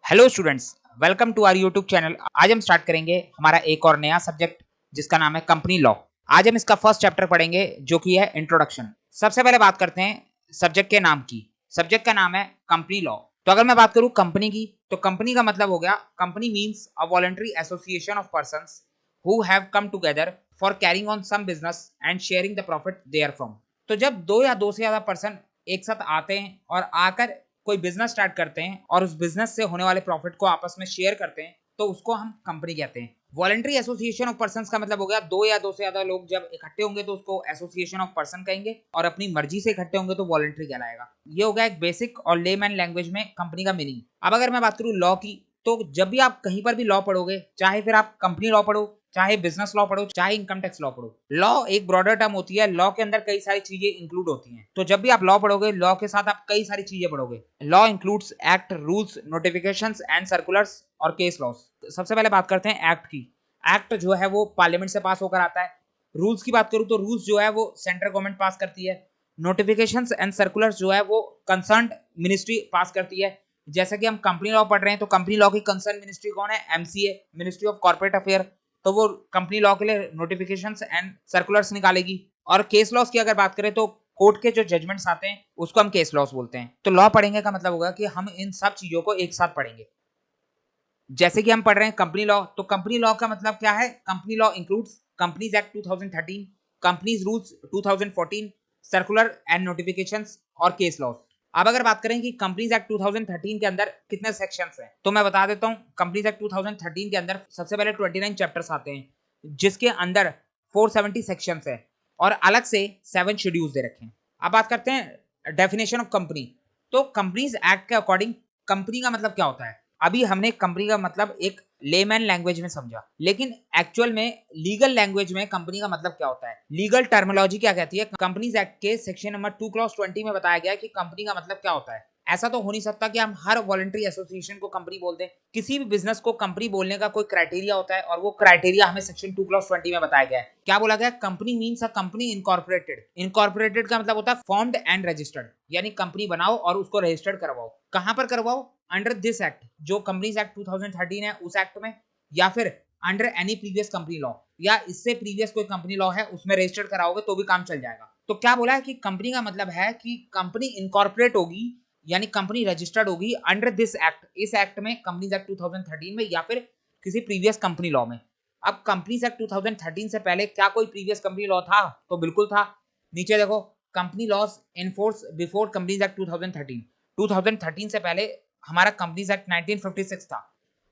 Hello students, welcome to our YouTube channel. आज हम start करेंगे हमारा एक और नया सब्जेक्ट जिसका नाम है कंपनी लॉ। आज हम इसका फर्स्ट चैप्टर पढ़ेंगे जो कि है इंट्रोडक्शन। सबसे पहले बात करते हैं सब्जेक्ट के नाम की। सब्जेक्ट का नाम है कंपनी लॉ। तो अगर मैं बात करूं कंपनी की, तो कंपनी का मतलब हो गया, company means a voluntary association of persons who have come together for carrying on some business and sharing the profit there from. तो जब दो या दो से ज्यादा पर्सन एक साथ आते हैं और आकर कोई बिजनेस स्टार्ट करते हैं और उस बिजनेस से होने वाले प्रॉफिट को आपस में शेयर करते हैं, तो उसको हम कंपनी कहते हैं। वॉलंटरी एसोसिएशन ऑफ पर्संस का मतलब हो गया दो या दो से ज्यादा लोग जब इकट्ठे होंगे तो उसको एसोसिएशन ऑफ पर्सन कहेंगे, और अपनी मर्जी से इकट्ठे होंगे तो वॉलंटरी कहलाएगा। ये हो गया एक बेसिक और लेमैन लैंग्वेज में कंपनी का मीनिंग। अब अगर मैं बात करूं लॉ की, तो जब भी आप कहीं पर भी लॉ पढ़ोगे, चाहे फिर आप कंपनी लॉ पढ़ो, चाहे बिजनेस लॉ पढ़ो, चाहे इनकम टैक्स लॉ पढ़ो, लॉ एक ब्रॉडर टर्म होती है। लॉ के अंदर कई सारी चीजें इंक्लूड होती हैं। तो जब भी आप लॉ पढ़ोगे, लॉ के साथ आप कई सारी चीजें पढ़ोगे। Law includes act, rules, notifications and circulars और केस लॉस। सबसे पहले बात करते हैं एक्ट की। एक्ट जो है वो पार्लियामेंट से पास होकर आता है। रूल्स की बात करूं तो रूल्स जो है वो सेंट्रल गवर्नमेंट पास करती है। नोटिफिकेशंस एंड सर्कुलर्स जो है वो कंसर्न्ड मिनिस्ट्री पास करती है। जैसा कि हम कंपनी लॉ पढ़ रहे हैं, तो कंपनी लॉ की कंसर्न मिनिस्ट्री कौन है? MCA, ministry of corporate affair. तो वो कंपनी लॉ के लिए नोटिफिकेशंस एंड सर्कुलर्स निकालेगी। और केस लॉस की अगर बात करें तो कोर्ट के जो जजमेंट्स आते हैं उसको हम केस लॉस बोलते हैं। तो लॉ पढ़ेंगे का मतलब होगा कि हम इन सब चीजों को एक साथ पढ़ेंगे। जैसे कि हम पढ़ रहे हैं कंपनी लॉ, तो कंपनी लॉ का मतलब क्या है? Company law includes companies act 2013, companies rules 2014, circular and notifications और केस लॉस। अब अगर बात करें कि कंपनीज एक्ट 2013 के अंदर कितने सेक्शंस हैं, तो मैं बता देता हूं। कंपनीज एक्ट 2013 के अंदर सबसे पहले 29 चैप्टर्स आते हैं, जिसके अंदर 470 सेक्शंस है और अलग से 7 शेड्यूल्स दे रखे हैं। अब बात करते हैं डेफिनेशन ऑफ कंपनी। तो कंपनीज एक्ट के अकॉर्डिंग कंपनी का मतलब क्या होता है? अभी हमने कंपनी का मतलब एक लेमैन लैंग्वेज में समझा, लेकिन एक्चुअल में लीगल लैंग्वेज में कंपनी का मतलब क्या होता है, लीगल टर्मिनोलॉजी क्या कहती है? कंपनीज एक्ट के सेक्शन नंबर 2 क्लॉज 20 में बताया गया है कि कंपनी का मतलब क्या होता है। ऐसा तो हो नहीं सकता कि हम हर वॉलंटरी एसोसिएशन को कंपनी बोल दें। किसी भी बिजनेस को कंपनी बोलने का कोई क्राइटेरिया होता है, और वो क्राइटेरिया हमें सेक्शन 2 क्लॉज 20 में बताया गया है। क्या बोला गया? Company means a company incorporated. Incorporated का मतलब होता है फॉर्म्ड एंड रजिस्टर्ड, यानी कंपनी बनाओ और उसको रजिस्टर्ड करवाओ। कहां पर करवाओ? अंडर दिस एक्ट, जो कंपनीज एक्ट 2013 है उस एक्ट में, या फिर under any previous company law, या इससे प्रीवियस कोई कंपनी लॉ है उसमें रजिस्टर्ड कराओगे तो भी काम चल जाएगा। तो क्या बोला है कि कंपनी का मतलब है कि कंपनी इनकॉर्पोरेट होगी, यानी कंपनी रजिस्टर्ड होगी अंडर दिस एक्ट, इस एक्ट में, कंपनीज एक्ट 2013 में, या फिर किसी प्रीवियस कंपनी लॉ में। अब कंपनीज एक्ट 2013 से पहले क्या कोई प्रीवियस कंपनी लॉ था? तो बिल्कुल था। नीचे देखो, company loss enforce before companies act 2013। 2013 से पहले हमारा कंपनीज एक्ट 1956 था।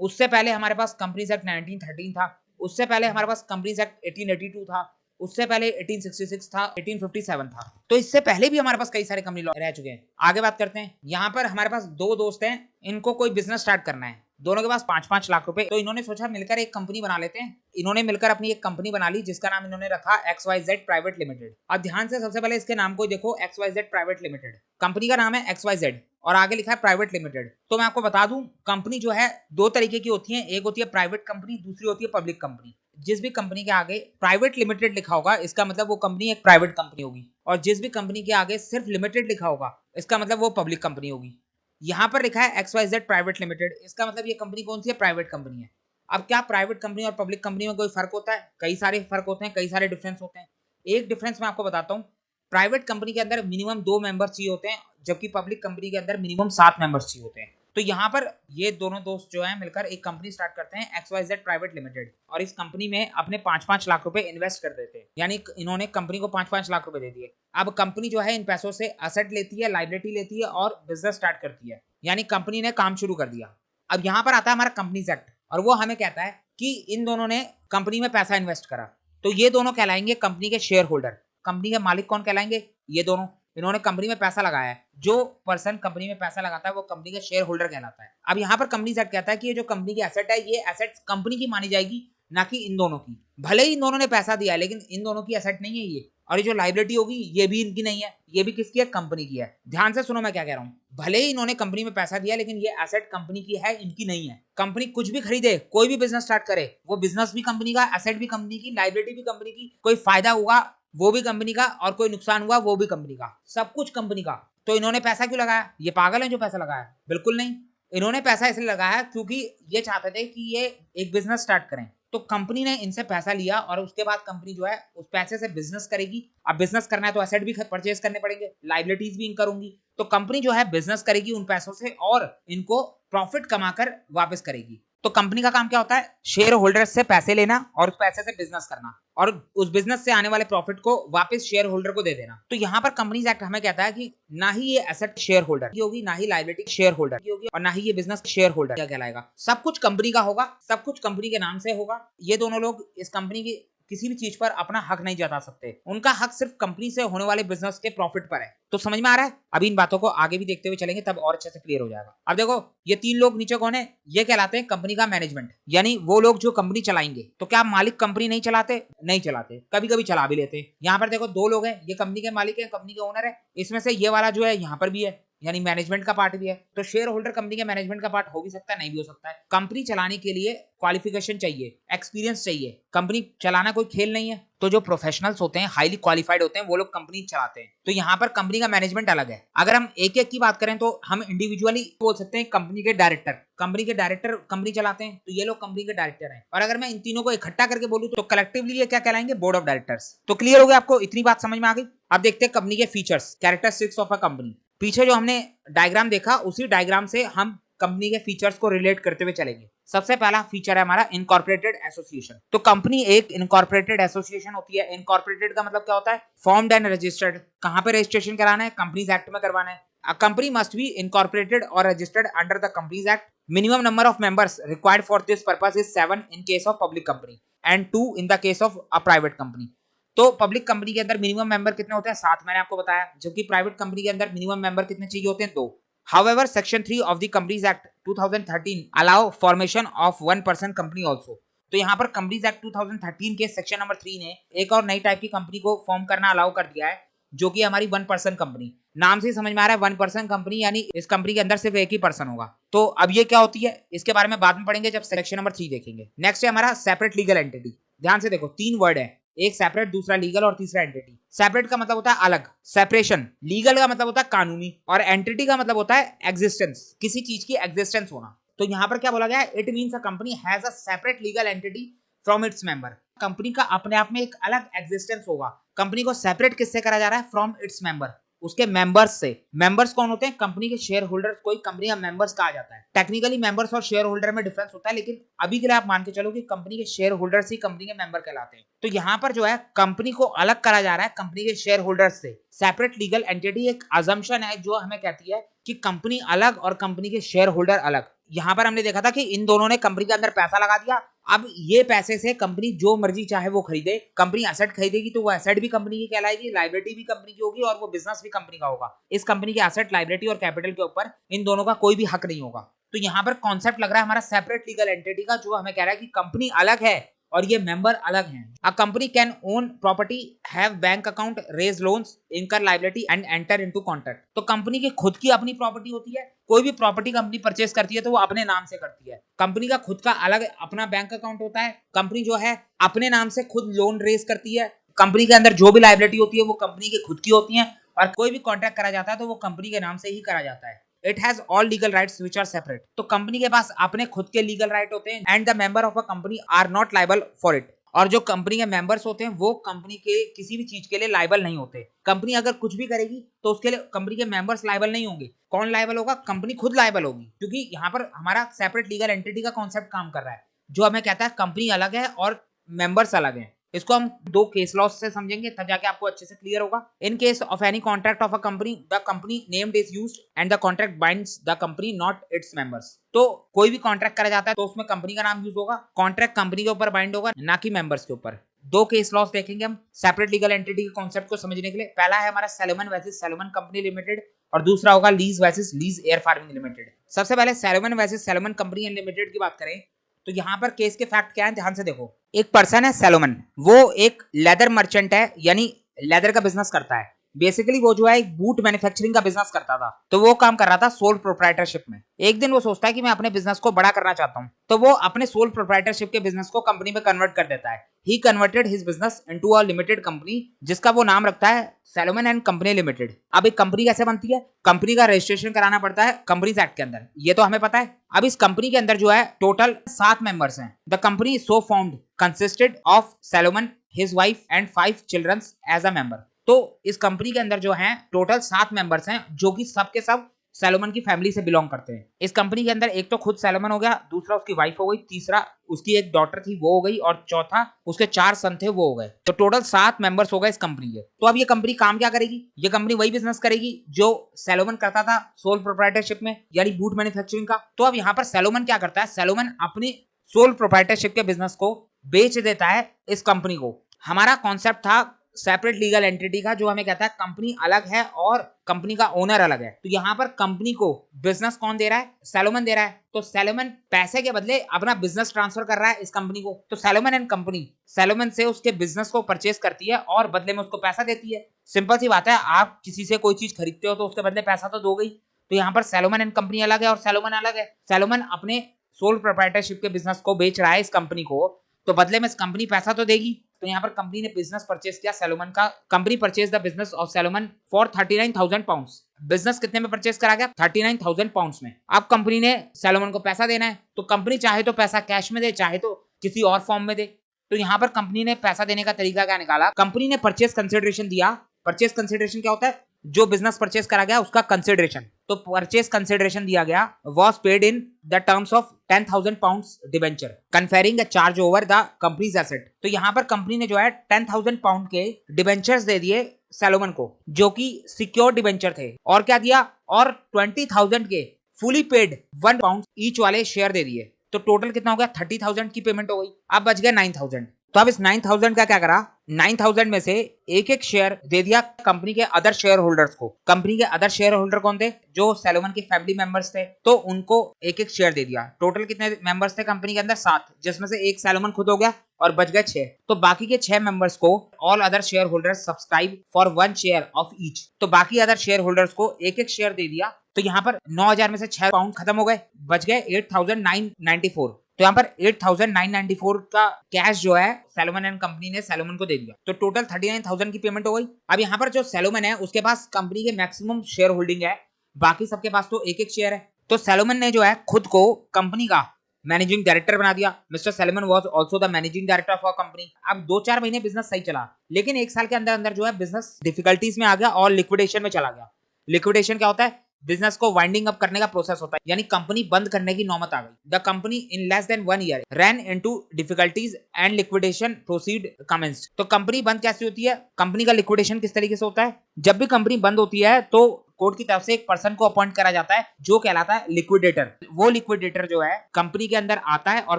उससे पहले हमारे पास कंपनीज एक्ट 1913 था। उससे पहले हमारे पास कंपनीज एक्ट 1882 था। उससे पहले 1866 था, 1857 था। तो इससे पहले भी हमारे पास कई सारे कंपनी लॉ रह चुके हैं। आगे बात करते हैं। यहाँ पर हमारे पास दो दोस्त हैं, इनको कोई बिजनेस स्टार्ट करना है। दोनों के पास 5-5 लाख रुपए। तो इन्होंने सोचा मिलकर एक कंपनी बना लेते हैं। इन्होंने मिलकर अपनी एक कंपनी बना ली जिसका नाम इन्होंने रखा XYZ प्राइवेट लिमिटेड। अब ध्यान से सबसे पहले इसके नाम को देखो, XYZ प्राइवेट लिमिटेड। कंपनी का नाम है XYZ और आगे लिखा है प्राइवेट लिमिटेड। तो मैं आपको बता दूं, कंपनी जो है दो तरीके की होती है। एक होती है प्राइवेट कंपनी, दूसरी होती है पब्लिक कंपनी। जिस भी कंपनी के आगे प्राइवेट लिमिटेड लिखा होगा, इसका मतलब वो कंपनी एक प्राइवेट कंपनी होगी, और जिस भी कंपनी के आगे सिर्फ लिमिटेड लिखा होगा, इसका मतलब वो पब्लिक कंपनी होगी। यहाँ पर लिखा है XYZ प्राइवेट लिमिटेड, इसका मतलब ये कंपनी कौन सी है? प्राइवेट कंपनी है। अब क्या प्राइवेट कंपनी और पब्लिक कंपनी में कोई फर्क होता है? कई सारे फर्क होते हैं, कई सारे डिफरेंस होते हैं। एक डिफरेंस मैं आपको बताता हूँ। प्राइवेट कंपनी के अंदर मिनिमम 2 मेंबर्स चाहिए होते हैं, जबकि पब्लिक कंपनी के अंदर मिनिमम 7 मेंबर्स चाहिए होते हैं। तो यहाँ पर ये दोनों दोस्त जो हैं मिलकर एक कंपनी स्टार्ट करते हैं, XYZ प्राइवेट लिमिटेड, और इस कंपनी में अपने 5-5 लाख रुपए इन्वेस्ट कर देते हैं। यानी इन्होंने कंपनी को 5-5 लाख रुपए दे दिए। अब कंपनी जो है इन पैसों से असेट लेती है, लायबिलिटी लेती है और बिजनेस स्टार्ट करती है, यानी कंपनी ने काम शुरू कर दिया। अब यहाँ पर आता है हमारा कंपनीज एक्ट, और वो हमें कहता है कि इन दोनों ने कंपनी में पैसा इन्वेस्ट करा, तो ये दोनों कहलाएंगे कंपनी के शेयर होल्डर। कंपनी के मालिक कौन कहलाएंगे? ये दोनों। इन्होंने कंपनी में पैसा लगाया है। जो पर्सन कंपनी में पैसा लगाता है वो कंपनी का शेयर होल्डर कहलाता है। अब यहाँ पर कंपनी एक्ट कहता है कि ये जो कंपनी की एसेट है, ये एसेट कंपनी की मानी जाएगी, ना कि इन दोनों की। भले ही इन दोनों ने पैसा दिया है, लेकिन इन दोनों की एसेट नहीं है ये। और ये जो लाइबिलिटी होगी ये भी इनकी नहीं है, ये भी किसकी है? कंपनी की है। ध्यान से सुनो मैं क्या कह रहा हूँ। भले ही इन्होंने कंपनी में पैसा दिया, लेकिन ये एसेट कंपनी की है, इनकी नहीं है। कंपनी कुछ भी खरीदे, कोई भी बिजनेस स्टार्ट करे, वो बिजनेस भी कंपनी का, एसेट भी कंपनी की, लाइबिलिटी भी कंपनी की। कोई फायदा हुआ वो भी कंपनी का, और कोई नुकसान हुआ वो भी कंपनी का, सब कुछ कंपनी का। तो इन्होंने पैसा क्यों लगाया? ये पागल है जो पैसा लगाया? बिल्कुल नहीं। इन्होंने पैसा इसलिए लगाया क्योंकि ये चाहते थे कि ये एक बिजनेस स्टार्ट करें। तो कंपनी ने इनसे पैसा लिया और उसके बाद कंपनी जो है उस पैसे से बिजनेस करेगी। अब बिजनेस करना है तो एसेट भी परचेज करने पड़ेंगे, लाइबिलिटीज भी इनकर होंगी। तो कंपनी जो है बिजनेस करेगी उन पैसों से और इनको प्रॉफिट कमाकर वापस करेगी। तो कंपनी का काम क्या होता है? शेयर होल्डर से पैसे लेना और उस पैसे से बिजनेस करना और उस बिजनेस से आने वाले प्रॉफिट को वापस शेयर होल्डर को दे देना। तो यहाँ पर कंपनीज एक्ट हमें कहता है कि ना ही ये एसेट शेयर होल्डर की होगी, ना ही लायबिलिटी शेयर होल्डर की होगी और ना ही ये बिजनेस शेयर होल्डर क्या कहलाएगा। सब कुछ कंपनी का होगा, सब कुछ कंपनी के नाम से होगा। ये दोनों लोग इस कंपनी की किसी भी चीज पर अपना हक नहीं जता सकते। उनका हक सिर्फ कंपनी से होने वाले बिजनेस के प्रॉफिट पर है। तो समझ में आ रहा है? अभी इन बातों को आगे भी देखते हुए चलेंगे तब और अच्छे से क्लियर हो जाएगा। अब देखो ये तीन लोग नीचे कौन है? ये कहलाते हैं कंपनी का मैनेजमेंट, यानी वो लोग जो कंपनी चलाएंगे। तो क्या मालिक कंपनी नहीं चलाते? नहीं चलाते, कभी कभी चला भी लेते। यहाँ पर देखो दो लोग हैं, ये कंपनी के मालिक है, कंपनी के ओनर है। इसमें से ये वाला जो है यहाँ पर भी है, यानी मैनेजमेंट का पार्ट भी है। तो शेयर होल्डर कंपनी के मैनेजमेंट का पार्ट हो भी सकता है, नहीं भी हो सकता है। कंपनी चलाने के लिए क्वालिफिकेशन चाहिए, एक्सपीरियंस चाहिए। कंपनी चलाना कोई खेल नहीं है। तो जो प्रोफेशनल्स होते हैं, हाईली क्वालिफाइड होते हैं, वो लोग कंपनी चलाते हैं। तो यहाँ पर कंपनी का मैनेजमेंट अलग है। अगर हम एक एक की बात करें तो हम इंडिविजुअली बोल सकते हैं कंपनी के डायरेक्टर। कंपनी के डायरेक्टर कंपनी चलाते हैं, तो ये लोग कंपनी के डायरेक्टर हैं। और अगर मैं इन तीनों को इकट्ठा करके बोलूं तो कलेक्टिवली ये क्या कहलाएंगे? Board of directors. तो क्लियर हो गया आपको? इतनी बात समझ में आ गई? अब देखते हैं कंपनी के features, characteristics of a company. पीछे जो हमने डायग्राम देखा उसी डायग्राम से हम कंपनी के फीचर्स को रिलेट करते हुए चलेंगे। सबसे पहला फीचर है हमारा इनकॉर्पोरेटेड एसोसिएशन। तो कंपनी एक इनकॉर्पोरेटेड एसोसिएशन होती है। इनकॉर्पोरेटेड का मतलब क्या होता है? Formed and registered. कहां पे रजिस्ट्रेशन कराना है? कंपनीज एक्ट में करवाना है। A company must be incorporated or registered under the Companies Act. Minimum number of members required for this purpose is 7 in case of public company and 2 in the case of a private company. तो public company के अंदर minimum member कितने होते हैं? 7 मैंने आपको बताया, जबकि प्राइवेट कंपनी के अंदर मिनिमम मेंबर कितने चाहिए होते हैं? 2। However, Section 3 of the Companies Act 2013 allow formation of one person company also. तो यहाँ पर कंपनीज एक्ट 2013 के सेक्शन नंबर 3 ने एक और नई टाइप की कंपनी को फॉर्म करना अलाउ कर दिया है, जो कि हमारी 1 पर्सन कंपनी। नाम से समझ में आ रहा है 1 पर्सन कंपनी, यानी इस कंपनी के अंदर सिर्फ एक ही पर्सन होगा। तो अब ये क्या होती है इसके बारे में बाद में पढ़ेंगे जब सेक्शन नंबर 3 देखेंगे। नेक्स्ट है हमारा सेपरेट लीगल एंटिटी। ध्यान से देखो, 3 वर्ड है, एक सेपरेट, दूसरा लीगल और तीसरा एंटिटी। सेपरेट का मतलब होता है अलग, सेपरेशन। लीगल का मतलब होता है कानूनी और एंटिटी का मतलब होता है एग्जिस्टेंस, किसी चीज की एग्जिस्टेंस होना। तो यहाँ पर क्या बोला गया है? It means a company has a separate legal entity from its member. Company का अपने आप में एक अलग एग्जिस्टेंस होगा। कंपनी को सेपरेट किससे करा जा रहा है? फ्रॉम इट्स मेंबर, उसके मेंबर्स से। मेंबर्स कौन होते हैं? कंपनी के शेयर होल्डर्स को ही कंपनी का मेंबर्स कहा जाता है। टेक्निकली मेंबर्स और शेयर होल्डर में डिफरेंस होता है, लेकिन अभी के लिए आप मान के चलो कि कंपनी के शेयर होल्डर्स ही कंपनी के मेंबर कहलाते हैं। तो यहाँ पर जो है कंपनी को अलग करा जा रहा है कंपनी के शेयर होल्डर्स से। सेपरेट लीगल एंटिटी एक अजम्पशन है जो हमें कहती है कि कंपनी अलग और कंपनी के शेयर होल्डर अलग। यहाँ पर हमने देखा था कि इन दोनों ने कंपनी के अंदर पैसा लगा दिया। अब ये पैसे से कंपनी जो मर्जी चाहे वो खरीदे। कंपनी एसेट खरीदेगी तो वो एसेट भी कंपनी की कहलाएगी, लायबिलिटी भी कंपनी की होगी और वो बिजनेस भी कंपनी का होगा। इस कंपनी के एसेट, लायबिलिटी और कैपिटल के ऊपर इन दोनों का कोई भी हक नहीं होगा। तो यहाँ पर कॉन्सेप्ट लग रहा है हमारा सेपरेट लीगल एंटिटी का, जो हमें कह रहा है कि कंपनी अलग है और ये मेंबर अलग हैं। A company can own property, have bank account, raise loans, incur liability and enter into contract. तो कंपनी की खुद की अपनी प्रॉपर्टी होती है। कोई भी प्रॉपर्टी कंपनी परचेस करती है तो वो अपने नाम से करती है। कंपनी का खुद का अलग अपना बैंक अकाउंट होता है। कंपनी जो है अपने नाम से खुद लोन रेज करती है। कंपनी के अंदर जो भी लायबिलिटी होती है वो कंपनी की खुद की होती है और कोई भी कॉन्ट्रैक्ट करा जाता है तो वो कंपनी के नाम से ही करा जाता है। It has all legal rights which are separate. तो कंपनी के पास अपने खुद के लीगल राइट होते हैं and the member of a company are not liable for it. और जो कंपनी के मेंबर्स होते हैं वो कंपनी के किसी भी चीज के लिए लायबल नहीं होते। कंपनी अगर कुछ भी करेगी तो उसके लिए कंपनी के मेंबर्स लायबल नहीं होंगे। कौन लायबल होगा? कंपनी खुद लायबल होगी, क्योंकि यहाँ पर हमारा सेपरेट लीगल एंटिटी का कॉन्सेप्ट काम कर रहा है, जो हमें कहता है कंपनी अलग है और मेंबर्स अलग हैं। इसको हम 2 केस लॉस से समझेंगे तब जाके आपको अच्छे से क्लियर होगा। In case of any contract of a company, the company named is used and the contract binds the company not its members. तो कोई भी कॉन्ट्रैक्ट करा जाता है तो उसमें कंपनी का नाम यूज होगा। कॉन्ट्रैक्ट कंपनी के ऊपर बाइंड होगा, ना कि मेंबर्स के ऊपर। 2 केस लॉस देखेंगे हम सेपरेट लीगल एंटिटी के कॉन्सेप्ट को समझने के लिए। पहला है हमारा Salomon versus Salomon company limited और दूसरा होगा lease versus Lee's air farming limited. सबसे पहले Salomon versus Salomon company limited की बात करें तो यहाँ पर केस के फैक्ट क्या है, ध्यान से देखो। एक पर्सन है सैलोमन, वो एक लेदर मर्चेंट है, यानी लेदर का बिजनेस करता है। बेसिकली वो जो है एक बूट मैन्युफैक्चरिंग का बिजनेस करता था। तो वो काम कर रहा था सोल प्रोप्राइटरशिप में। एक दिन वो सोचता है कि मैं अपने बिजनेस को बड़ा करना चाहता हूँ, तो वो अपने सोल प्रोप्राइटरशिप के बिजनेस को कंपनी में कन्वर्ट कर देता है। He converted his business into a limited company जिसका वो नाम रखता है सैलोमन एंड कंपनी लिमिटेड। अब एक कंपनी कैसे बनती है? कंपनी का रजिस्ट्रेशन कराना पड़ता है कंपनीज एक्ट के अंदर, ये तो हमें पता है। अब इस कंपनी के अंदर जो है टोटल 7 मेंबर्स हैं। The company so found consisted of Salomon, his wife and 5 childrens as a member. तो इस कंपनी के अंदर जो है टोटल 7 मेंबर्स हैं जो कि सब के सब सैलोमन की फैमिली से बिलोंग करते हैं। इस कंपनी के अंदर एक तो खुद सैलोमन हो गया, दूसरा उसकी वाइफ हो गई, तीसरा उसकी एक डॉटर थी वो हो गई, और चौथा उसके 4 सन थे वो हो गए। तो टोटल 7 मेंबर्स हो गए इस कंपनी के। तो अब ये कंपनी काम क्या करेगी? ये कंपनी वही बिजनेस करेगी जो सैलोमन करता था सोल प्रोप्राइटरशिप में, यानी बूट मैन्युफैक्चरिंग का। तो अब यहाँ पर सैलोमन क्या करता है? सैलोमन अपनी सोल प्रोप्राइटरशिप के बिजनेस को बेच देता है इस कंपनी को। हमारा कॉन्सेप्ट था सेपरेट लीगल एंटिटी का, जो हमें कहता है कंपनी अलग है और कंपनी का ओनर अलग है। तो यहाँ पर कंपनी को बिजनेस कौन दे रहा है? सैलोमन दे रहा है। तो सैलोमन पैसे के बदले अपना बिजनेस ट्रांसफर कर रहा है इस कंपनी को। तो सैलोमन एंड कंपनी सैलोमन से उसके बिजनेस को परचेज करती है और बदले में उसको पैसा देती है। सिंपल सी बात है, आप किसी से कोई चीज खरीदते हो तो उसके बदले पैसा तो दोगे ही। तो यहाँ पर सैलोमन एंड कंपनी अलग है और सैलोमन अलग है। सैलोमन अपने सोल प्रोप्राइटरशिप के बिजनेस को बेच रहा है इस कंपनी को, तो बदले में कंपनी पैसा तो देगी। तो यहाँ पर कंपनी ने बिजनेस परचेज किया सैलोमन का। Company purchase the business of Salomon for 39,000 pounds. Business कितने में परचेज करा गया? 39,000 पाउंड्स में। अब कंपनी ने सैलोमन को पैसा देना है, तो कंपनी चाहे तो पैसा कैश में दे, चाहे तो किसी और फॉर्म में दे। तो यहाँ पर कंपनी ने पैसा देने का तरीका क्या निकाला? कंपनी ने परचेज कंसिडरेशन दिया। परचेज कंसिडरेशन क्या होता है? जो बिजनेस परचेज करा गया उसका कंसिडरेशन। तो परचेज कंसिडरेशन दिया गया was paid in the terms of 10,000 pounds debenture conferring a charge over the company's asset। तो यहाँ पर कंपनी ने जो है 10,000 पाउंड के डिबेंचर्स दे दिए सैलोमन को, जो कि सिक्योर डिबेंचर थे। और क्या दिया? और 20,000 के फुली पेड 1 पाउंड ईच वाले शेयर दे दिए। तो टोटल कितना हो गया? 30,000 की पेमेंट हो गई। अब बच गया 9,000। तो अब इस 9,000 का क्या करा? 9,000 में से एक एक शेयर दे दिया कंपनी के अदर शेयर होल्डर्स को। कंपनी के अदर शेयर होल्डर कौन थे? जो सैलोमन के फैमिली मेंबर्स थे, तो उनको एक एक शेयर दे दिया। टोटल कितने मेंबर्स थे कंपनी के अंदर? 7, जिसमें से एक सैलोमन खुद हो गया और बच गए 6। तो बाकी के 6 मेंबर्स को all other share holders subscribe for 1 share of each. तो बाकी अदर शेयर होल्डर्स को एक एक शेयर दे दिया। तो यहाँ पर 9,000 में से 6 पाउंड खत्म हो गए, बच गए 8,994। तो यहाँ पर 8,994 का कैश जो है सैलोमन एंड कंपनी ने सैलोमन को दे दिया। तो टोटल 39,000 की पेमेंट हो गई। अब यहाँ पर जो सैलोमन है उसके पास कंपनी के मैक्सिमम शेयर होल्डिंग है, बाकी सबके पास तो एक एक शेयर है। तो सैलोमन ने जो है खुद को कंपनी का मैनेजिंग डायरेक्टर बना दिया। Mister Salomon was also the managing director of a company. अब 2-4 महीने बिजनेस सही चला, लेकिन 1 साल के अंदर अंदर जो है बिजनेस डिफिकल्टीज में आ गया और लिक्विडेशन में चला गया। लिक्विडेशन क्या होता है? बिजनेस को वाइंडिंग अप करने का प्रोसेस होता है, यानी कंपनी बंद करने की नौबत आ गई। The company in less than 1 year ran into difficulties and liquidation proceed commenced. तो कंपनी बंद कैसे होती है? कंपनी का लिक्विडेशन किस तरीके से होता है? जब भी कंपनी बंद होती है तो कोर्ट की तरफ से एक पर्सन को अपॉइंट करा जाता है जो कहलाता है लिक्विडेटर। वो लिक्विडेटर जो है कंपनी के अंदर आता है और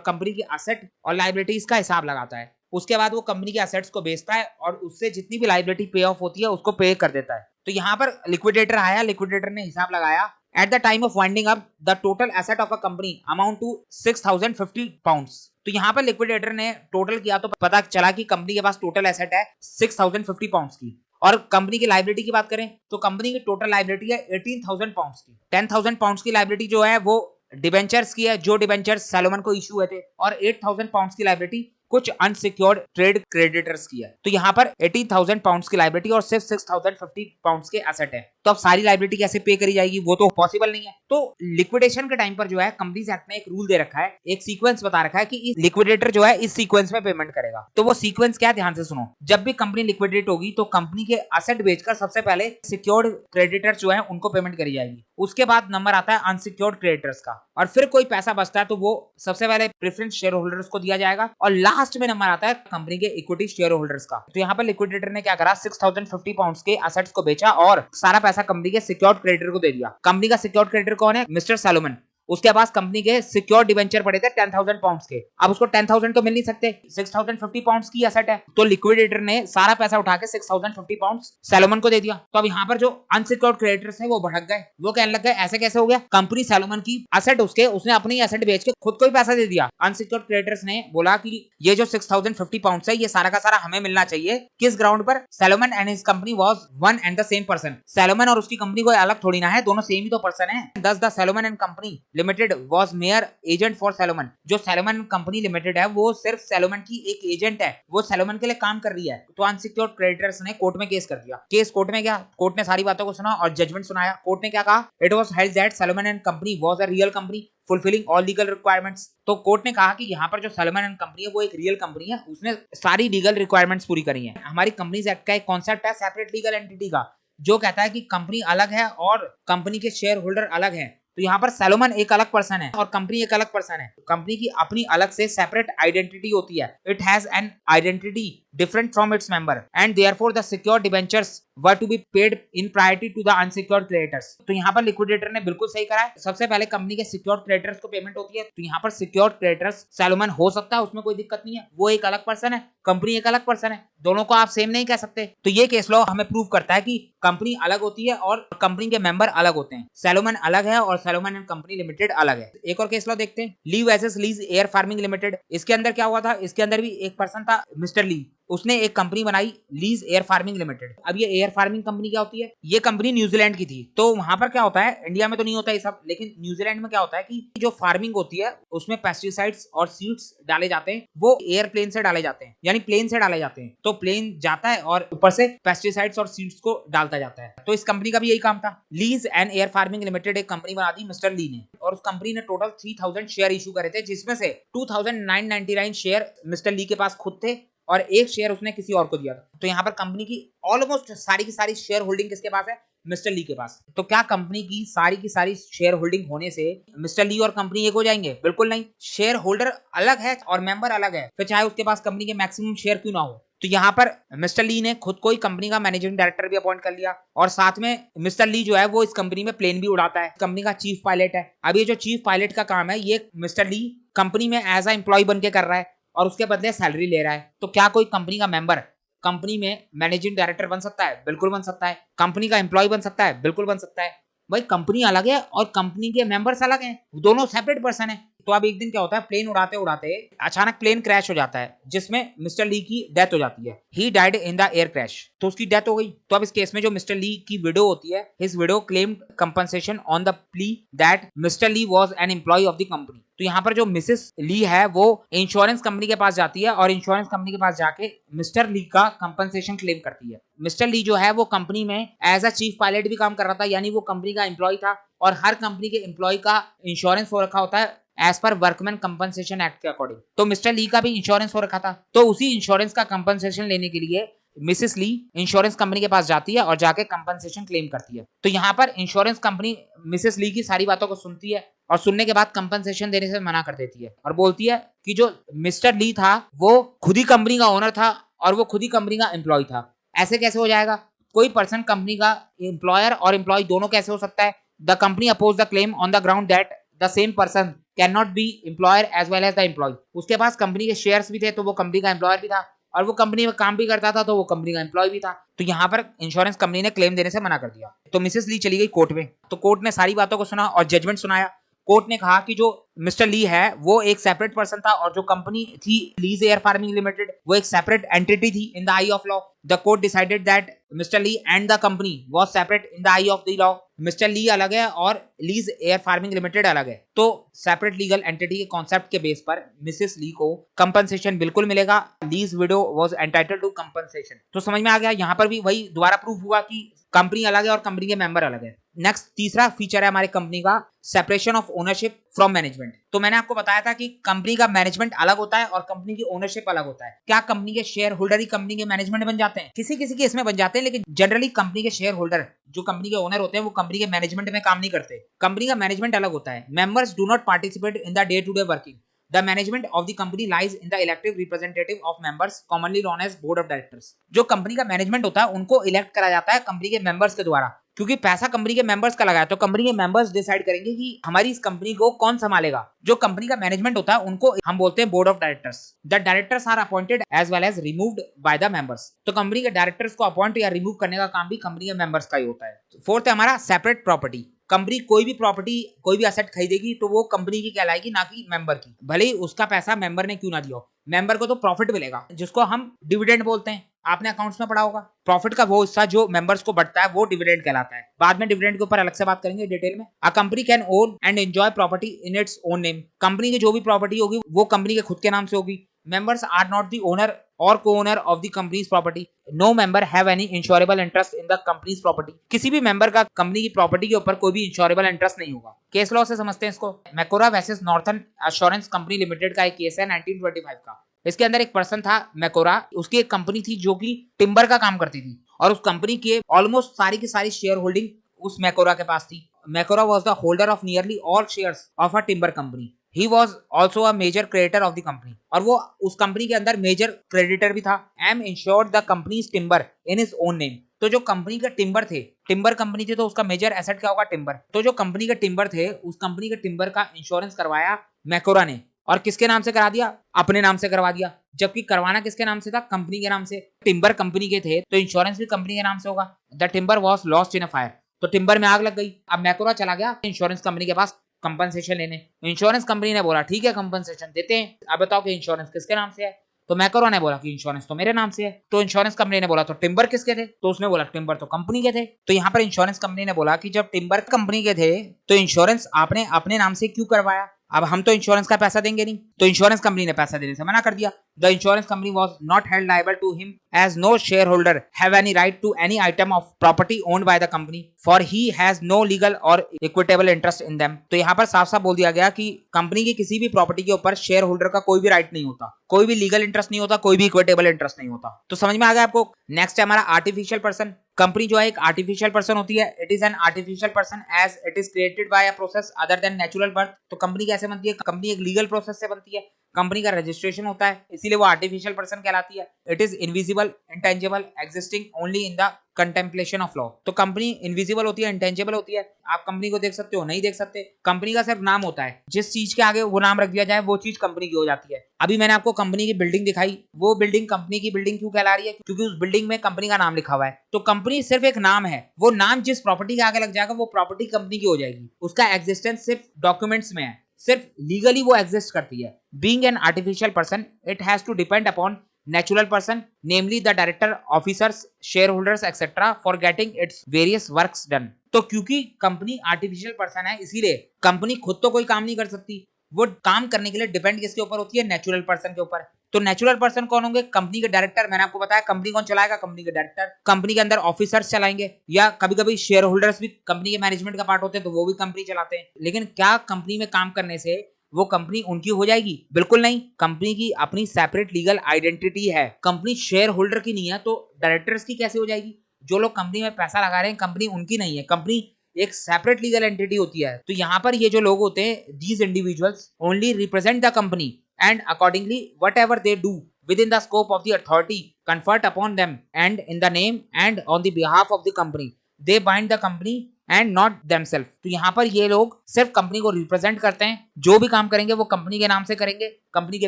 कंपनी की एसेट और लायबिलिटीज का हिसाब लगाता है। उसके बाद वो कंपनी के एसेट्स को बेचता है और उससे जितनी भी लायबिलिटी पे ऑफ होती है उसको पे कर देता है। तो यहाँ पर लिक्विडेटर आया, लिक्विडेटर ने हिसाब लगाया। At the time of winding up the total asset of a company amount to 6,050 pounds. तो यहाँ पर लिक्विडेटर ने टोटल किया तो पता चला कि कंपनी के पास टोटल एसेट है 6,050 पाउंड्स की। और कंपनी की लायबिलिटी की बात करें तो कंपनी की टोटल लायबिलिटी है 18,000 पाउंड्स की। 10,000 पाउंड्स की लायबिलिटी जो है वो डिबेंचर्स की है, जो डिबेंचर्स सैलोमन को इशू हुए थे, और 8,000 पाउंड्स की लायबिलिटी कुछ अनसिक्योर्ड ट्रेड क्रेडिटर्स की है। तो यहाँ पर 18,000 पाउंड्स की लायबिलिटी और सिर्फ 6,050 पाउंड्स के एसेट है। तो अब सारी लायबिलिटी कैसे पे करी जाएगी? वो तो पॉसिबल नहीं है। तो लिक्विडेशन के टाइम पर जो है कंपनीज एक्ट में एक रूल दे रखा है, एक सीक्वेंस बता रखा है कि लिक्विडेटर जो है इस सीक्वेंस में पेमेंट करेगा। तो वो सीक्वेंस क्या है? ध्यान से सुनो। जब भी कंपनी लिक्विडेट होगी तो कंपनी के एसेट बेचकर सबसे पहले सिक्योर्ड क्रेडिटर्स जो है उनको पेमेंट करी जाएगी। उसके बाद नंबर आता है अनसिक्योर्ड क्रेडिटर्स का, और फिर कोई पैसा बचता है तो वो सबसे पहले प्रेफरेंस शेयर होल्डर्स को दिया जाएगा, और लास्ट में नंबर आता है कंपनी के इक्विटी शेयर होल्डर्स का। तो यहाँ पर लिक्विडेटर ने क्या करा? 6,050 पाउंड्स के एसेट्स को बेचा और सारा पैसा कंपनी के सिक्योर्ड क्रेडिटर को दे दिया। कंपनी का सिक्योर्ड क्रेडिटर कौन है? Mister Salomon. उसके पास कंपनी के सिक्योर डिबेंचर पड़े थे 10,000 पाउंड्स के। अब उसको 10,000 तो मिल नहीं सकते, 6,050 पाउंड्स की एसेट है, तो लिक्विडेटर ने सारा पैसा उठा के 6,050 पाउंड्स सैलोमन को दे दिया। तो अब यहाँ पर जो अनसिक्योर्ड क्रेडिटर्स हैं वो भड़क गए। वो कहने लग गए ऐसे कैसे हो गया? कंपनी सैलोमन की एसेट उसने अपनी एसेट बेच के खुद को ही पैसा दे दिया। अनसिक्योर्ड क्रेडिटर्स ने बोला कि ये जो 6,050 पाउंड्स है ये सारा का सारा हमें मिलना चाहिए। किस ग्राउंड पर? Salomon and his company was one and the same person. Salomon और उसकी कंपनी कोई अलग थोड़ी ना है, दोनों सेम ही तो पर्सन है। दस the Salomon and company limited was mayor agent for Salomon. जो सैलोमन कंपनी लिमिटेड है वो सिर्फ सैलोमन की एक एजेंट है, वो सैलोमन के लिए काम कर रही है। तो अनसिक्योर्ड क्रेडिटर्स ने कोर्ट में केस कर दिया। केस कोर्ट में गया, कोर्ट ने सारी बातों को सुना और जजमेंट सुनाया। कोर्ट ने क्या कहा, it was held that Salomon and company was a real company fulfilling all legal requirements. तो कोर्ट ने कहा कि यहाँ पर जो सैलोमन एंड कंपनी है वो एक रियल कंपनी है, उसने सारी लीगल रिक्वायरमेंट्स पूरी करी है। हमारी कंपनीज एक्ट का एक कॉन्सेप्ट है सेपरेट लीगल एंटिटी का, जो कहता है कि कंपनी अलग है और कंपनी के शेयर होल्डर अलग हैं। तो यहाँ पर सैलोमन एक अलग पर्सन है और कंपनी एक अलग पर्सन है। कंपनी की अपनी अलग से सेपरेट आइडेंटिटी होती है। It has an identity different from its member and therefore the secured debentures were to be paid in priority to the unsecured creditors. तो यहाँ पर लिक्विडेटर ने बिल्कुल सही करा है। सबसे पहले कंपनी के सिक्योर्ड क्रेडिटर्स को पेमेंट होती है। तो यहाँ पर सिक्योर्ड क्रेडिटर्स सैलोमन हो सकता है, उसमें कोई दिक्कत नहीं है। वो एक अलग पर्सन है, कंपनी एक अलग पर्सन है, दोनों को आप सेम नहीं कह सकते। तो ये केस लॉ हमें प्रूव करता है कि कंपनी अलग होती है और कंपनी के मेंबर अलग होते हैं। सैलोमन अलग है और सैलोमन एंड कंपनी लिमिटेड अलग है। एक और केस लॉ देखते हैं, Lee versus Lee's air farming limited. इसके अंदर क्या हुआ था, इसके अंदर भी एक पर्सन था मिस्टर ली, उसने एक कंपनी बनाई लीज एयर फार्मिंग लिमिटेड। अब ये एयर फार्मिंग कंपनी क्या होती है, ये कंपनी न्यूजीलैंड की थी। तो वहां पर क्या होता है, इंडिया में तो नहीं होता ये सब, लेकिन न्यूजीलैंड में क्या होता है कि जो फार्मिंग होती है उसमें पेस्टिसाइड्स और सीड्स डाले जाते हैं, वो एयरप्लेन से डाले जाते हैं, यानी प्लेन से डाले जाते हैं। तो प्लेन जाता है और ऊपर से पेस्टिसाइड्स और सीड्स को डालता जाता है। तो इस कंपनी का भी यही काम था। Lease and air farming limited एक कंपनी बना दी मिस्टर ली ने, और उस कंपनी ने टोटल 3000 शेयर इशू करे थे, जिसमें से 2999 शेयर मिस्टर ली के पास खुद थे और एक शेयर उसने किसी और को दिया था। तो यहाँ पर कंपनी की ऑलमोस्ट सारी की सारी शेयर होल्डिंग किसके पास है, मिस्टर ली के पास। तो क्या कंपनी की सारी शेयर होल्डिंग होने से मिस्टर ली और कंपनी एक हो जाएंगे? बिल्कुल नहीं। शेयर होल्डर अलग है और मेंबर अलग है, फिर चाहे उसके पास कंपनी के मैक्सिमम शेयर क्यों ना हो। तो यहाँ पर मिस्टर ली ने खुद को ही कंपनी का मैनेजिंग डायरेक्टर भी अपॉइंट कर लिया, और साथ में मिस्टर ली जो है वो इस कंपनी में प्लेन भी उड़ाता है, कंपनी का चीफ पायलट है। अब ये जो चीफ पायलट का काम है ये मिस्टर ली कंपनी में एज अ एम्प्लॉय बन के कर रहा है और उसके बदले सैलरी ले रहा है। तो क्या कोई कंपनी का मेंबर कंपनी में मैनेजिंग डायरेक्टर बन सकता है? बिल्कुल बन सकता है। कंपनी का एम्प्लॉय बन सकता है? बिल्कुल बन सकता है। भाई कंपनी अलग है और कंपनी के मेंबर्स अलग हैं, दोनों सेपरेट पर्सन है। तो अब एक दिन क्या होता है, प्लेन उड़ाते उड़ाते अचानक प्लेन क्रैश हो जाता है, जिसमें मिस्टर ली की डेथ हो जाती है। He died in the air crash. तो उसकी डेथ हो गई। तो अब इस केस में जो मिस्टर ली की विडो होती है, his widow claimed compensation on the plea that mister Lee was an employee of the company. तो यहाँ पर जो मिसेस ली है वो इंश्योरेंस कंपनी के पास जाती है और इंश्योरेंस कंपनी के पास जाके मिस्टर ली का कंपनसेशन क्लेम करती है। मिस्टर ली जो है वो कंपनी में एज अ चीफ पायलट भी काम कर रहा था, यानी वो कंपनी का एम्प्लॉय था, और हर कंपनी के एम्प्लॉय का इंश्योरेंस हो रखा होता है as per workman compensation act के अकॉर्डिंग। तो मिस्टर ली का भी इंश्योरेंस हो रखा था। तो उसी इंश्योरेंस का कंपनसेशन लेने के लिए मिसेस ली इंश्योरेंस कंपनी के पास जाती है और जाके कंपनसेशन क्लेम करती है। तो यहाँ पर इंश्योरेंस कंपनी मिसेस ली की सारी बातों को सुनती है और सुनने के बाद कंपनसेशन देने से मना कर देती है और बोलती है कि जो मिस्टर ली था वो खुद ही कंपनी का ओनर था और वो खुद ही कंपनी का एम्प्लॉय था। ऐसे कैसे हो जाएगा? कोई पर्सन कंपनी का एम्प्लॉयर और एम्प्लॉय दोनों कैसे हो सकता है? The company oppose the claim on the ground that the same person can not be employer as well as the employee. उसके पास कंपनी के शेयर्स भी थे, तो वो कंपनी का एम्प्लॉयर भी था, और वो कंपनी में काम भी करता था, तो वो कंपनी का एम्प्लॉय भी था। तो यहाँ पर इंश्योरेंस कंपनी ने क्लेम देने से मना कर दिया। तो मिसेस ली चली गई कोर्ट में। तो कोर्ट ने सारी बातों को सुना और जजमेंट सुनाया। कोर्ट ने कहा कि जो मिस्टर ली है वो एक सेपरेट पर्सन था और जो कंपनी थी लीज एयर फार्मिंग लिमिटेड वो एक सेपरेट एंटिटी थी in the eye of law. The court decided that mister Lee and the company was separate in the eye of the law. Mister Lee अलग है और lease air farming limited अलग है। तो separate legal entity के concept के base पर Mrs Lee को कंपनसेशन बिल्कुल मिलेगा। Lee's widow was entitled to compensation. तो समझ में आ गया। यहाँ पर भी वही दोबारा प्रूफ हुआ कि कंपनी अलग है और कंपनी के मेंबर अलग है। नेक्स्ट तीसरा फीचर है हमारी कंपनी का separation of ownership from management. तो मैंने आपको बताया था कि कंपनी का मैनेजमेंट अलग होता है और कंपनी की ओनरशिप अलग होता है। क्या कंपनी के शेयर होल्डर ही कंपनी के मैनेजमेंट बन जाते हैं? किसी किसी केस में बन जाते हैं, लेकिन जनरली कंपनी के शेयर होल्डर जो कंपनी के ओनर होते हैं वो कंपनी के मैनेजमेंट में काम नहीं करते। कंपनी का मैनेजमेंट अलग होता है। Members do not participate in the day to day working. The management of the company lies in the elective representative of members, commonly known as board of directors. जो company का management होता है उनको elect करा जाता है company के members के द्वारा, क्योंकि पैसा कंपनी के मेंबर्स का लगा है। तो कंपनी के मेंबर्स डिसाइड करेंगे कि हमारी इस कंपनी को कौन संभालेगा। जो कंपनी का मैनेजमेंट होता है उनको हम बोलते हैं board of directors. The directors are appointed as well as removed by the members. तो कंपनी के डायरेक्टर्स को अपॉइंट या रिमूव करने का काम भी कंपनी के मेंबर्स का ही होता है। फोर्थ है हमारा सेपरेट प्रॉपर्टी। कंपनी कोई भी प्रॉपर्टी, कोई भी एसेट खरीदेगी तो वो कंपनी की कहलाएगी, ना कि मेंबर की। भले ही उसका पैसा मेंबर ने क्यों ना दिया हो, मेंबर को तो प्रॉफिट मिलेगा, जिसको हम डिविडेंड बोलते हैं। आपने अकाउंट्स में पढ़ा होगा, प्रॉफिट का वो हिस्सा जो मेंबर्स को बढ़ता है वो डिविडेंड कहलाता है। बाद में डिविडेंड के ऊपर अलग से बात करेंगे डिटेल में। अ company can own and enjoy property in its own name. Company की जो भी प्रॉपर्टी होगी वो कंपनी के खुद के नाम से होगी। Members are not the owner और co-owner of the company's property. No member have any insurable interest in the company's property. किसी भी मेंबर का कंपनी की प्रॉपर्टी के ऊपर कोई भी इंश्योरेबल इंटरेस्ट नहीं होगा। केस लॉ से समझते हैं इसको। Macaura versus Northern Assurance company limited का एक केस है 1925 का। इसके अंदर एक पर्सन था मैकोरा, उसकी एक कंपनी थी जो कि टिम्बर का काम करती थी और उस कंपनी के ऑलमोस्ट सारी की सारी शेयर होल्डिंग उस मैकोरा के पास थी। Macaura was the holder of nearly all shares of a timber company. He was also a major creditor of the company, और वो उस कंपनी के अंदर मेजर क्रेडिटर भी था। M insured the company's timber in his own name. तो जो company के टिम्बर थे, टिम्बर कंपनी थी तो उसका मेजर एसेट क्या होगा, टिम्बर। तो जो कंपनी के टिम्बर थे, उस कंपनी के टिम्बर का इंश्योरेंस करवाया मैकोरा ने, और किसके नाम से करा दिया, अपने नाम से करवा दिया। जबकि करवाना किसके नाम से था, कंपनी के नाम से। टिम्बर कंपनी के थे तो इंश्योरेंस भी कंपनी के नाम से होगा। The timber was lost in a fire. तो टिम्बर में आग लग गई। अब मैकोरा चला गया इंश्योरेंस कंपनी के पास कंपनसेशन लेने। इंश्योरेंस कंपनी ने बोला ठीक है कंपनसेशन देते हैं, अब बताओ कि इंश्योरेंस किसके नाम से है। तो मैकोरा ने बोला कि इंश्योरेंस तो मेरे नाम से है। तो इंश्योरेंस कंपनी ने बोला तो टिम्बर किसके थे, तो उसने बोला टिम्बर तो कंपनी के थे। तो यहाँ पर इंश्योरेंस कंपनी ने बोला कि जब टिम्बर कंपनी के थे तो इंश्योरेंस आपने अपने नाम से क्यों करवाया, अब हम तो इंश्योरेंस का पैसा देंगे नहीं। तो इंश्योरेंस कंपनी ने पैसा देने से मना कर दिया। The insurance company was not held liable to him as no share holder have any right to any item of property owned by the company for he has no legal और equitable interest in them. तो यहाँ पर साफ साफ बोल दिया गया कि कंपनी की किसी भी प्रॉपर्टी के ऊपर शेयर होल्डर का कोई भी राइट नहीं होता, कोई भी लीगल इंटरेस्ट नहीं होता, कोई भी इक्विटेबल इंटरेस्ट नहीं होता। तो समझ में आ गया आपको। नेक्स्ट है हमारा आर्टिफिशियल पर्सन। कंपनी जो है एक आर्टिफिशियल पर्सन होती है। It is an artificial person as it is created by a process other than natural birth. तो कंपनी कैसे बनती है, कंपनी एक लीगल प्रोसेस से बनती है, कंपनी का रजिस्ट्रेशन होता है, इसीलिए वो आर्टिफिशियल पर्सन कहलाती है। It is invisible, intangible, existing only in the contemplation of law. तो कंपनी इनविजिबल होती है, इंटेंजिबल होती है, आप कंपनी को देख सकते हो, नहीं देख सकते। कंपनी का सिर्फ नाम होता है, जिस चीज के आगे वो नाम रख दिया जाए वो चीज कंपनी की हो जाती है। अभी मैंने आपको कंपनी की बिल्डिंग दिखाई, वो बिल्डिंग कंपनी की बिल्डिंग क्यों कहला रही है, क्योंकि उस बिल्डिंग में कंपनी का नाम लिखा हुआ है। तो कंपनी सिर्फ एक नाम है, वो नाम जिस प्रॉपर्टी के आगे लग जाएगा वो प्रॉपर्टी कंपनी की हो जाएगी। उसका एग्जिस्टेंस सिर्फ डॉक्यूमेंट्स में है, सिर्फ लीगली वो एग्जिस्ट करती है। Being an artificial person it has to depend upon natural person, namely the director, officers, shareholders etc. for getting its various works done। तो क्योंकि कंपनी आर्टिफिशियल पर्सन है इसीलिए कंपनी खुद तो कोई काम नहीं कर सकती, वो काम करने के लिए डिपेंड किसके ऊपर होती है, नेचुरल पर्सन के ऊपर। तो नेचुरल पर्सन कौन होंगे, कंपनी के डायरेक्टर। मैंने आपको बताया कंपनी कौन चलाएगा, कंपनी के डायरेक्टर। कंपनी के अंदर ऑफिसर्स चलाएंगे, या कभी कभी शेयर होल्डर्स भी कंपनी के मैनेजमेंट का पार्ट होते हैं तो वो भी कंपनी चलाते हैं। लेकिन क्या कंपनी में काम करने से वो कंपनी उनकी हो जाएगी, बिल्कुल नहीं। कंपनी की अपनी सेपरेट लीगल आइडेंटिटी है, कंपनी शेयर होल्डर की नहीं है, तो डायरेक्टर्स की कैसे हो जाएगी। जो लोग कंपनी में पैसा लगा रहे हैं कंपनी उनकी नहीं है, कंपनी एक सेपरेट लीगल एंटिटी होती है। तो यहाँ पर ये जो लोग होते हैं, these individuals only represent the company and accordingly what ever they do within the scope of the authority conferred upon them and in the name and on the behalf of the company they bind the company and not themselves। तो यहाँ पर ये लोग सिर्फ company को represent करते हैं, जो भी काम करेंगे वो कंपनी के नाम से करेंगे, कंपनी के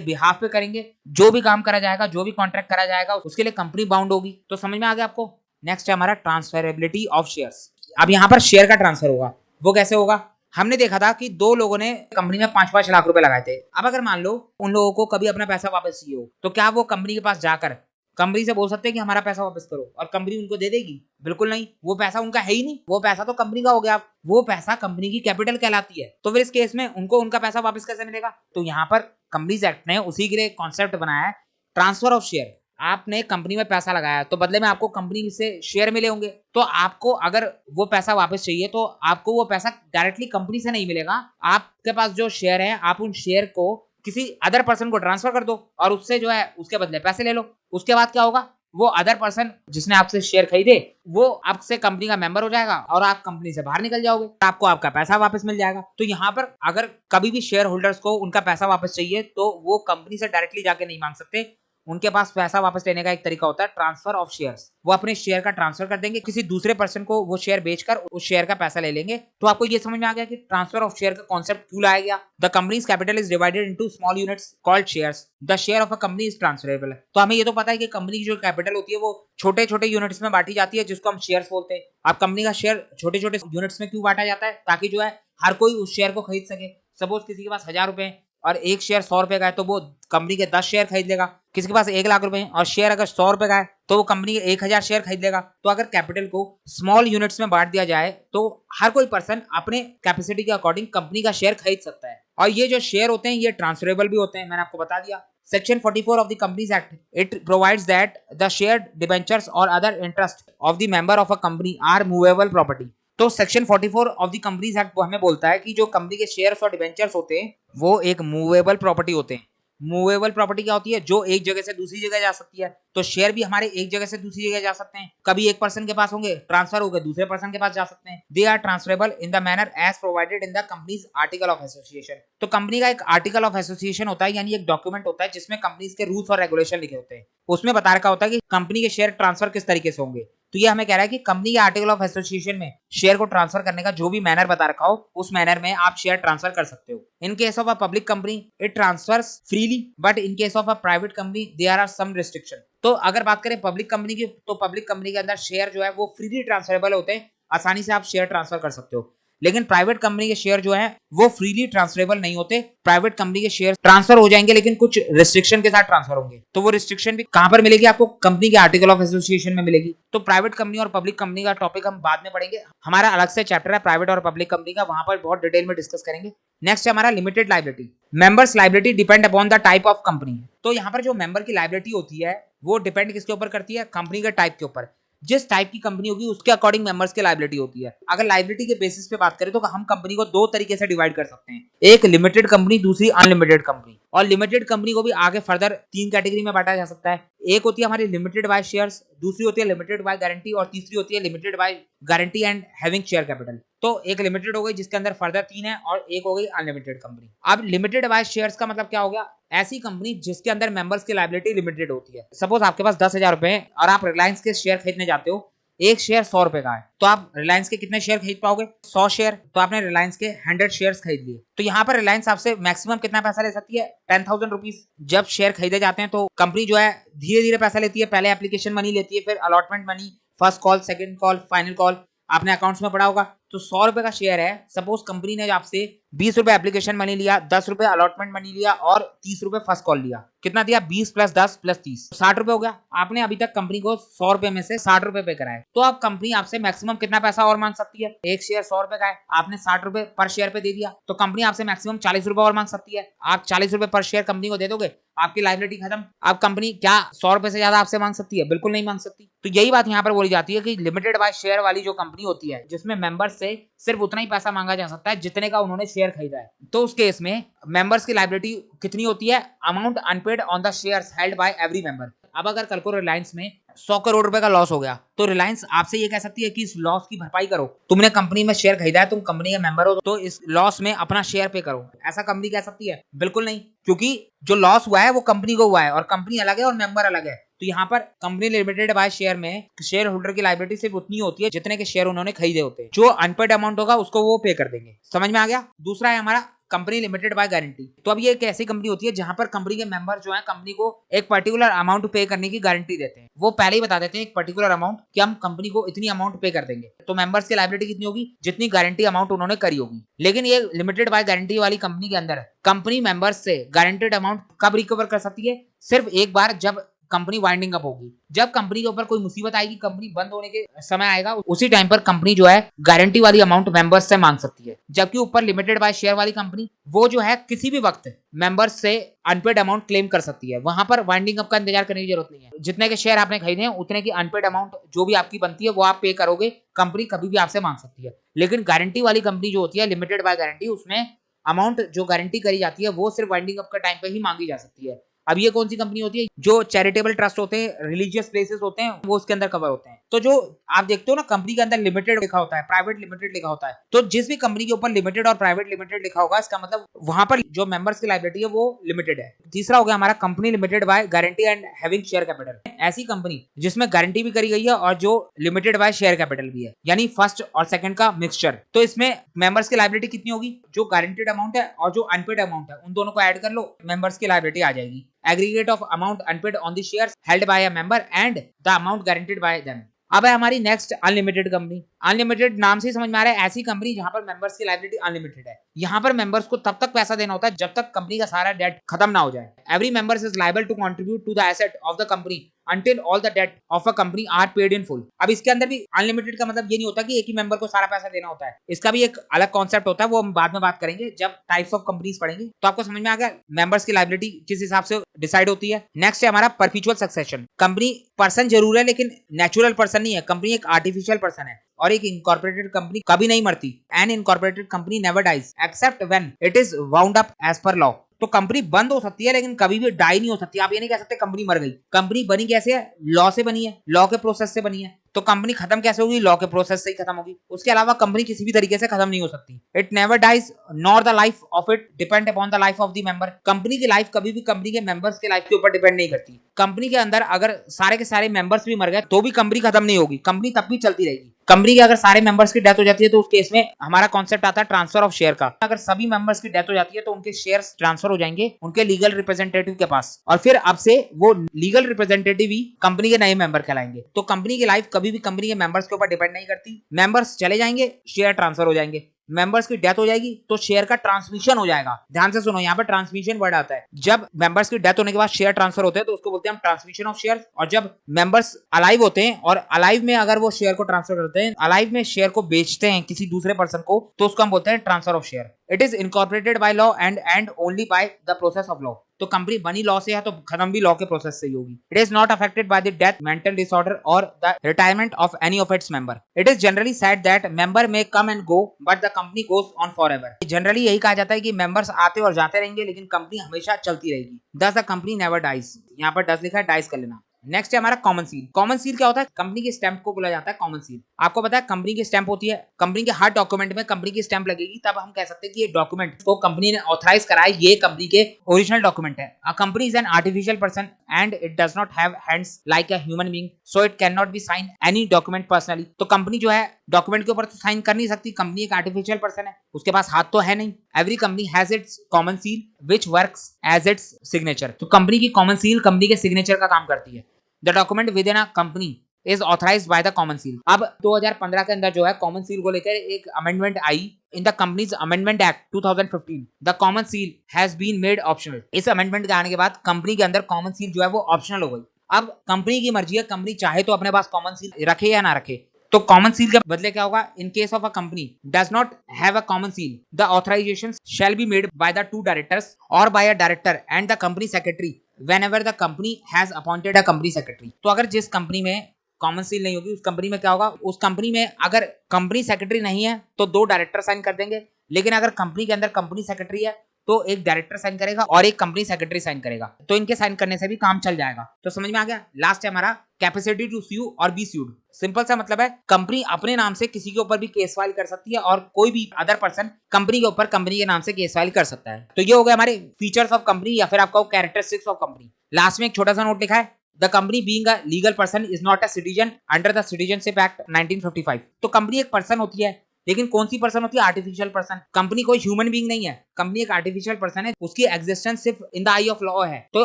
बिहाफ पे करेंगे। जो भी काम करा जाएगा, जो भी कॉन्ट्रैक्ट करा जाएगा उसके लिए कंपनी बाउंड होगी। तो समझ में आ गया आपको। नेक्स्ट है हमारा ट्रांसफरेबिलिटी ऑफ शेयर्स। अब यहाँ पर शेयर का ट्रांसफर होगा, वो कैसे होगा। हमने देखा था कि दो लोगों ने कंपनी में 5-5 लाख रुपए लगाए थे। अब अगर मान लो उन लोगों को कभी अपना पैसा वापस चाहिए हो, तो क्या वो कंपनी के पास जाकर कंपनी से बोल सकते हैं कि हमारा पैसा वापस करो, और कंपनी उनको दे देगी, बिल्कुल नहीं। वो पैसा उनका है ही नहीं, वो पैसा तो कंपनी का हो गया, वो पैसा कंपनी की कैपिटल कहलाती है। तो फिर इस केस में उनको उनका पैसा वापस कैसे मिलेगा। तो यहाँ पर कंपनीज एक्ट ने उसी के लिए कॉन्सेप्ट बनाया है, ट्रांसफर ऑफ शेयर। आपने कंपनी में पैसा लगाया तो बदले में आपको कंपनी से शेयर मिले होंगे, तो आपको अगर वो पैसा वापस चाहिए तो आपको वो पैसा डायरेक्टली कंपनी से नहीं मिलेगा। आपके पास जो शेयर है, आप उन शेयर को किसी अदर पर्सन को ट्रांसफर कर दो और उससे जो है उसके बदले पैसे ले लो। उसके बाद क्या होगा, वो अदर पर्सन जिसने आपसे शेयर खरीदे वो आपसे कंपनी का मेंबर हो जाएगा और आप कंपनी से बाहर निकल जाओगे, आपको आपका पैसा वापस मिल जाएगा। तो यहाँ पर अगर कभी भी शेयर होल्डर्स को उनका पैसा वापस चाहिए तो वो कंपनी से डायरेक्टली जाके नहीं मांग सकते, उनके पास पैसा वापस लेने का एक तरीका होता है ट्रांसफर ऑफ शेयर्स। वो अपने शेयर का ट्रांसफर कर देंगे, किसी दूसरे पर्सन को वो शेयर बेचकर उस शेयर का पैसा ले लेंगे। तो आपको ये समझ में आ गया कि ट्रांसफर ऑफ शेयर का कॉन्सेप्ट क्यों लाया गया। The companies capital is divided into small units called shares, the share of a company is transferable. तो हमें ये तो पता है कि कंपनी की जो कैपिटल होती है वो छोटे छोटे यूनिट्स में बांटी जाती है, जिसको हम शेयर्स बोलते हैं। अब कंपनी का शेयर छोटे छोटे यूनिट्स में क्यों बांटा जाता है, ताकि जो है हर कोई उस शेयर को खरीद सके। सपोज किसी के पास 1000 रुपए और एक शेयर 100 रुपए का है, तो वो कंपनी के 10 शेयर खरीद लेगा। किसी के पास 1 लाख रुपए और शेयर अगर 100 रुपए का है, तो वो कंपनी के 1000 शेयर खरीद लेगा। तो अगर कैपिटल को स्मॉल यूनिट्स में बांट दिया जाए तो हर कोई पर्सन अपने कैपेसिटी के अकॉर्डिंग कंपनी का शेयर खरीद सकता है। और ये जो शेयर होते हैं ये ट्रांसफरेबल भी होते हैं, मैंने आपको बता दिया। Section 44 of the Companies Act, it provides that the shared debentures or other interest of the member of a company are movable property। तो section 44 of the companies act वो हमें बोलता है कि जो कंपनी के शेयर्स और डिबेंचर्स होते हैं वो एक मूवेबल प्रॉपर्टी होते हैं। मूवेबल प्रॉपर्टी क्या होती है, जो एक जगह से दूसरी जगह जा सकती है। तो शेयर भी हमारे एक जगह से दूसरी जगह जा सकते हैं, कभी एक पर्सन के पास होंगे, ट्रांसफर होकर दूसरे पर्सन के पास जा सकते हैं। They are transferable in the manner as provided in the companies article of association. तो कंपनी का एक आर्टिकल ऑफ एसोसिएशन होता है, यानी एक डॉक्यूमेंट होता है जिसमें कंपनीज के रूल्स और रेगुलेशन लिखे होते हैं। उसमें बता रखा होता है कि कंपनी के शेयर ट्रांसफर किस तरीके से होंगे। तो ये हमें कह रहा है कि कंपनी के आर्टिकल ऑफ एसोसिएशन में शेयर को ट्रांसफर करने का जो भी मैनर बता रखा हो, उस मैनर में आप शेयर ट्रांसफर कर सकते हो। In case of a public company it transfers freely, but in case of a private company there are some restriction. तो अगर बात करें पब्लिक कंपनी की, तो पब्लिक कंपनी के अंदर शेयर जो है वो फ्रीली ट्रांसफरेबल होते हैं, आसानी से आप शेयर ट्रांसफर कर सकते हो। लेकिन प्राइवेट कंपनी के शेयर जो है वो फ्रीली ट्रांसफरेबल नहीं होते। प्राइवेट कंपनी के शेयर ट्रांसफर हो जाएंगे, लेकिन कुछ रिस्ट्रिक्शन के साथ ट्रांसफर होंगे। तो वो रिस्ट्रिक्शन भी कहां पर मिलेगी आपको, कंपनी के आर्टिकल ऑफ एसोसिएशन में मिलेगी। तो प्राइवेट कंपनी और पब्लिक कंपनी का टॉपिक हम बाद में पढ़ेंगे, हमारा अलग से चैप्टर है प्राइवेट और पब्लिक कंपनी का, वहां पर बहुत डिटेल में डिस्कस करेंगे। नेक्स्ट है हमारा limited liability. Members liability depend upon the type of company. तो यहाँ पर जो मेंबर की लायबिलिटी होती है वो डिपेंड किसके ऊपर करती है, कंपनी के टाइप के ऊपर। जिस टाइप की कंपनी होगी उसके अकॉर्डिंग मेंबर्स की लायबिलिटी होती है। अगर लायबिलिटी के बेसिस पे बात करें तो हम कंपनी को दो तरीके से डिवाइड कर सकते हैं, एक लिमिटेड कंपनी, दूसरी अनलिमिटेड कंपनी। और लिमिटेड कंपनी को भी आगे फर्दर 3 कैटेगरी में बांटा जा सकता है। एक होती है हमारी लिमिटेड बाय शेयर्स, दूसरी होती है लिमिटेड बाय गारंटी, और तीसरी होती है limited by guarantee and having share capital. तो एक लिमिटेड हो गई जिसके अंदर फर्दर 3 है, और एक हो गई अनलिमिटेड कंपनी। अब लिमिटेड बाय शेयर्स का मतलब क्या हो गया, ऐसी कंपनी जिसके अंदर मेंबर्स की लायबिलिटी लिमिटेड होती है। सपोज आपके पास 10,000 रुपए है और आप रिलायंस के शेयर खरीदने जाते हो, एक शेयर 100 रुपए का है, तो आप रिलायंस के कितने शेयर खरीद पाओगे, 100 शेयर। तो आपने रिलायंस के 100 शेयर्स खरीद लिए। तो यहाँ पर रिलायंस आपसे मैक्सिमम कितना पैसा ले सकती है, 10,000 रुपीज। जब शेयर खरीदे जाते हैं तो कंपनी जो है धीरे धीरे पैसा लेती है, पहले एप्लीकेशन मनी लेती है, फिर allotment money, first call, second call, final call. आपने अकाउंट्स में पढ़ा होगा। तो 100 रुपए का शेयर है, सपोज कंपनी ने आपसे 20 रुपए एप्लीकेशन मनी लिया, 10 रुपए अलॉटमेंट मनी लिया और 30 रुपए फर्स्ट कॉल लिया। कितना दिया, 20 प्लस 10 प्लस 30, 60 रुपए हो गया। आपने अभी तक कंपनी को 100 रुपए में से 60 रुपए पे कराए, तो अब कंपनी आपसे मैक्सिमम कितना पैसा और मांग सकती है, एक शेयर 100 रुपए का है, आपने 60 रुपए पर शेयर पे दे दिया, तो कंपनी आपसे मैक्सिमम 40 रुपए और मांग सकती है। आप 40 रुपए पर शेयर कंपनी को दे दोगे, आपकी लायबिलिटी खत्म। अब कंपनी क्या 100 रुपए से ज्यादा आपसे मांग सकती है, बिल्कुल नहीं मांग सकती। तो यही बात यहाँ पर बोली जाती है कि लिमिटेड बाय शेयर वाली जो कंपनी होती है, जिसमें मेंबर्स से सिर्फ उतना ही पैसा मांगा जा सकता है जितने का उन्होंने शेयर खरीदा है, तो उस केस में मेंबर्स की लायबिलिटी कितनी होती है, amount unpaid on the shares held by every member. अब अगर कल को रिलायंस में 100 करोड़ रुपए का लॉस हो गया, तो रिलायंस आपसे ये कह सकती है कि इस लॉस की भरपाई करो। तुमने कंपनी में शेयर खरीदा है, तुम कंपनी के मेंबर हो, तो इस लॉस में अपना शेयर पे करो। ऐसा कंपनी कह सकती है, बिल्कुल नहीं, क्योंकि जो लॉस हुआ है वो कंपनी को हुआ है, और कंपनी अलग है और मेंबर अलग है। तो यहाँ पर कंपनी लिमिटेड बाय शेयर में शेयर होल्डर की लायबिलिटी सिर्फ उतनी होती है जितने के शेयर उन्होंने खरीदे होते हैं। जो अनपेड अमाउंट होगा उसको वो पे कर देंगे। समझ में आ गया। दूसरा है हमारा कंपनी लिमिटेड बाय गारंटी। तो अब ये एक ऐसी कंपनी होती है जहां पर कंपनी के मेंबर जो है कंपनी को एक पर्टिकुलर अमाउंट पे करने की गारंटी देते हैं। वो पहले ही बता देते हैं एक पर्टिकुलर अमाउंट कि हम कंपनी को इतनी अमाउंट पे कर देंगे, तो मेंबर्स की लायबिलिटी कितनी होगी, जितनी गारंटी अमाउंट उन्होंने करी होगी। लेकिन ये लिमिटेड बाय गारंटी वाली कंपनी के अंदर कंपनी मेंबर्स से गारंटेड अमाउंट कब रिकवर कर सकती है, सिर्फ एक बार जब कंपनी वाइंडिंग अप होगी। जब कंपनी के ऊपर कोई मुसीबत आएगी, कंपनी बंद होने के समय आएगा, उसी टाइम पर कंपनी जो है गारंटी वाली अमाउंट मेंबर्स से मांग सकती है। जबकि ऊपर लिमिटेड बाय शेयर वाली कंपनी वो जो है किसी भी वक्त मेंबर्स से अनपेड अमाउंट क्लेम कर सकती है। वहां पर वाइंडिंग अप का इंतजार करने की जरूरत नहीं है। जितने के शेयर आपने खरीदे हैं उतने की अनपेड अमाउंट जो भी आपकी बनती है वो आप पे करोगे, कंपनी कभी भी आपसे मांग सकती है। लेकिन गारंटी वाली कंपनी जो होती है लिमिटेड बाय गारंटी, उसमें अमाउंट जो गारंटी करी जाती है वो सिर्फ वाइंडिंग अप का टाइम पे ही मांगी जा सकती है। अब ये कौन सी कंपनी होती है, जो चैरिटेबल ट्रस्ट होते हैं, रिलीजियस प्लेसेस होते हैं, वो उसके अंदर कवर होते हैं। तो जो आप देखते हो ना कंपनी के अंदर लिमिटेड लिखा होता है, प्राइवेट लिमिटेड लिखा होता है, तो जिस भी कंपनी के ऊपर लिमिटेड और प्राइवेट लिमिटेड लिखा होगा इसका मतलब वहां पर जो मेंबर्स की लायबिलिटी है वो लिमिटेड है। तीसरा हो गया हमारा company limited by guarantee and having share capital. ऐसी कंपनी जिसमें गारंटी भी करी गई है और जो लिमिटेड बाय शेयर कैपिटल भी है, यानी फर्स्ट और सेकंड का मिक्सचर। तो इसमें मेंबर्स की लायबिलिटी कितनी होगी, जो गारंटीड अमाउंट है और जो अनपेड अमाउंट है उन दोनों को ऐड कर लो, मेंबर्स की लायबिलिटी आ जाएगी। Aggregate of amount unpaid on the shares held by a member and the amount guaranteed by them. अब है हमारी नेक्स्ट अनलिमिटेड कंपनी। अनलिमिटेड नाम से ही समझ में आ रहा है ऐसी कंपनी जहां पर मेंबर्स की लायबिलिटी अनलिमिटेड है। यहां पर मेंबर्स को तब तक पैसा देना होता है जब तक कंपनी का सारा डेट खत्म ना हो जाए। Every members is liable to contribute to the asset of the company until all the debt of a company are paid in full। अब इसके अंदर भी अनलिमिटेड का मतलब ये नहीं होता कि एक ही मेंबर को सारा पैसा देना होता है, इसका भी एक अलग कॉन्सेप्ट होता है, वो हम बाद में बात करेंगे जब टाइप्स ऑफ कंपनीज पढ़ेंगे। तो आपको समझ में आ गया मेंबर्स की लायबिलिटी किस हिसाब से डिसाइड होती है। नेक्स्ट है हमारा परपेचुअल सक्सेशन। कंपनी पर्सन जरूर है लेकिन नेचुरल पर्सन नहीं है, कंपनी एक आर्टिफिशियल पर्सन है और एक इनकॉर्पोरेटेड कंपनी कभी नहीं मरती। An incorporated company never dies except when it is wound up as per law. तो कंपनी बंद हो सकती है लेकिन कभी भी डाई नहीं हो सकती। आप ये नहीं कह सकते कंपनी मर गई। कंपनी बनी कैसे है, लॉ से बनी है, लॉ के प्रोसेस से बनी है। तो कंपनी खत्म कैसे होगी, लॉ के प्रोसेस से ही खत्म होगी। उसके अलावा कंपनी किसी भी तरीके से खत्म नहीं हो सकती। It never dies nor the life of it depend upon the life of the member. Company की लाइफ कभी भी कंपनी के मेंबर्स की लाइफ के ऊपर डिपेंड नहीं करती। कंपनी के अंदर अगर सारे के सारे मेंबर्स भी मर गए तो भी कंपनी खत्म नहीं होगी, कंपनी तब भी चलती रहेगी। कंपनी के अगर सारे मेंबर्स की डेथ हो जाती है तो उस केस में हमारा कॉन्सेप्ट आता है ट्रांसफर ऑफ शेयर का। अगर सभी मेंबर्स की डेथ हो जाती है तो उनके शेयर्स ट्रांसफर हो जाएंगे उनके लीगल रिप्रेजेंटेटिव के पास और फिर अब से वो लीगल रिप्रेजेंटेटिव ही कंपनी के नए मेंबर कहलाएंगे। तो कंपनी की लाइफ कभी भी कंपनी के मेंबर्स के ऊपर डिपेंड नहीं करती। मेंबर्स चले जाएंगे, शेयर ट्रांसफर हो जाएंगे। मेंबर्स की डेथ हो जाएगी तो शेयर का ट्रांसमिशन हो जाएगा। ध्यान से सुनो, यहाँ पर ट्रांसमिशन वर्ड आता है। जब मेंबर्स की डेथ होने के बाद शेयर ट्रांसफर होते हैं तो उसको बोलते हैं हम ट्रांसमिशन ऑफ शेयर। और जब मेंबर्स अलाइव होते हैं और अलाइव में अगर वो शेयर को ट्रांसफर करते हैं, अलाइव में शेयर को बेचते हैं किसी दूसरे पर्सन को, तो उसको हम बोलते हैं transfer of share. It is incorporated by law and only by the process of law. तो कंपनी बनी लॉ से है तो खत्म भी लॉ के प्रोसेस से ही होगी। It is not affected by the death, mental disorder और the retirement of any of its member. It is generally said that member may come and go but the company goes on forever. Generally यही कहा जाता है कि members आते और जाते रहेंगे लेकिन कंपनी हमेशा चलती रहेगी। दस द कंपनी नेवर डाइज। यहाँ पर डस लिखा है, डाइज कर लेना। नेक्स्ट है हमारा कॉमन सील। कॉमन सील क्या होता है, कंपनी के स्टैंप को बोला जाता है कॉमन सील। आपको पता है कंपनी की स्टैंप होती है, कंपनी के हर डॉक्यूमेंट में कंपनी की स्टैंप लगेगी, तब हम कह सकते हैं कि ये डॉक्यूमेंट को कंपनी ने ऑथराइज करा है, ये कंपनी के ओरिजिनल डॉक्यूमेंट है। A company is an artificial person and it does not have hands like a human being so it can not be sign any document personally. तो company जो है document के ऊपर तो साइन कर नहीं सकती, कंपनी एक आर्टिफिशियल पर्सन है, उसके पास हाथ तो है नहीं। Every company has its common seal which works as its signature. तो कंपनी की कॉमन सील कंपनी के सिग्नेचर का काम करती है। The document within a company is authorized by the common seal। अब 2015 के अंदर जो है कॉमन सील को लेकर एक अमेंडमेंट आई in the companies amendment act 2015। The common seal has been made optional. इस अमेंडमेंट के आने के बाद कंपनी के अंदर कॉमन सील जो है वो ऑप्शनल हो गई। अब कंपनी की मर्जी है, कंपनी चाहे तो अपने पास कॉमन सील रखे या ना रखे। तो कॉमन सील के बदले क्या होगा, in case of a company does not have a common seal the authorization shall be made by the two directors और by a director and the company secretary whenever the company has appointed a company secretary। तो अगर जिस company में common seal नहीं होगी उस company में क्या होगा, उस कंपनी में अगर कंपनी सेक्रेटरी नहीं है तो दो डायरेक्टर साइन कर देंगे, लेकिन अगर कंपनी के अंदर कंपनी सेक्रेटरी है तो एक डायरेक्टर साइन करेगा और एक कंपनी सेक्रेटरी साइन करेगा। तो इनके साइन करने से भी काम चल जाएगा। तो समझ में आ गया। लास्ट है हमारा कैपेसिटी टू स्यू और बी स्यूड। सिंपल सा मतलब है कंपनी अपने नाम से किसी के ऊपर भी केस फाइल कर सकती है और कोई भी अदर पर्सन कंपनी के ऊपर कंपनी के नाम से केस फाइल कर सकता है। तो ये हो गए हमारे फीचर्स ऑफ कंपनी या फिर आपका कैरेक्टरिस्टिक्स ऑफ कंपनी। लास्ट में एक छोटा सा नोट लिखा है, the company being a legal person is not a citizen under the citizenship act 1955। तो कंपनी एक पर्सन होती है लेकिन कौन सी पर्सन होती है, आर्टिफिशियल पर्सन। कंपनी कोई ह्यूमन बीइंग नहीं है, कंपनी एक आर्टिफिशियल पर्सन है, उसकी एग्जिस्टेंस सिर्फ इन द आई ऑफ लॉ है। तो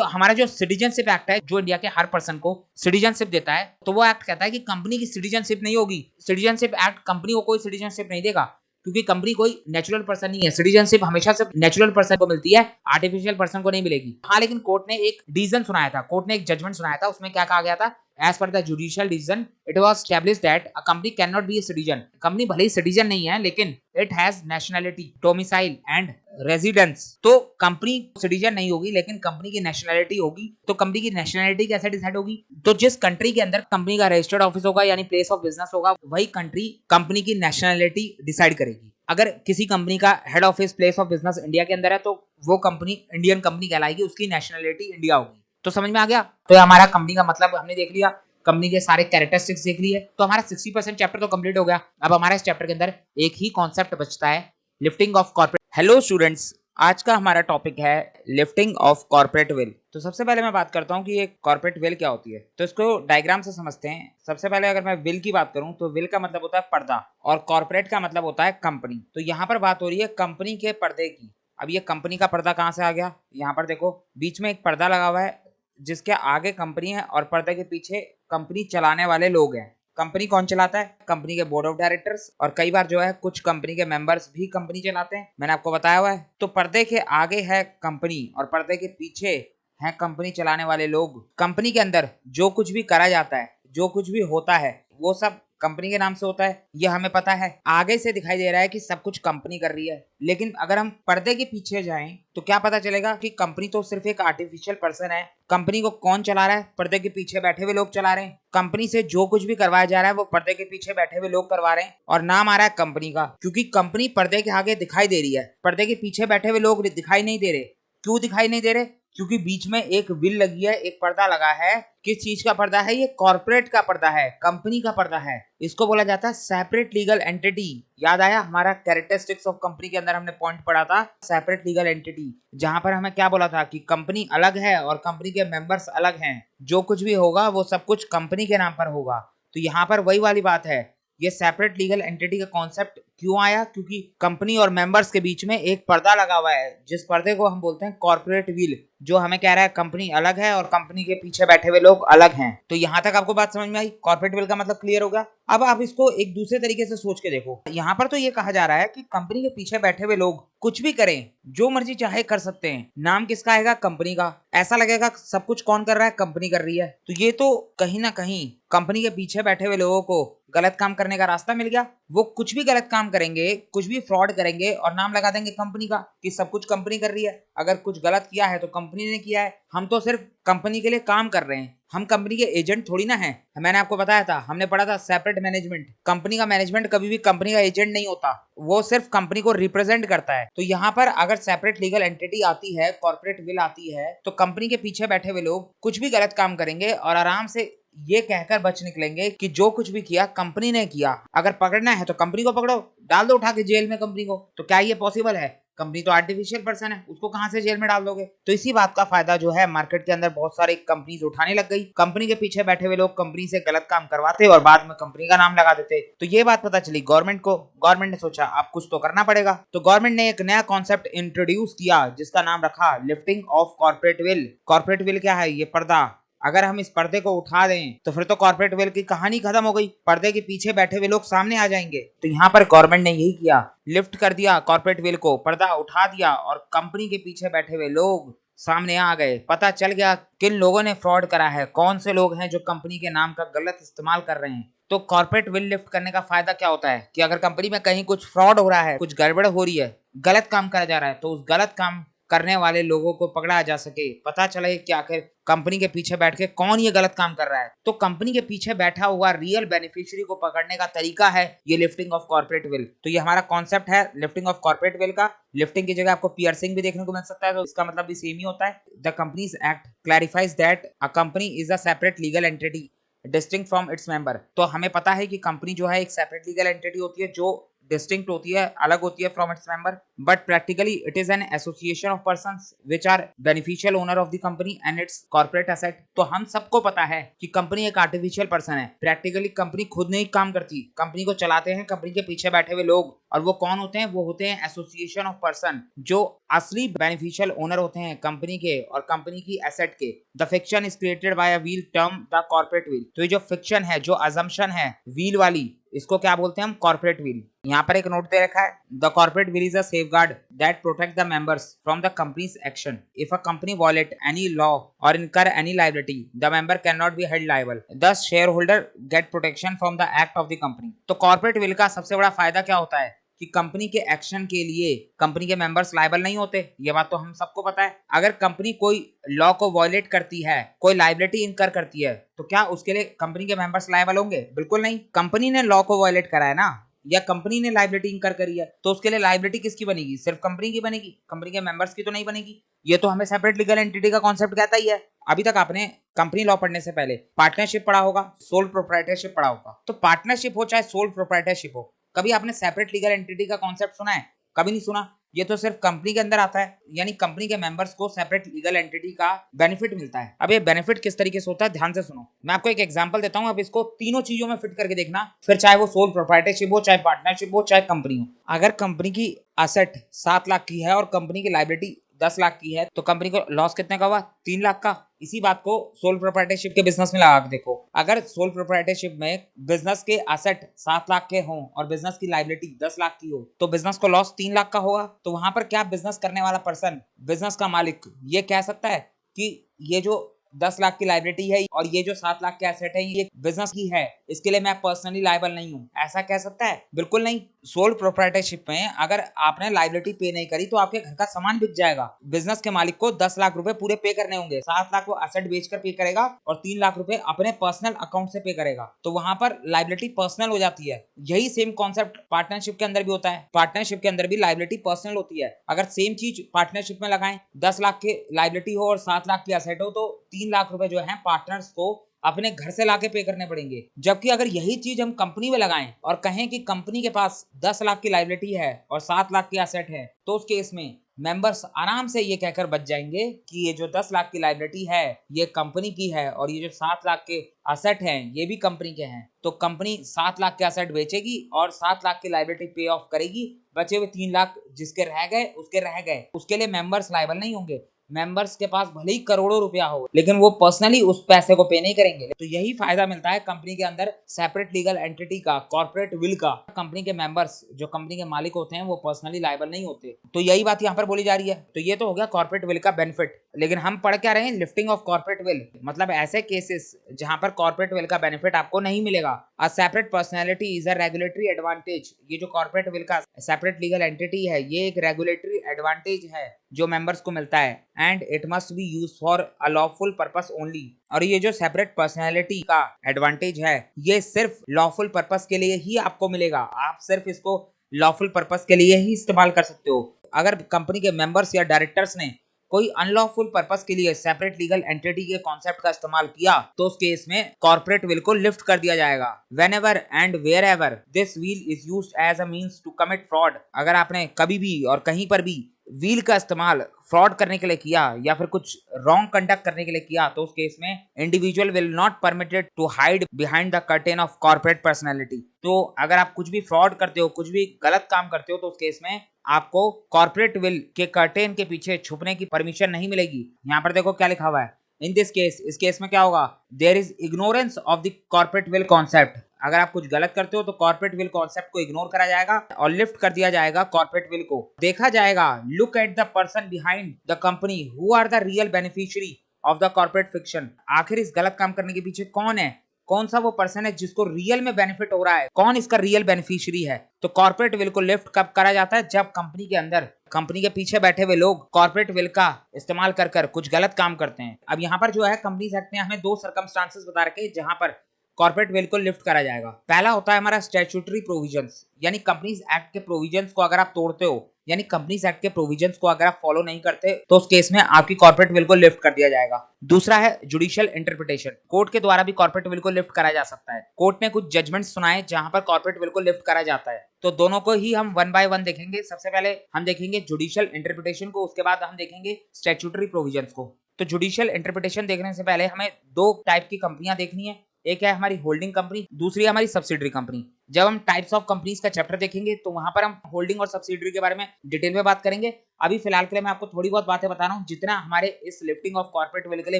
हमारा जो सिटीजनशिप एक्ट है जो इंडिया के हर पर्सन को सिटीजनशिप देता है, तो वो एक्ट कहता है कि कंपनी की सिटीजनशिप नहीं होगी। सिटीजनशिप एक्ट कंपनी को कोई सिटीजनशिप नहीं देगा क्योंकि कंपनी कोई नेचुरल पर्सन नहीं है। सिटीजनशिप हमेशा सिर्फ नेचुरल पर्सन को मिलती है, आर्टिफिशियल पर्सन को नहीं मिलेगी। हाँ, लेकिन कोर्ट ने एक डिसीजन सुनाया था, कोर्ट ने एक जजमेंट सुनाया था, उसमें क्या कहा गया था, As per the judicial decision, it was established that a company cannot be a citizen। Company भले ही सिटीजन नहीं है लेकिन it has nationality, domicile and residence। तो कंपनी सिटीजन नहीं होगी लेकिन कंपनी की नेशनैलिटी होगी। तो कंपनी की नेशनैलिटी कैसे डिसाइड होगी, तो जिस कंट्री के अंदर कंपनी का रजिस्टर्ड ऑफिस होगा यानी प्लेस ऑफ बिजनेस होगा, वही कंट्री कंपनी की नेशनैलिटी डिसाइड करेगी। अगर किसी कंपनी का head office place of business India के अंदर है तो वो कंपनी इंडियन कंपनी कहलाएगी, उसकी नेशनैलिटी इंडिया होगी। तो समझ में आ गया। तो हमारा कंपनी का मतलब हमने देख लिया कंपनी के सारे कैरेक्टरिस्टिक्स देख लिए, तो हमारा 60% चैप्टर तो कंप्लीट हो गया। अब हमारा इस चैप्टर के अंदर एक ही कॉन्सेप्ट बचता है, lifting of corporate. Hello students, आज का हमारा टॉपिक है लिफ्टिंग ऑफ कॉर्पोरेट वेल। तो सबसे पहले मैं बात करता हूँ कि ये कॉर्पोरेट वेल क्या होती है, तो इसको डायग्राम से समझते हैं। सबसे पहले अगर मैं विल की बात करूं तो विल का मतलब होता है पर्दा और कॉर्पोरेट का मतलब होता है कंपनी। तो यहाँ पर बात हो रही है कंपनी के पर्दे की। अब ये कंपनी का पर्दा कहाँ से आ गया, यहाँ पर देखो बीच में एक पर्दा लगा हुआ है जिसके आगे कंपनी है और पर्दे के पीछे कंपनी चलाने वाले लोग हैं। कंपनी कौन चलाता है, कंपनी के बोर्ड ऑफ डायरेक्टर्स, और कई बार जो है कुछ कंपनी के मेंबर्स भी कंपनी चलाते हैं, मैंने आपको बताया हुआ है। तो पर्दे के आगे है कंपनी और पर्दे के पीछे है कंपनी चलाने वाले लोग। कंपनी के अंदर जो कुछ भी करा जाता है, जो कुछ भी होता है, वो सब कंपनी के नाम से होता है, ये हमें पता है। आगे से दिखाई दे रहा है कि सब कुछ कंपनी कर रही है, लेकिन अगर हम पर्दे के पीछे जाएं तो क्या पता चलेगा कि कंपनी तो सिर्फ एक आर्टिफिशियल पर्सन है। कंपनी को कौन चला रहा है, पर्दे के पीछे बैठे हुए लोग चला रहे हैं। कंपनी से जो कुछ भी करवाया जा रहा है वो पर्दे के पीछे बैठे हुए लोग करवा रहे हैं, और नाम आ रहा है कंपनी का, क्योंकि कंपनी पर्दे के आगे दिखाई दे रही है, पर्दे के पीछे बैठे हुए लोग दिखाई नहीं दे रहे। क्यों दिखाई नहीं दे रहे, क्योंकि बीच में एक विल लगी है, एक पर्दा लगा है। किस चीज का पर्दा है, ये कॉर्पोरेट का पर्दा है, कंपनी का पर्दा है। इसको बोला जाता है सेपरेट लीगल एंटिटी। याद आया, हमारा कैरेक्टरिस्टिक्स ऑफ कंपनी के अंदर हमने पॉइंट पढ़ा था सेपरेट लीगल एंटिटी, जहां पर हमें क्या बोला था कि कंपनी अलग है और कंपनी के मेंबर्स अलग हैं। जो कुछ भी होगा वो सब कुछ कंपनी के नाम पर होगा। तो यहाँ पर वही वाली बात है, ये सेपरेट लीगल एंटिटी का कॉन्सेप्ट क्यों आया, क्योंकि कंपनी और मेंबर्स के बीच में एक पर्दा लगा हुआ है, जिस पर्दे को हम बोलते हैं कॉर्पोरेट विल, जो हमें कह रहा है कंपनी अलग है और कंपनी के पीछे बैठे हुए लोग अलग हैं। तो यहाँ तक आपको बात समझ में आई, कॉर्पोरेट विल का मतलब क्लियर होगा। अब आप इसको एक दूसरे तरीके से सोच के देखो। यहाँ पर तो ये कहा जा रहा है कि कंपनी के पीछे बैठे हुए लोग कुछ भी करें, जो मर्जी चाहे कर सकते हैं। नाम किसका आएगा, कंपनी का। ऐसा लगेगा सब कुछ कौन कर रहा है, कंपनी कर रही है। तो ये तो कहीं ना कहीं कंपनी के पीछे बैठे हुए लोगों को गलत काम करने का रास्ता मिल गया। वो कुछ भी गलत काम करेंगे, कुछ भी फ्रॉड करेंगे और नाम लगा देंगे कंपनी का कि सब कुछ कंपनी कर रही है। अगर कुछ गलत किया है तो कंपनी ने किया है, हम तो सिर्फ कंपनी के लिए काम कर रहे हैं, हम कंपनी के एजेंट थोड़ी ना हैं। मैंने आपको बताया था, हमने पढ़ा था सेपरेट मैनेजमेंट। कंपनी का मैनेजमेंट कभी भी कंपनी का एजेंट नहीं होता, वो सिर्फ कंपनी को रिप्रेजेंट करता है। तो यहाँ पर अगर सेपरेट लीगल एंटिटी आती है, कॉर्पोरेट विल आती है, तो कंपनी के पीछे बैठे हुए लोग कुछ भी गलत काम करेंगे और आराम से ये कहकर बच निकलेंगे कि जो कुछ भी किया कंपनी ने किया। अगर पकड़ना है तो कंपनी को पकड़ो, डाल दो उठा के जेल में कंपनी को। तो क्या ये पॉसिबल है, कंपनी तो आर्टिफिशियल पर्सन है, उसको कहां से जेल में डाल दोगे। तो इसी बात का फायदा जो है मार्केट के अंदर बहुत सारी कंपनीज उठाने लग गई। कंपनी के पीछे बैठे हुए लोग कंपनी से गलत काम करवाते और बाद में कंपनी का नाम लगा देते। तो ये बात पता चली गवर्नमेंट को। गवर्नमेंट ने सोचा अब कुछ तो करना पड़ेगा, तो गवर्नमेंट ने एक नया कॉन्सेप्ट इंट्रोड्यूस किया जिसका नाम रखा lifting of corporate will. Corporate will क्या है, ये पर्दा। अगर हम इस पर्दे को उठा दें तो फिर तो कॉर्पोरेट वेल की कहानी खत्म हो गई, पर्दे के पीछे बैठे हुए लोग सामने आ जाएंगे। तो यहाँ पर गवर्नमेंट ने यही किया, लिफ्ट कर दिया कॉर्पोरेट वेल को, पर्दा उठा दिया और कंपनी के पीछे बैठे हुए लोग सामने आ गए। पता चल गया किन लोगों ने फ्रॉड करा है, कौन से लोग हैं जो कंपनी के नाम का गलत इस्तेमाल कर रहे हैं। तो कॉर्पोरेट विल लिफ्ट करने का फायदा क्या होता है कि अगर कंपनी में कहीं कुछ फ्रॉड हो रहा है, कुछ गड़बड़ हो रही है, गलत काम करा जा रहा है, तो उस गलत काम करने वाले लोगों को पकड़ा जा सके, पता चले कि आखिर कंपनी के पीछे बैठ के कौन ये गलत काम कर रहा है। तो कंपनी के पीछे बैठा हुआ रियल बेनिफिशियरी को पकड़ने का तरीका है ये लिफ्टिंग ऑफ कॉर्पोरेट विल। तो ये हमारा कॉन्सेप्ट है लिफ्टिंग ऑफ कॉर्पोरेट विल का। लिफ्टिंग की जगह आपको पियर्सिंग भी देखने को मिल सकता है, तो इसका मतलब भी सेम ही होता है। The companies act clarifies that a company is a separate legal entity distinct from its member. तो हमें पता है कि कंपनी जो है एक सेपरेट लीगल एंटिटी होती है जो डिस्टिंक्ट होती है, अलग होती है from its member, but practically it is an association of persons which are beneficial owner of the company and its corporate asset. तो हम सबको पता है कि कंपनी एक आर्टिफिशियल पर्सन है, प्रैक्टिकली कंपनी खुद नहीं काम करती, कंपनी को चलाते हैं कंपनी के पीछे बैठे हुए लोग। और वो कौन होते हैं, वो होते हैं एसोसिएशन ऑफ पर्सन जो असली बेनिफिशियल ओनर होते हैं कंपनी के और कंपनी की एसेट के। The fiction is created by a wheel term the corporate wheel. तो ये जो फिक्शन है, जो अजम्पशन है व्हील वाली, इसको क्या बोलते हैं हम, कॉर्पोरेट व्हील। यहाँ पर एक नोट दे रखा है, the corporate veil is a safeguard that protect the members from the company's action. If a company violate any law और incur any liability, the member can not be held liable, thus shareholder get protection from the act of the company. तो corporate veil का सबसे बड़ा फायदा क्या होता है कि कंपनी के एक्शन के लिए कंपनी के मेंबर्स लायबल नहीं होते। ये बात तो हम सबको पता है। अगर कंपनी कोई लॉ को वायलेट करती है, कोई लायबिलिटी इनकर करती है, तो क्या उसके लिए कंपनी के मेंबर्स लायबल होंगे? बिल्कुल नहीं। कंपनी ने लॉ को वायलेट करा है ना, या कंपनी ने लायबिलिटी इंकर करी है तो उसके लिए लायबिलिटी किसकी बनेगी, सिर्फ कंपनी की बनेगी, कंपनी के मेंबर्स की तो नहीं बनेगी। ये तो हमें सेपरेट लीगल एंटिटी का कॉन्सेप्ट कहता ही है। अभी तक आपने कंपनी लॉ पढ़ने से पहले पार्टनरशिप पढ़ा होगा, सोल प्रोप्राइटरशिप पढ़ा होगा। तो पार्टनरशिप हो चाहे सोल प्रोप्राइटरशिप हो, कभी आपने सेपरेट लीगल एंटिटी का कॉन्सेप्ट सुना है? कभी नहीं सुना। ये तो सिर्फ कंपनी के अंदर आता है, यानी कंपनी के मेंबर्स को सेपरेट लीगल एंटिटी का बेनिफिट मिलता है। अब ये बेनिफिट किस तरीके से होता है, ध्यान से सुनो। मैं आपको एक एग्जांपल देता हूं, अब इसको तीनों चीजों में फिट करके देखना, फिर चाहे वो सोल प्रोप्राइटरशिप हो, चाहे पार्टनरशिप हो, चाहे कंपनी हो। अगर कंपनी की एसेट 7 लाख की है और कंपनी की लायबिलिटी 10 लाख की है तो कंपनी को लॉस कितने का हुआ, 3 लाख का। इसी बात को सोल प्रोप्राइटरशिप के बिजनेस में लगा के देखो। अगर सोल प्रोप्राइटरशिप में बिजनेस के एसेट 7 लाख के हों और बिजनेस की लायबिलिटी 10 लाख की हो तो बिजनेस को लॉस 3 लाख का होगा। तो वहां पर क्या बिजनेस करने वाला पर्सन, बिजनेस का मालिक, ये कह सकता है कि ये जो 10 लाख की लायबिलिटी है और ये जो 7 लाख के एसेट है ये बिजनेस की है, इसके लिए मैं पर्सनली लायबल नहीं हूं, ऐसा कह सकता है? बिल्कुल नहीं। सोल प्रोप्राइटरशिप में अगर आपने लायबिलिटी पे नहीं करी तो आपके घर का सामान बिक जाएगा। बिजनेस के मालिक को 10 लाख रुपए पूरे पे करने होंगे, 7 लाख वो एसेट बेचकर पे करेगा और 3 लाख रुपए अपने पर्सनल अकाउंट से पे करेगा। तो वहां पर लायबिलिटी पर्सनल हो जाती है। यही सेम कॉन्सेप्ट पार्टनरशिप के अंदर भी होता है। पार्टनरशिप के अंदर भी लायबिलिटी पर्सनल होती है। अगर सेम चीज पार्टनरशिप में लगाएं, 10 लाख की लायबिलिटी हो और 7 लाख की एसेट हो तो 3 लाख रुपए जो है पार्टनर्स को अपने घर से लाके पे करने पड़ेंगे। जबकि अगर यही चीज हम कंपनी में लगाएं और कहें कि कंपनी के पास 10 लाख की लायबिलिटी है और 7 लाख की एसेट है तो उस केस में मेंबर्स आराम से ये कहकर बच जाएंगे कि ये जो 10 लाख की लायबिलिटी है ये कंपनी की है और ये जो 7 लाख के एसेट हैं ये भी कंपनी के हैं। तो कंपनी 7 लाख के एसेट बेचेगी और 7 लाख की लायबिलिटी पे ऑफ करेगी, बचे हुए 3 लाख जिसके रह गए उसके रह गए, उसके लिए मेंबर्स लायबल नहीं होंगे। मेंबर्स के पास भले ही करोड़ों रुपया हो लेकिन वो पर्सनली उस पैसे को पे नहीं करेंगे। तो यही फायदा मिलता है कंपनी के अंदर सेपरेट लीगल एंटिटी का, कॉर्पोरेट विल का। कंपनी के मेंबर्स जो कंपनी के मालिक होते हैं वो पर्सनली लायबल नहीं होते। तो यही बात यहाँ पर बोली जा रही है। तो ये तो हो गया कॉर्पोरेट विल का बेनिफिट। लेकिन हम पढ़ क्या रहे हैं, लिफ्टिंग ऑफ कॉर्पोरेट विल, मतलब ऐसे केसेस जहां पर कॉर्पोरेट विल का बेनिफिट आपको नहीं मिलेगा। A separate personality is a regulatory advantage. ये जो कॉर्पोरेट विल का सेपरेट लीगल एंटिटी है ये एक रेगुलेटरी एडवांटेज है जो मेंबर्स को मिलता है and it must be use for a lawful purpose only. और ये जो सेपरेट पर्सनैलिटी का एडवांटेज है ये सिर्फ लॉफुल पर्पस के लिए ही आपको मिलेगा। आप सिर्फ इसको लॉफुल पर्पस के लिए ही इस्तेमाल कर सकते हो। अगर कंपनी के मेंबर्स या डायरेक्टर्स ने कोई अनलॉफुल पर्पस के लिए सेपरेट लीगल एंटिटी के कॉन्सेप्ट का इस्तेमाल किया तो उस केस में कॉर्पोरेट विल को लिफ्ट कर दिया जाएगा। Whenever and wherever this will is used as a means to commit fraud, अगर आपने कभी भी और कहीं पर भी व्हील का इस्तेमाल फ्रॉड करने के लिए किया या फिर कुछ रॉन्ग कंडक्ट करने के लिए किया तो उस केस में individual will not permitted to hide behind the curtain of corporate personality. तो अगर आप कुछ भी फ्रॉड करते हो, कुछ भी गलत काम करते हो तो उस केस में आपको कॉर्पोरेट विल के कर्टेन के पीछे छुपने की परमिशन नहीं मिलेगी। यहाँ पर देखो क्या लिखा हुआ है, इन दिस केस, इस केस में क्या होगा, there is ignorance of the corporate veil concept. अगर आप कुछ गलत करते हो तो कॉर्पोरेट विल कॉन्सेप्ट को इग्नोर करा जाएगा और लिफ्ट कर दिया जाएगा कॉर्पोरेट विल को। देखा जाएगा, look at the person behind the company who are the real beneficiary of the corporate fiction. आखिर इस गलत काम करने के पीछे कौन है, कौन सा वो पर्सन है जिसको रियल में बेनिफिट हो रहा है, कौन इसका रियल बेनिफिशियरी है। तो कॉर्पोरेट विल को लिफ्ट कब करा जाता है, जब कंपनी के अंदर, कंपनी के पीछे बैठे हुए लोग कॉर्पोरेट विल का इस्तेमाल कर कर कुछ गलत काम करते हैं। अब यहाँ पर जो है कंपनीज एक्ट ने हमें 2 सर्कमस्टांसेस बता रखे हैं जहां पर कॉर्पोरेट विल को लिफ्ट करा जाएगा। पहला होता है हमारा स्टैट्यूटरी प्रोविजंस, यानी कंपनीज एक्ट के प्रोविजंस को अगर आप तोड़ते हो, यानी कंपनीज एक्ट के प्रोविजंस को अगर आप फॉलो नहीं करते तो उस केस में आपकी कॉर्पोरेट विल को लिफ्ट कर दिया जाएगा। दूसरा है जुडिशियल इंटरप्रिटेशन, कोर्ट के द्वारा भी कॉर्पोरेट विल को लिफ्ट करा जा सकता है। कोर्ट ने कुछ जजमेंट सुनाए जहां पर कॉर्पोरेट विल को लिफ्ट करा जाता है। तो दोनों को ही हम 1 बाय 1 देखेंगे। सबसे पहले हम देखेंगे जुडिशियल इंटरप्रिटेशन को, उसके बाद हम देखेंगे स्टैट्यूटरी प्रोविजंस को। तो जुडिशियल इंटरप्रिटेशन देखने से पहले हमें 2 टाइप की कंपनियां देखनी है, एक है हमारी होल्डिंग कंपनी, दूसरी है हमारी सब्सिडरी कंपनी। जब हम टाइप्स ऑफ कंपनीज का चैप्टर देखेंगे तो वहां पर हम होल्डिंग और सब्सिडरी के बारे में डिटेल में बात करेंगे। अभी फिलहाल के लिए मैं आपको थोड़ी बहुत बातें बता रहा हूं जितना हमारे इस लिफ्टिंग ऑफ कॉर्पोरेट विल के लिए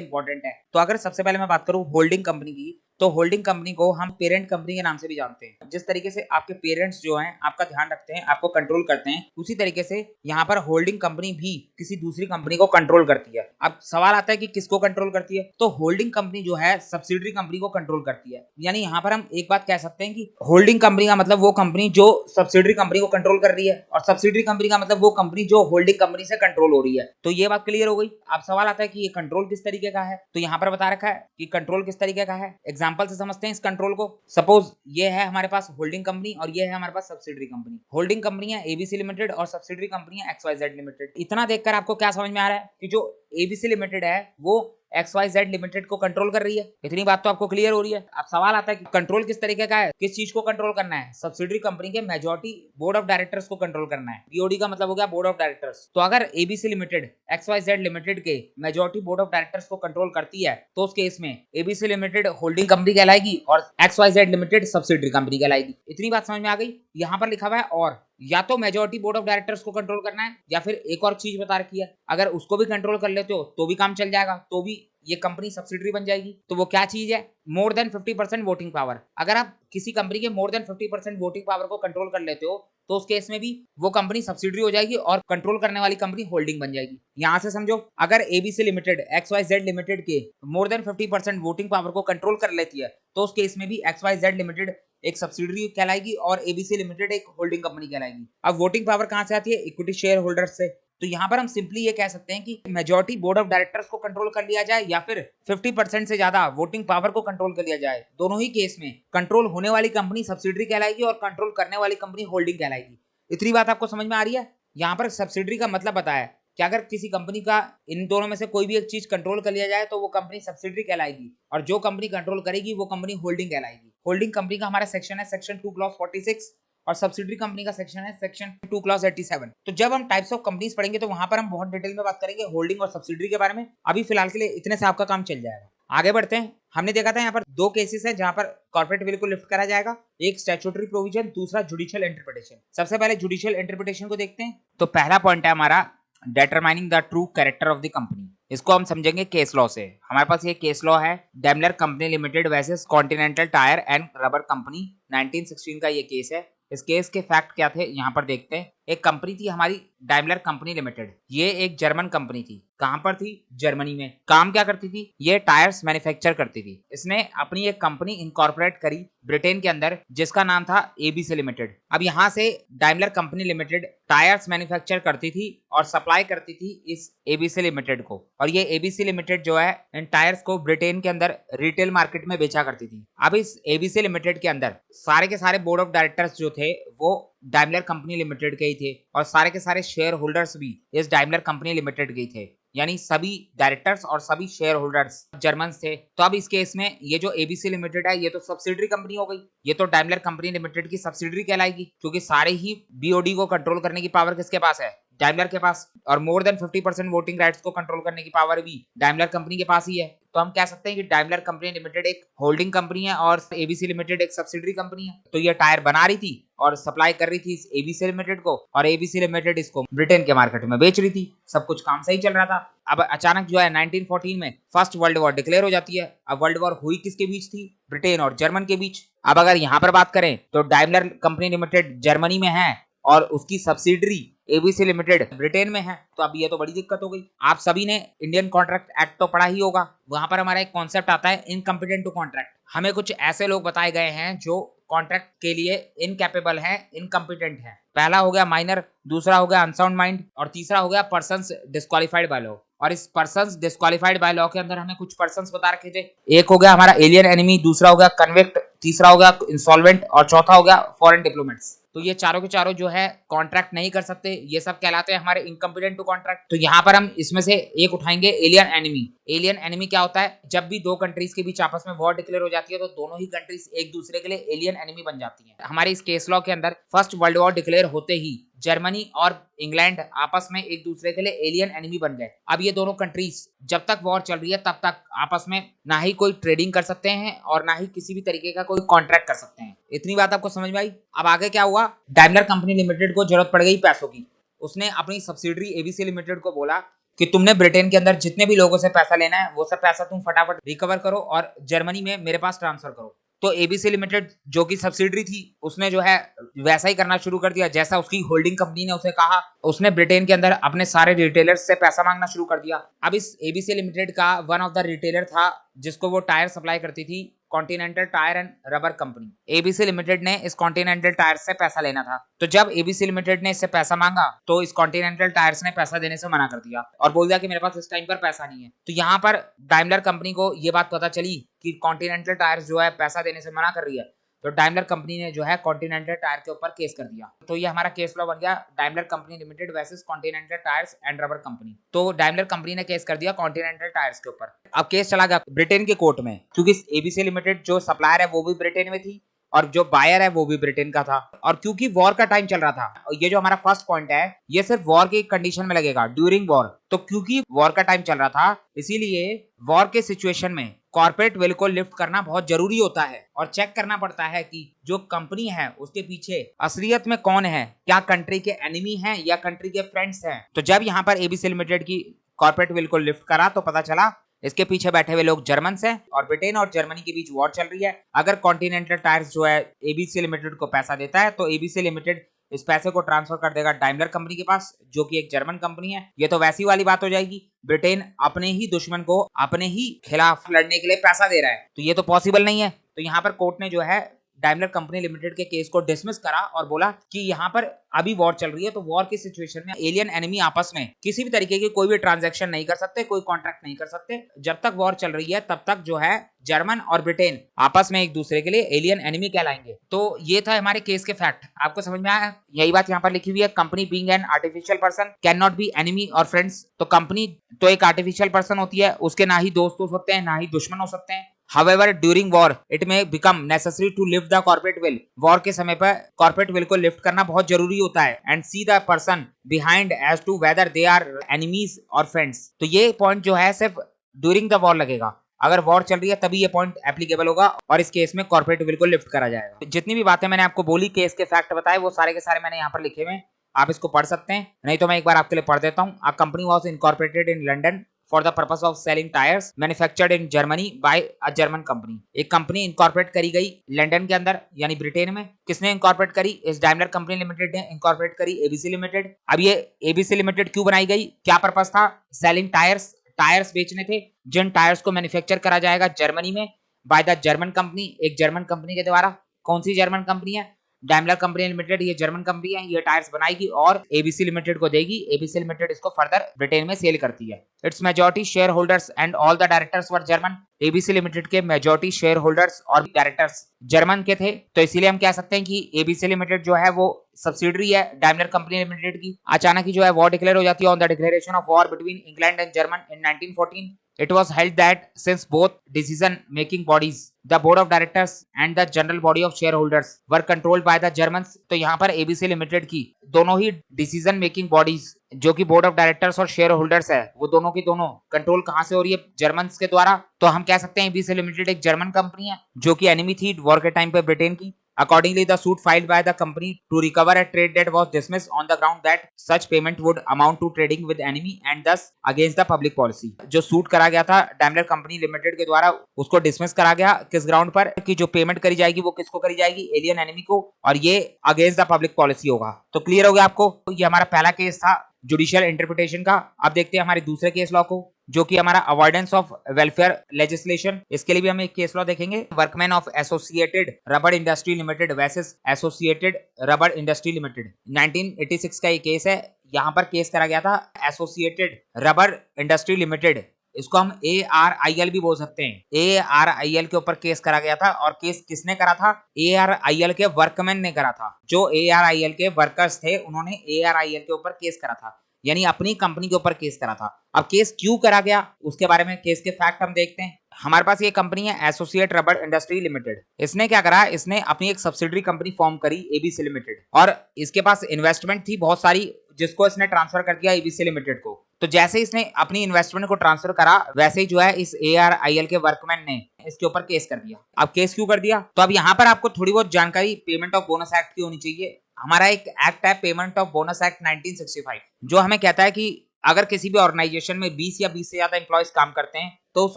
इंपॉर्टेंट है। तो अगर सबसे पहले मैं बात करूं होल्डिंग कंपनी की, तो होल्डिंग कंपनी को हम पेरेंट कंपनी के नाम से भी जानते हैं। जिस तरीके से आपके पेरेंट्स जो हैं आपका ध्यान रखते हैं, आपको कंट्रोल करते हैं, उसी तरीके से यहाँ पर होल्डिंग कंपनी भी किसी दूसरी कंपनी को कंट्रोल करती है। अब सवाल आता है कि किसको कंट्रोल करती है, तो होल्डिंग कंपनी जो है सब्सिडरी कंपनी को कंट्रोल करती है। यानी यहाँ पर हम एक बात कह सकते हैं कि होल्डिंग कंपनी का मतलब वो कंपनी जो सब्सिडरी कंपनी को कंट्रोल कर रही है और सब्सिडरी कंपनी का मतलब वो कंपनी जो होल्डिंग होल्डिंग कंपनी से कंट्रोल हो रही है। तो ये बात क्लियर हो गई। अब सवाल आता है कि ये कंट्रोल किस तरीके का है, तो यहाँ पर बता रखा है कि कंट्रोल किस तरीके का है। एग्जांपल से समझते हैं इस कंट्रोल को। सपोज ये है हमारे पास होल्डिंग कंपनी और ये है हमारे पास सब्सिडरी कंपनी। होल्डिंग कंपनी है एबीसी लिमिटेड और सब्सिडरी कंपनी है एक्सवाईजेड लिमिटेड। इतना देखकर आपको क्या समझ में आ रहा है कि जो एबीसी लिमिटेड है वो XYZ लिमिटेड को कंट्रोल कर रही है। इतनी बात तो आपको क्लियर हो रही है। अब सवाल आता है कि कंट्रोल किस तरीके का है, किस चीज को कंट्रोल करना है। सब्सिडरी कंपनी के मेजॉरिटी बोर्ड ऑफ डायरेक्टर्स को कंट्रोल करना है। बीओडी का मतलब हो गया बोर्ड ऑफ डायरेक्टर्स। तो अगर एबीसी लिमिटेड XYZ लिमिटेड के मेजॉरिटी बोर्ड ऑफ डायरेक्टर्स को कंट्रोल करती है तो उस केस में एबीसी लिमिटेड होल्डिंग कंपनी कहलाएगी और XYZ लिमिटेड सब्सिडरी कंपनी कहलाएगी। इतनी बात समझ में आ गई। यहाँ पर लिखा हुआ है और या तो मेजॉरिटी बोर्ड ऑफ डायरेक्टर्स को कंट्रोल करना है या फिर एक और चीज बता रखी है, अगर उसको भी कंट्रोल कर लेते हो तो भी काम चल जाएगा, तो भी ये कंपनी सब्सिडरी बन जाएगी। तो वो क्या चीज है, मोर देन 50% वोटिंग पावर। अगर आप किसी कंपनी के मोर देन 50% वोटिंग पावर को कंट्रोल कर लेते हो तो उस केस में भी वो कंपनी सब्सिडरी हो जाएगी और कंट्रोल करने वाली कंपनी होल्डिंग बन जाएगी। यहां से समझो, अगर एबीसी लिमिटेड XYZ लिमिटेड के मोर देन 50% वोटिंग पावर को कंट्रोल कर लेती है तो उस केस में भी XYZ लिमिटेड एक सब्सिडरी कहलाएगी और एबीसी लिमिटेड एक होल्डिंग कंपनी कहलाएगी। अब वोटिंग पावर कहां से आती है, इक्विटी शेयर होल्डर्स से। तो यहां पर हम सिंपली ये कह सकते हैं कि मेजॉरिटी बोर्ड ऑफ डायरेक्टर्स को कंट्रोल कर लिया जाए या फिर 50% से ज्यादा वोटिंग पावर को कंट्रोल कर लिया जाए, दोनों ही केस में कंट्रोल होने वाली कंपनी सब्सिडरी कहलाएगी और कंट्रोल करने वाली कंपनी होल्डिंग कहलाएगी। इतनी बात आपको समझ में आ रही है। यहाँ पर सब्सिडरी का मतलब बताया कि अगर किसी कंपनी का इन दोनों में से कोई भी एक चीज कंट्रोल कर लिया जाए तो वो कंपनी सब्सिडरी कहलाएगी और जो कंपनी कंट्रोल करेगी वो कंपनी होल्डिंग कहलाएगी। होल्डिंग कंपनी का हमारा सेक्शन है सेक्शन 2 क्लॉज 46 और सब्सिडरी कंपनी का सेक्शन है सेक्शन 2 क्लॉज 87। तो जब हम टाइप्स ऑफ कंपनीज पढ़ेंगे तो वहां पर हम बहुत डिटेल में बात करेंगे होल्डिंग और सब्सिडरी के बारे में। अभी फिलहाल के लिए इतने से आपका काम चल जाएगा। आगे बढ़ते हैं। हमने देखा था यहाँ पर दो केसेस हैं जहां पर कॉर्पोरेट विल को लिफ्ट करा जाएगा, एक स्टैट्यूटरी प्रोविजन, दूसरा जुडिशियल इंटरप्रिटेशन। सबसे पहले जुडिशियल इंटरप्रिटेशन को देखते हैं। तो पहला पॉइंट है हमारा determining the true character of the company. इसको हम समझेंगे केस लॉ से। हमारे पास ये केस लॉ है Daimler company limited versus continental tyre and Rubber company, 1916 का ये केस है। इस केस के फैक्ट क्या थे यहाँ पर देखते हैं। एक कंपनी थी हमारी डाइमलर कंपनी लिमिटेड। ये एक जर्मन कंपनी थी। कहां पर थी, जर्मनी में। काम क्या करती थी, ये टायर्स मैन्युफैक्चर करती थी। इसने अपनी एक कंपनी इनकॉर्पोरेट करी ब्रिटेन के अंदर जिसका नाम था एबीसी लिमिटेड। अब यहां से Daimler company limited tyres manufacture करती थी और सप्लाई करती थी इस एबीसी लिमिटेड को, और ये एबीसी लिमिटेड जो है इन टायर्स को ब्रिटेन के अंदर रिटेल मार्केट में बेचा करती थी। अब इस एबीसी लिमिटेड के अंदर सारे के सारे बोर्ड ऑफ डायरेक्टर्स जो थे वो डाइमलर कंपनी लिमिटेड के ही थे और सारे के सारे शेयर होल्डर्स भी इस डाइमलर कंपनी लिमिटेड के ही थे, यानी सभी डायरेक्टर्स और सभी शेयर होल्डर्स जर्मन थे। तो अब इस केस में ये जो एबीसी लिमिटेड है ये तो सब्सिडरी कंपनी हो गई, ये तो डाइमलर कंपनी लिमिटेड की सब्सिडरी कहलाएगी क्योंकि सारे ही बीओडी को कंट्रोल करने की पावर किसके पास है, डाइमलर के पास, और मोर देन 50% वोटिंग राइट्स को कंट्रोल करने की पावर भी डाइमलर कंपनी के पास ही है। तो हम कह सकते हैं कि डाइमलर कंपनी लिमिटेड एक होल्डिंग कंपनी है और एबीसी लिमिटेड एक सब्सिडरी कंपनी है। तो ये टायर बना रही थी और सप्लाई कर रही थी इस एबीसी लिमिटेड को और एबीसी लिमिटेड इसको ब्रिटेन के मार्केट में बेच रही थी। सब कुछ काम सही चल रहा था। अब अचानक जो है 1914 में फर्स्ट वर्ल्ड वॉर डिक्लेयर हो जाती है। अब वर्ल्ड वॉर हुई किसके बीच थी, ब्रिटेन और जर्मन के बीच। अब अगर यहाँ पर बात करें तो डाइमलर कंपनी लिमिटेड जर्मनी में है और उसकी सब्सिडरी एबीसी लिमिटेड ब्रिटेन में है, तो अब ये तो बड़ी दिक्कत हो गई। आप सभी ने इंडियन कॉन्ट्रैक्ट एक्ट तो पढ़ा ही होगा। वहां पर हमारा एक कॉन्सेप्ट आता है इनकम्पिटेंट टू कॉन्ट्रैक्ट। हमें कुछ ऐसे लोग बताए गए हैं जो कॉन्ट्रैक्ट के लिए इनकैपेबल है, इनकम्पिटेंट है। पहला हो गया माइनर, दूसरा हो गया अनसाउंड माइंड और तीसरा हो गया पर्सन्स डिस्क्वालिफाइड बाय लॉ। और इस पर्सन्स डिस्क्वालिफाइड बाय लॉ के अंदर हमें कुछ पर्सन्स बता रखे थे। एक हो गया हमारा एलियन एनिमी, दूसरा हो गया कन्विक्ट, तीसरा हो गया इंसॉल्वेंट और चौथा हो गया फॉरेन डिप्लोमेट्स। तो ये चारों के चारों जो है कॉन्ट्रैक्ट नहीं कर सकते, ये सब कहलाते हैं हमारे इनकम्पिटेंट टू कॉन्ट्रैक्ट। तो यहाँ पर हम इसमें से एक उठाएंगे एलियन एनिमी। एलियन एनिमी क्या होता है, जब भी दो कंट्रीज के बीच आपस में वॉर डिक्लेयर हो जाती है तो दोनों ही कंट्रीज एक दूसरे के लिए एलियन एनिमी बन जाती हैं। हमारे इस केस लॉ के अंदर फर्स्ट वर्ल्ड वॉर डिक्लेयर होते ही जर्मनी और इंग्लैंड आपस में एक दूसरे के लिए एलियन एनिमी बन गए। अब ये दोनों कंट्रीज जब तक वॉर चल रही है तब तक आपस में ना ही कोई ट्रेडिंग कर सकते हैं और ना ही किसी भी तरीके का कोई कॉन्ट्रैक्ट कर सकते हैं। इतनी बात आपको समझ में आई। अब आगे क्या हुआ, डाइमलर कंपनी लिमिटेड को जरूरत पड़ गई पैसों की। उसने अपनी सब्सिडरी एबीसी लिमिटेड को बोला कि तुमने ब्रिटेन के अंदर जितने भी लोगों से पैसा लेना है वो सब पैसा तुम फटाफट रिकवर करो और जर्मनी में मेरे पास ट्रांसफर करो। तो एबीसी लिमिटेड जो कि सब्सिडरी थी उसने जो है वैसा ही करना शुरू कर दिया जैसा उसकी होल्डिंग कंपनी ने उसे कहा। उसने ब्रिटेन के अंदर अपने सारे रिटेलर्स से पैसा मांगना शुरू कर दिया। अब इस एबीसी लिमिटेड का वन ऑफ द रिटेलर था जिसको वो टायर सप्लाई करती थी continental tyre and Rubber company. ABC limited ने इस कॉन्टिनेंटल टायर्स से पैसा लेना था, तो जब एबीसी लिमिटेड ने इससे पैसा मांगा तो इस कॉन्टिनेंटल टायर्स ने पैसा देने से मना कर दिया और बोल दिया कि मेरे पास इस टाइम पर पैसा नहीं है। तो यहाँ पर डाइमलर कंपनी को ये बात पता चली कि कॉन्टिनेंटल टायर्स जो है पैसा देने से मना कर रही है, तो डाइमलर कंपनी ने जो है कॉन्टिनेंटल टायर के ऊपर केस कर दिया। तो ये हमारा केस लॉ बन गया Daimler company limited versus Continental Tyres and Rubber company. तो डाइमलर कंपनी ने केस कर दिया कॉन्टिनेंटल टायर्स के ऊपर। अब केस चला गया ब्रिटेन के कोर्ट में, क्योंकि एबीसी लिमिटेड जो सप्लायर है वो भी ब्रिटेन में थी और जो बायर है वो भी ब्रिटेन का था, और क्योंकि वॉर का टाइम चल रहा था, और ये जो हमारा फर्स्ट पॉइंट है ये सिर्फ वॉर की कंडीशन में लगेगा, ड्यूरिंग वॉर। तो क्योंकि वॉर का टाइम चल रहा था इसीलिए वॉर के सिचुएशन में कॉर्पोरेट विल को लिफ्ट करना बहुत जरूरी होता है और चेक करना पड़ता है कि जो कंपनी है उसके पीछे असलियत में कौन है, क्या कंट्री के एनिमी हैं या कंट्री के फ्रेंड्स हैं। तो जब यहाँ पर एबीसी लिमिटेड की कॉर्पोरेट विल को लिफ्ट करा तो पता चला इसके पीछे बैठे हुए लोग जर्मन हैं और ब्रिटेन और जर्मनी के बीच वॉर चल रही है। अगर कॉन्टिनेंटल टायर्स जो है एबीसी लिमिटेड को पैसा देता है तो एबीसी लिमिटेड इस पैसे को ट्रांसफर कर देगा डाइमलर कंपनी के पास, जो कि एक जर्मन कंपनी है। ये तो वैसी वाली बात हो जाएगी, ब्रिटेन अपने ही दुश्मन को अपने ही खिलाफ लड़ने के लिए पैसा दे रहा है, तो ये तो पॉसिबल नहीं है। तो यहाँ पर कोर्ट ने जो है डाइमलर कंपनी लिमिटेड के केस को डिसमिस करा और बोला कि यहाँ पर अभी वॉर चल रही है, तो वॉर की सिचुएशन में एलियन एनिमी आपस में किसी भी तरीके की कोई भी ट्रांजैक्शन नहीं कर सकते, कोई कॉन्ट्रैक्ट नहीं कर सकते। जब तक वॉर चल रही है तब तक जो है जर्मन और ब्रिटेन आपस में एक दूसरे के लिए एलियन एनिमी कहलाएंगे। तो ये था हमारे केस के फैक्ट। आपको समझ में आया? यही बात यहाँ पर लिखी हुई है, company being an artificial person can not B enemy और फ्रेंड्स। तो कंपनी तो एक आर्टिफिशियल पर्सन होती है, उसके ना ही दोस्त हो सकते हैं ना ही दुश्मन हो सकते हैं। However, during war, it may become necessary to lift the corporate will. War के समय पर corporate will को lift करना बहुत जरूरी होता है and see the person behind as to whether they are enemies or friends. तो ये point जो है सिर्फ during the war लगेगा, अगर वॉर चल रही है तभी ये पॉइंट एप्लीकेबल होगा और इस केस में कॉर्पोरेट विल को लिफ्ट करा जाएगा। तो जितनी भी बातें मैंने आपको बोली, केस के फैक्ट बताए, वो सारे के सारे मैंने यहाँ पर लिखे हुए हैं, आप इसको पढ़ सकते हैं, नहीं तो मैं एक बार आपके लिए पढ़ देता हूँ। A company was incorporated in London for the purpose of selling tyres manufactured in Germany by a German company. एक कंपनी इनकॉर्पोरेट करी गई लंदन के अंदर यानी ब्रिटेन में। किसने इनकॉर्पोरेट करी? इस डाइमलर कंपनी लिमिटेड ने इनकॉर्पोरेट करी एबीसी लिमिटेड। अब ये एबीसी लिमिटेड क्यों बनाई गई, क्या पर्पस था? सेलिंग टायर्स, टायर्स बेचने थे, जिन टायर्स को मैन्युफैक्चर करा जाएगा जर्मनी में बाय द जर्मन कंपनी, एक जर्मन कंपनी के द्वारा। कौन सी जर्मन कंपनी है? डाइमलर कंपनी लिमिटेड, ये जर्मन कंपनी है, ये टायर्स बनाएगी और एबीसी लिमिटेड को देगी। एबीसी लिमिटेड इसको फर्दर ब्रिटेन में सेल करती है। It's majority share holders and all the directors were German. ABC limited के मेजॉरिटी शेयर होल्डर्स और डायरेक्टर्स जर्मन के थे, तो इसीलिए हम कह सकते हैं कि एबीसी लिमिटेड जो है वो सब्सिडरी है डाइमलर कंपनी लिमिटेड की। अचानक ही जो है वॉर डिक्लेयर हो जाती है on the declaration of war between England and German in 1914। It was held that since both decision-making bodies, the board of directors and the general body of shareholders, were controlled by the Germans, तो यहाँ पर ABC limited की दोनों ही decision making bodies जो कि board of directors और share holders है, वो दोनों की दोनों कंट्रोल कहाँ से हो रही है? जर्मन्स के द्वारा। तो हम कह सकते हैं एबीसी लिमिटेड एक जर्मन कंपनी है जो कि एनिमी थी वॉर के टाइम पे ब्रिटेन की। Accordingly, the suit filed by the company to recover a trade debt was dismissed on the ground that such payment would amount to trading with enemy and thus against the public policy. जो suit करा गया था Daimler company limited के द्वारा, उसको dismiss करा गया किस ग्राउंड पर? कि जो पेमेंट करी जाएगी वो किसको करी जाएगी? एलियन एनिमी को, और ये अगेंस्ट द पब्लिक पॉलिसी होगा। तो क्लियर हो गया आपको? ये हमारा पहला केस था जुडिशियल इंटरप्रिटेशन का। अब देखते हैं हमारे दूसरे केस लॉ को, जो कि हमारा अवॉइडेंस ऑफ वेलफेयर लेजिस्लेशन। इसके लिए भी हम एक केस लॉ देखेंगे, workman of associated rubber industry limited versus associated rubber industry limited. 1986 का ये केस है। यहाँ पर केस करा गया था एसोसिएटेड रबर इंडस्ट्री लिमिटेड, इसको हम ARIL भी बोल सकते हैं। ARIL के ऊपर केस करा गया था, और केस किसने करा था? ARIL के वर्कमैन ने करा था। जो ARIL के वर्कर्स थे उन्होंने ARIL के ऊपर केस करा था, यानी अपनी कंपनी के ऊपर केस करा था। अब केस क्यों करा गया उसके बारे में केस के फैक्ट हम देखते हैं। हमारे पास ये कंपनी है एसोसिएट रबर इंडस्ट्री लिमिटेड। इसने क्या करा? इसने अपनी एक सब्सिडरी कंपनी फॉर्म करी एबीसी लिमिटेड, और इसके पास इन्वेस्टमेंट थी बहुत सारी, जिसको इसने ट्रांसफर कर दिया एबीसी लिमिटेड को। तो जैसे इसने अपनी इन्वेस्टमेंट को ट्रांसफर करा, वैसे ही जो है इस ARIL के वर्कमैन ने इसके ऊपर केस कर दिया। अब केस क्यों कर दिया? तो अब यहाँ पर आपको थोड़ी बहुत जानकारी पेमेंट ऑफ बोनस एक्ट की होनी चाहिए। हमारा एक एक्ट है पेमेंट ऑफ बोनस एक्ट 1965, जो हमें कहता है कि अगर किसी भी ऑर्गेनाइजेशन में 20 या 20 से ज्यादा एम्प्लॉयज काम करते हैं तो उस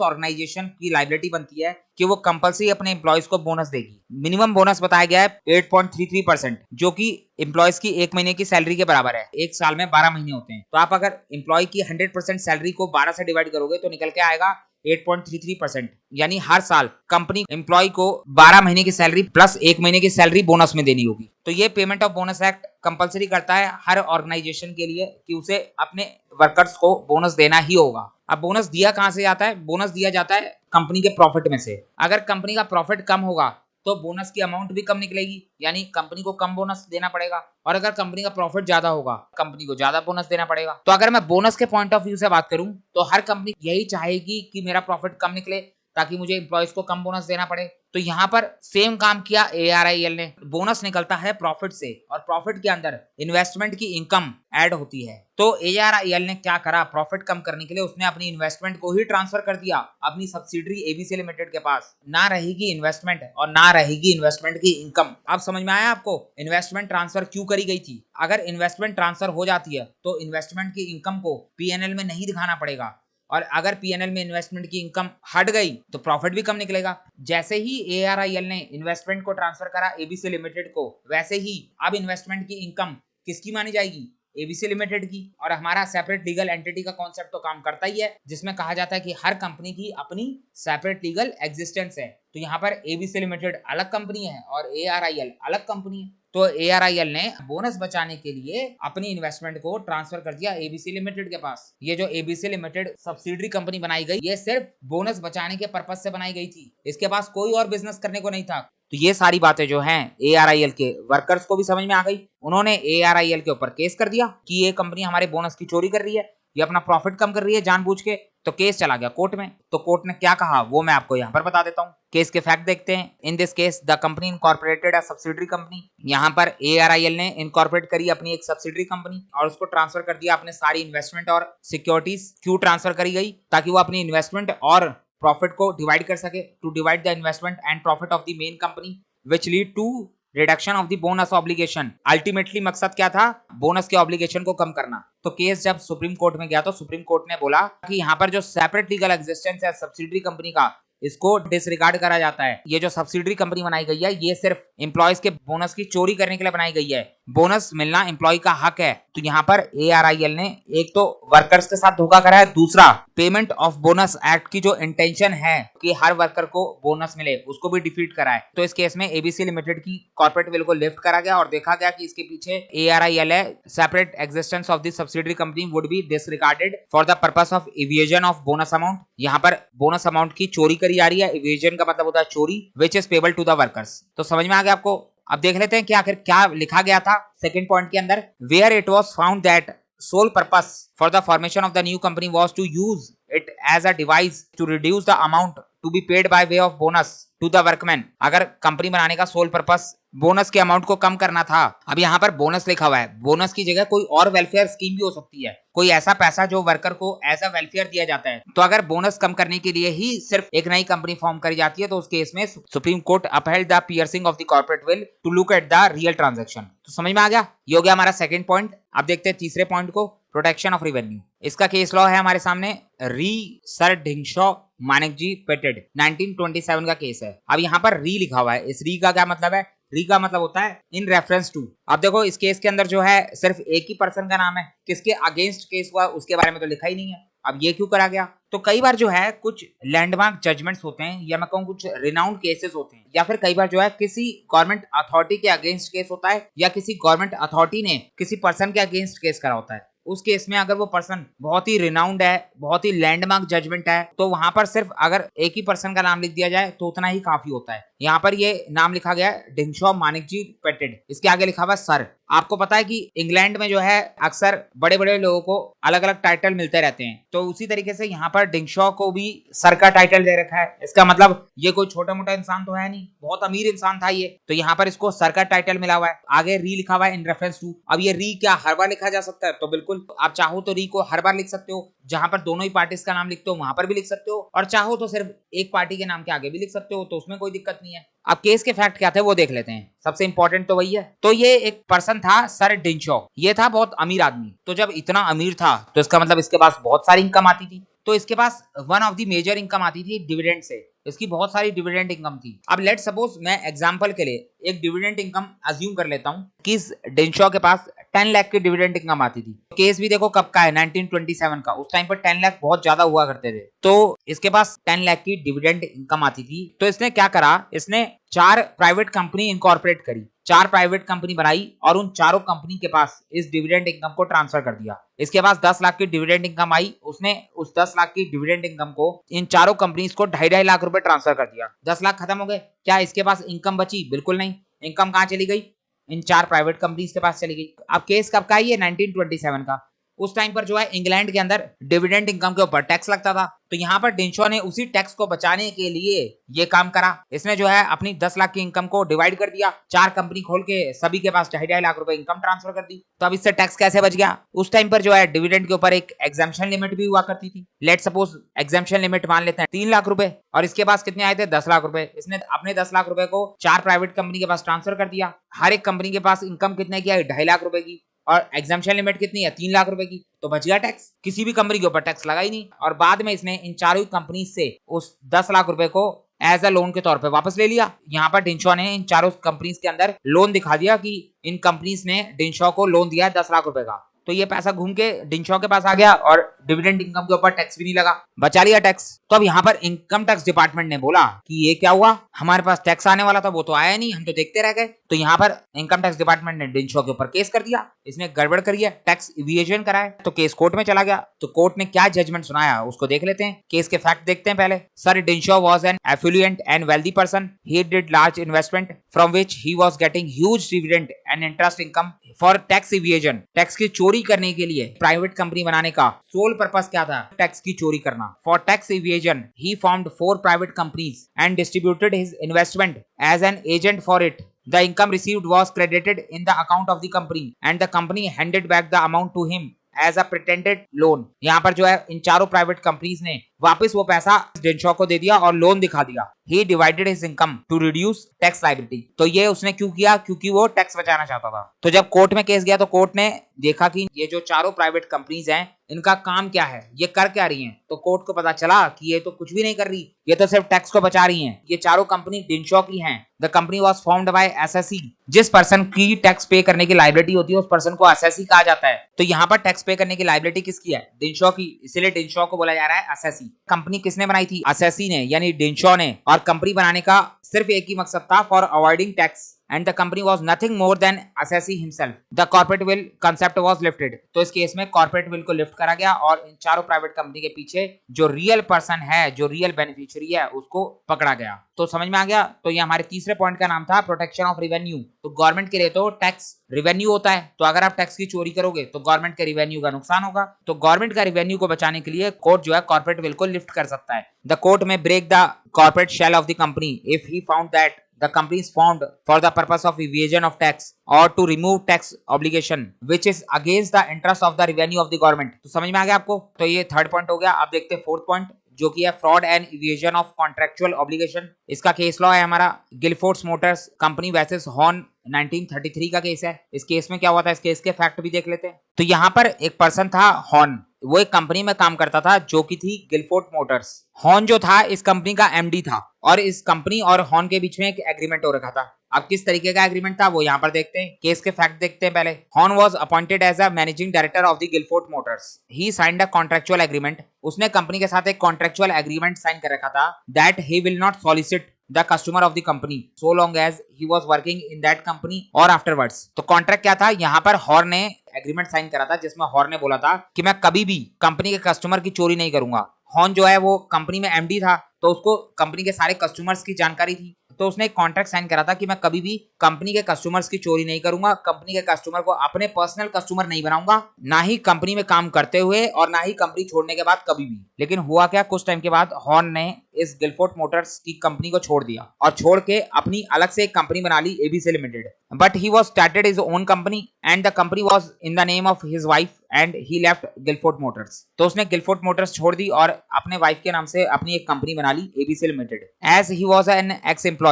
ऑर्गेनाइजेशन की लायबिलिटी बनती है कि वो कंपल्सरी अपने एम्प्लॉयज को बोनस देगी। मिनिमम बोनस बताया गया है 8.33%, जो कि एम्प्लॉयज की 1 महीने की सैलरी के बराबर है। एक साल में 12 महीने होते हैं, तो आप अगर एम्प्लॉय की 100% सैलरी को 12 से डिवाइड करोगे तो निकल के आएगा 8.33%। यानी हर साल कंपनी एम्प्लॉय को 12 महीने की सैलरी प्लस 1 महीने की सैलरी बोनस में देनी होगी। तो ये payment of bonus act compulsory करता है हर ऑर्गेनाइजेशन के लिए कि उसे अपने वर्कर्स को बोनस देना ही होगा। अब बोनस दिया कहां से जाता है? बोनस दिया जाता है कंपनी के प्रॉफिट में से। अगर कंपनी का प्रॉफिट कम होगा तो बोनस की अमाउंट भी कम निकलेगी, यानी कंपनी को कम बोनस देना पड़ेगा। और अगर कंपनी का प्रॉफिट ज्यादा होगा, कंपनी को ज्यादा बोनस देना पड़ेगा। तो अगर मैं बोनस के पॉइंट ऑफ व्यू से बात करूं तो हर कंपनी यही चाहेगी कि मेरा प्रॉफिट कम निकले ताकि मुझे एम्प्लॉयज को कम बोनस देना पड़े। तो यहाँ पर सेम काम किया ARIL ने। बोनस निकलता है प्रॉफिट से और प्रॉफिट के अंदर इन्वेस्टमेंट की इनकम ऐड होती है। तो ARIL ने क्या करा, प्रॉफिट कम करने के लिए उसने अपनी इन्वेस्टमेंट को ही ट्रांसफर कर दिया अपनी सब्सिडरी ABC लिमिटेड के पास। ना रहेगी इन्वेस्टमेंट और ना रहेगी इन्वेस्टमेंट की इनकम। अब समझ में आया आपको इन्वेस्टमेंट ट्रांसफर क्यों करी गई थी? अगर इन्वेस्टमेंट ट्रांसफर हो जाती है तो इन्वेस्टमेंट की इनकम को PNL में नहीं दिखाना पड़ेगा, और अगर PNL में इन्वेस्टमेंट की इनकम हट गई तो प्रॉफिट भी कम निकलेगा। जैसे ही ARIL ने इन्वेस्टमेंट को ट्रांसफर करा ABC लिमिटेड को, वैसे ही अब इन्वेस्टमेंट की इनकम किसकी मानी जाएगी? ABC लिमिटेड की। और हमारा सेपरेट लीगल एंटिटी का कॉन्सेप्ट तो काम करता ही है, जिसमें कहा जाता है कि हर कंपनी की अपनी सेपरेट लीगल एग्जिस्टेंस है। तो यहाँ पर ABC लिमिटेड अलग कंपनी है और ARIL अलग कंपनी है। तो ARIL ने बोनस बचाने के लिए अपनी इन्वेस्टमेंट को ट्रांसफर कर दिया ABC लिमिटेड के पास। ये जो ABC लिमिटेड सब्सिडरी कंपनी बनाई गई, ये सिर्फ बोनस बचाने के पर्पस से बनाई गई थी। इसके पास कोई और बिजनेस करने को नहीं था। तो ये सारी बातें जो हैं ARIL के वर्कर्स को भी समझ में आ गई। उन्होंने ARIL के ऊपर केस कर दिया कि ये कंपनी हमारे बोनस की चोरी कर रही है, ये अपना प्रॉफिट कम कर रही है जानबूझ के। तो केस चला गया कोर्ट में। तो कोर्ट ने क्या कहा वो मैं आपको यहाँ पर बता देता हूँ। केस के फैक्ट देखते हैं। इन this case the company incorporated a subsidiary company. यहाँ पर ARIL ने इनकॉर्पोरेट करी अपनी एक सब्सिडरी कंपनी और उसको ट्रांसफर कर दिया अपने सारी इन्वेस्टमेंट और सिक्योरिटीज। क्यों ट्रांसफर करी गई? ताकि वो अपनी इन्वेस्टमेंट और प्रॉफिट को डिवाइड कर सके, to divide the investment and profit of the main company which lead to reduction of the bonus obligation. Ultimately मकसद क्या था? बोनस के ऑब्लिगेशन को कम करना। तो केस जब सुप्रीम कोर्ट में गया तो सुप्रीम कोर्ट ने बोला कि यहाँ पर जो सेपरेट लीगल एग्जिस्टेंस है सब्सिडरी कंपनी का, इसको डिसरिगार्ड करा जाता है। ये जो सब्सिडरी कंपनी बनाई गई है ये सिर्फ एम्प्लॉयज के बोनस की चोरी करने के लिए बनाई गई है। बोनस मिलना एम्प्लॉय का हक है। तो यहाँ पर ARIL ने एक तो वर्कर्स के साथ धोखा करा है, दूसरा पेमेंट ऑफ बोनस एक्ट की जो इंटेंशन है कि हर वर्कर को बोनस मिले उसको भी डिफीट करा है। तो इस केस में ABC लिमिटेड की कॉर्पोरेट विल को लिफ्ट करा गया और देखा गया कि इसके पीछे ARIL है। Separate existence of the subsidiary company would be disregarded for the purpose of evasion of bonus amount. यहाँ पर बोनस अमाउंट की चोरी करी जा रही है। इवेजन का मतलब होता है चोरी, which is payable to the workers. तो समझ में आ गया आपको? अब देख लेते हैं कि आखिर क्या लिखा गया था सेकंड पॉइंट के अंदर। Where it was found that sole purpose for the formation of the new company was to use it as a device to reduce the amount to be paid by way of bonus to the workmen। अगर company बनाने का soul purpose bonus के amount को कम करना था। अब यहाँ पर बोनस लिखा हुआ है, बोनस की जगह कोई और वेलफेयर स्कीम भी हो सकती है, कोई ऐसा पैसा जो वर्कर को एज अ वेलफेयर दिया जाता है। तो अगर बोनस कम करने के लिए ही सिर्फ एक नई कंपनी फॉर्म करी जाती है तो उस केस में Supreme Court upheld the piercing of the corporate veil to look at the real transaction. तो समझ में आ गया? ये हो गया हमारा सेकंड पॉइंट। अब देखते हैं तीसरे पॉइंट को, प्रोटेक्शन ऑफ रेवेन्यू। इसका केस लॉ है हमारे सामने, री सर ढिंगशॉ मानेकजी पेटेड 1927 का केस है। अब यहाँ पर री लिखा हुआ है, इस री का क्या मतलब है? री का मतलब होता है इन रेफरेंस टू। अब देखो इस केस के अंदर जो है सिर्फ एक ही पर्सन का नाम है, किसके अगेंस्ट केस हुआ उसके बारे में तो लिखा ही नहीं है। अब ये क्यों करा गया? तो कई बार जो है कुछ लैंडमार्क जजमेंट्स होते हैं या मैं कहूँ कुछ रिनाउंड केसेस होते हैं, या फिर कई बार जो है किसी गवर्नमेंट अथॉरिटी के अगेंस्ट केस होता है या किसी गवर्नमेंट अथॉरिटी ने किसी पर्सन के अगेंस्ट केस करा होता है। उस केस में अगर वो पर्सन बहुत ही रिनाउंड है, बहुत ही लैंडमार्क जजमेंट है, तो वहां पर सिर्फ अगर एक ही पर्सन का नाम लिख दिया जाए तो उतना ही काफी होता है। यहाँ पर ये नाम लिखा गया है ढिंगशॉ मानेकजी पेटेड, इसके आगे लिखा हुआ सर। आपको पता है कि इंग्लैंड में जो है अक्सर बड़े बड़े लोगों को अलग अलग टाइटल मिलते रहते हैं, तो उसी तरीके से यहाँ पर ढिंगशॉ को भी सर का टाइटल दे रखा है। इसका मतलब ये कोई छोटा मोटा इंसान तो है नहीं, बहुत अमीर इंसान था ये, तो यहाँ पर इसको सर का टाइटल मिला हुआ है। आगे री लिखा हुआ है इन रेफरेंस टू। अब ये री क्या हर बार लिखा जा सकता है? तो बिल्कुल, आप चाहो तो री को हर बार लिख सकते हो, जहां पर दोनों ही पार्टीज का नाम लिखते हो वहां पर भी लिख सकते हो, और चाहो तो सिर्फ एक पार्टी के नाम के आगे भी लिख सकते हो, तो उसमें कोई दिक्कत नहीं है। अब केस के फैक्ट क्या थे वो देख लेते हैं। सबसे इंपॉर्टेंट तो वही है। तो ये एक पर्सन था सर ढिंगशॉ, ये था बहुत अमीर आदमी। तो जब इतना अमीर था तो इसका मतलब इसके पास बहुत सारी इनकम आती थी। तो इसके पास one of the major income आती थी डिविडेंड से। इसकी बहुत सारी डिविडेंड इनकम थी। अब लेट सपोज मैं एग्जांपल के लिए एक डिविडेंड इनकम अज्यूम कर लेता हूं कि इस डेंशॉ के पास 10 लाख की डिविडेंड इनकम आती थी। केस भी देखो कब का है, 1927 का। उस टाइम पर 10 लाख बहुत ज्यादा हुआ करते थे। तो इसके पास 10 लाख की डिविडेंड इनकम आती थी। तो इसने क्या करा, इसने 4 प्राइवेट कंपनी इनकॉर्पोरेट करी, 4 प्राइवेट कंपनी बनाई और उन चारों कंपनी के पास इस डिविडेंड इनकम को ट्रांसफर कर दिया। इसके पास 10 लाख की डिविडेंड इनकम आई, उसने उस 10 लाख की डिविडेंड इनकम को इन चारों कंपनीज को 2.5 लाख रुपए ट्रांसफर कर दिया। 10 लाख खत्म हो गए। क्या इसके पास इनकम बची? बिल्कुल नहीं। इनकम कहां चली गई? इन 4 प्राइवेट कंपनीज के पास चली गई। अब केस कब का है? ये 1927 का। उस टाइम पर जो है इंग्लैंड के अंदर डिविडेंड इनकम के ऊपर टैक्स लगता था। तो यहाँ पर डेंशॉ ने उसी टैक्स को बचाने के लिए ये काम करा। इसने जो है अपनी 10 लाख की इनकम को डिवाइड कर दिया, 4 कंपनी खोल के सभी के पास 2.5 लाख रुपए इनकम ट्रांसफर कर दी। तो अब इससे टैक्स कैसे बच गया? उस टाइम पर जो है डिविडेंड के ऊपर एक एग्जाम्पशन लिमिट भी हुआ करती थी। लेट सपोज एग्जाम्पशन लिमिट मान लेते हैं 3 लाख रुपए, और इसके पास कितने आए थे? 10 लाख रुपए। इसने अपने 10 लाख रुपए को 4 प्राइवेट कंपनी के पास ट्रांसफर कर दिया। हर एक कंपनी के पास इनकम कितने की आई? 2.5 लाख रुपए की, और एग्जाम्पशन लिमिट कितनी है? 3 लाख रुपए की। तो बच गया टैक्स, किसी भी कंपनी के ऊपर टैक्स लगा ही नहीं। और बाद में इसने इन चारों कंपनी से उस 10 लाख रुपए को एज अ लोन के तौर पे वापस ले लिया। यहाँ पर डेंशॉ ने इन चारों कंपनीज के अंदर लोन दिखा दिया कि इन कंपनीज ने डेंशॉ को लोन दिया है 10 लाख रुपए का। तो ये पैसा घूम के डेंशॉ के पास आ गया और डिविडेंड इनकम के ऊपर टैक्स भी नहीं लगा, बचा लिया टैक्स। तो अब यहाँ पर इनकम टैक्स डिपार्टमेंट ने बोला कि ये क्या हुआ, हमारे पास टैक्स आने वाला था वो तो आया नहीं, हम तो देखते रह गए। तो यहाँ पर इनकम टैक्स डिपार्टमेंट ने डेंशॉ के ऊपर केस कर दिया, इसने गड़बड़ करी है, टैक्स इवेजन करा है। तो केस कोर्ट में चला गया। तो कोर्ट ने क्या जजमेंट सुनाया उसको देख लेते हैं। केस के फैक्ट देखते हैं पहले। Sir, Dinshaw was an affluent and wealthy person. He did large investment from which he was getting huge dividend and interest income. For tax evasion, tax की चोरी करने के लिए प्राइवेट कंपनी बनाने का सोल पर्पस क्या था? टैक्स की चोरी करना। For tax evasion he formed 4 private companies and distributed his investment as an agent for it. The income received was credited in the account of the company and the company handed back the amount to him as a pretended loan। यहाँ पर जो है इन चारों private companies ने वापस वो पैसा डेंशॉ को दे दिया और लोन दिखा दिया। He divided his income to reduce tax liability। तो ये उसने क्यों किया? क्योंकि वो टैक्स बचाना चाहता था। तो जब कोर्ट में केस गया तो कोर्ट ने देखा कि ये जो चारों प्राइवेट कंपनीज हैं इनका काम क्या है, ये कर क्या रही हैं। तो कोर्ट को पता चला कि ये तो कुछ भी नहीं कर रही, ये तो सिर्फ टैक्स को बचा रही हैं। ये चारों कंपनी डेंशॉ की हैं। The company was formed by SSC. जिस पर्सन की टैक्स पे करने की लायबिलिटी होती है उस पर्सन को एसएससी कहा जाता है। तो यहाँ पर टैक्स पे करने की लायबिलिटी किसकी है? डेंशॉ की, इसीलिए डेंशॉ को बोला जा रहा है एसएससी। कंपनी किसने बनाई थी? एसएससी ने, यानी डेंशॉ ने। और कंपनी बनाने का सिर्फ एक ही मकसद था, for avoiding tax, and the company was nothing more than assessee himself। The corporate will concept was lifted। तो इस केस में कॉर्पोरेट विल को लिफ्ट करा गया और इन चारों प्राइवेट कंपनी के पीछे जो रियल पर्सन है, जो रियल बेनिफिशियरी है, उसको पकड़ा गया। तो समझ में आ गया। तो ये हमारे तीसरे पॉइंट का नाम था प्रोटेक्शन ऑफ रेवेन्यू। तो गवर्नमेंट के लिए तो टैक्स रेवेन्यू होता है, तो अगर आप टैक्स की चोरी करोगे तो गवर्नमेंट के रेवेन्यू का नुकसान होगा। तो गवर्नमेंट का रेवेन्यू को बचाने के लिए कोर्ट जो है कॉर्पोरेट विल को लिफ्ट कर सकता है। The court may break the corporate shell of the company if he found that the company is formed for the purpose of evasion of tax or to remove tax obligation which is against the interest of the revenue of the government। तो समझ में आ गया आपको। तो ये third point हो गया। अब देखते हैं फोर्थ पॉइंट जो कि है fraud and evasion of contractual obligation. इसका केस लॉ है हमारा गिलफोर्ड्स मोटर्स कंपनी वर्सेस हॉर्न 1933 का केस है। इस केस में क्या हुआ था, इस केस के फैक्ट भी देख लेते हैं। तो यहाँ पर एक पर्सन था हॉर्न, वो एक कंपनी में काम करता था जो कि थी गिलफोर्ड मोटर्स। हॉर्न जो था इस कंपनी का एमडी था और इस कंपनी और हॉर्न के बीच में एक एग्रीमेंट हो रखा था। अब किस तरीके का एग्रीमेंट था वो यहाँ पर देखते हैं। केस के फैक्ट देखते हैं पहले। Horne was appointed as a managing director of the Gilford Motors. He signed a contractual agreement. उसने कंपनी के साथ एक कॉन्ट्रेक्चुअल एग्रीमेंट साइन कर रखा था that he will not solicit the customer of the company so long as he was working in that company or afterwards। तो contract क्या था? यहाँ पर हॉर्न ने एग्रीमेंट साइन करा था जिसमें हॉर्न ने बोला था कि मैं कभी भी कंपनी के कस्टमर की चोरी नहीं करूंगा। हॉर्न जो है वो कंपनी में एमडी था तो उसको कंपनी के सारे कस्टमर्स की जानकारी थी। तो उसने एक कॉन्ट्रैक्ट साइन करा था कि मैं कभी भी कंपनी के कस्टमर्स की चोरी नहीं करूंगा, कंपनी के कस्टमर को अपने पर्सनल कस्टमर नहीं बनाऊंगा, ना ही कंपनी में काम करते हुए और ना ही कंपनी छोड़ने के बाद कभी भी। लेकिन हुआ क्या, कुछ टाइम के बाद हॉर्न ने इस गिलफोर्ड मोटर्स की कंपनी को छोड़ दिया और छोड़ के अपनी अलग से एक कंपनी बना ली, ABC limited. But he was started his own company and the company was in the name of his wife and he left Gilford Motors. तो उसने गिलफोर्ड मोटर्स छोड़ दी और अपने वाइफ के नाम से अपनी एक कंपनी बना ली, ABC limited. As he was an ex employee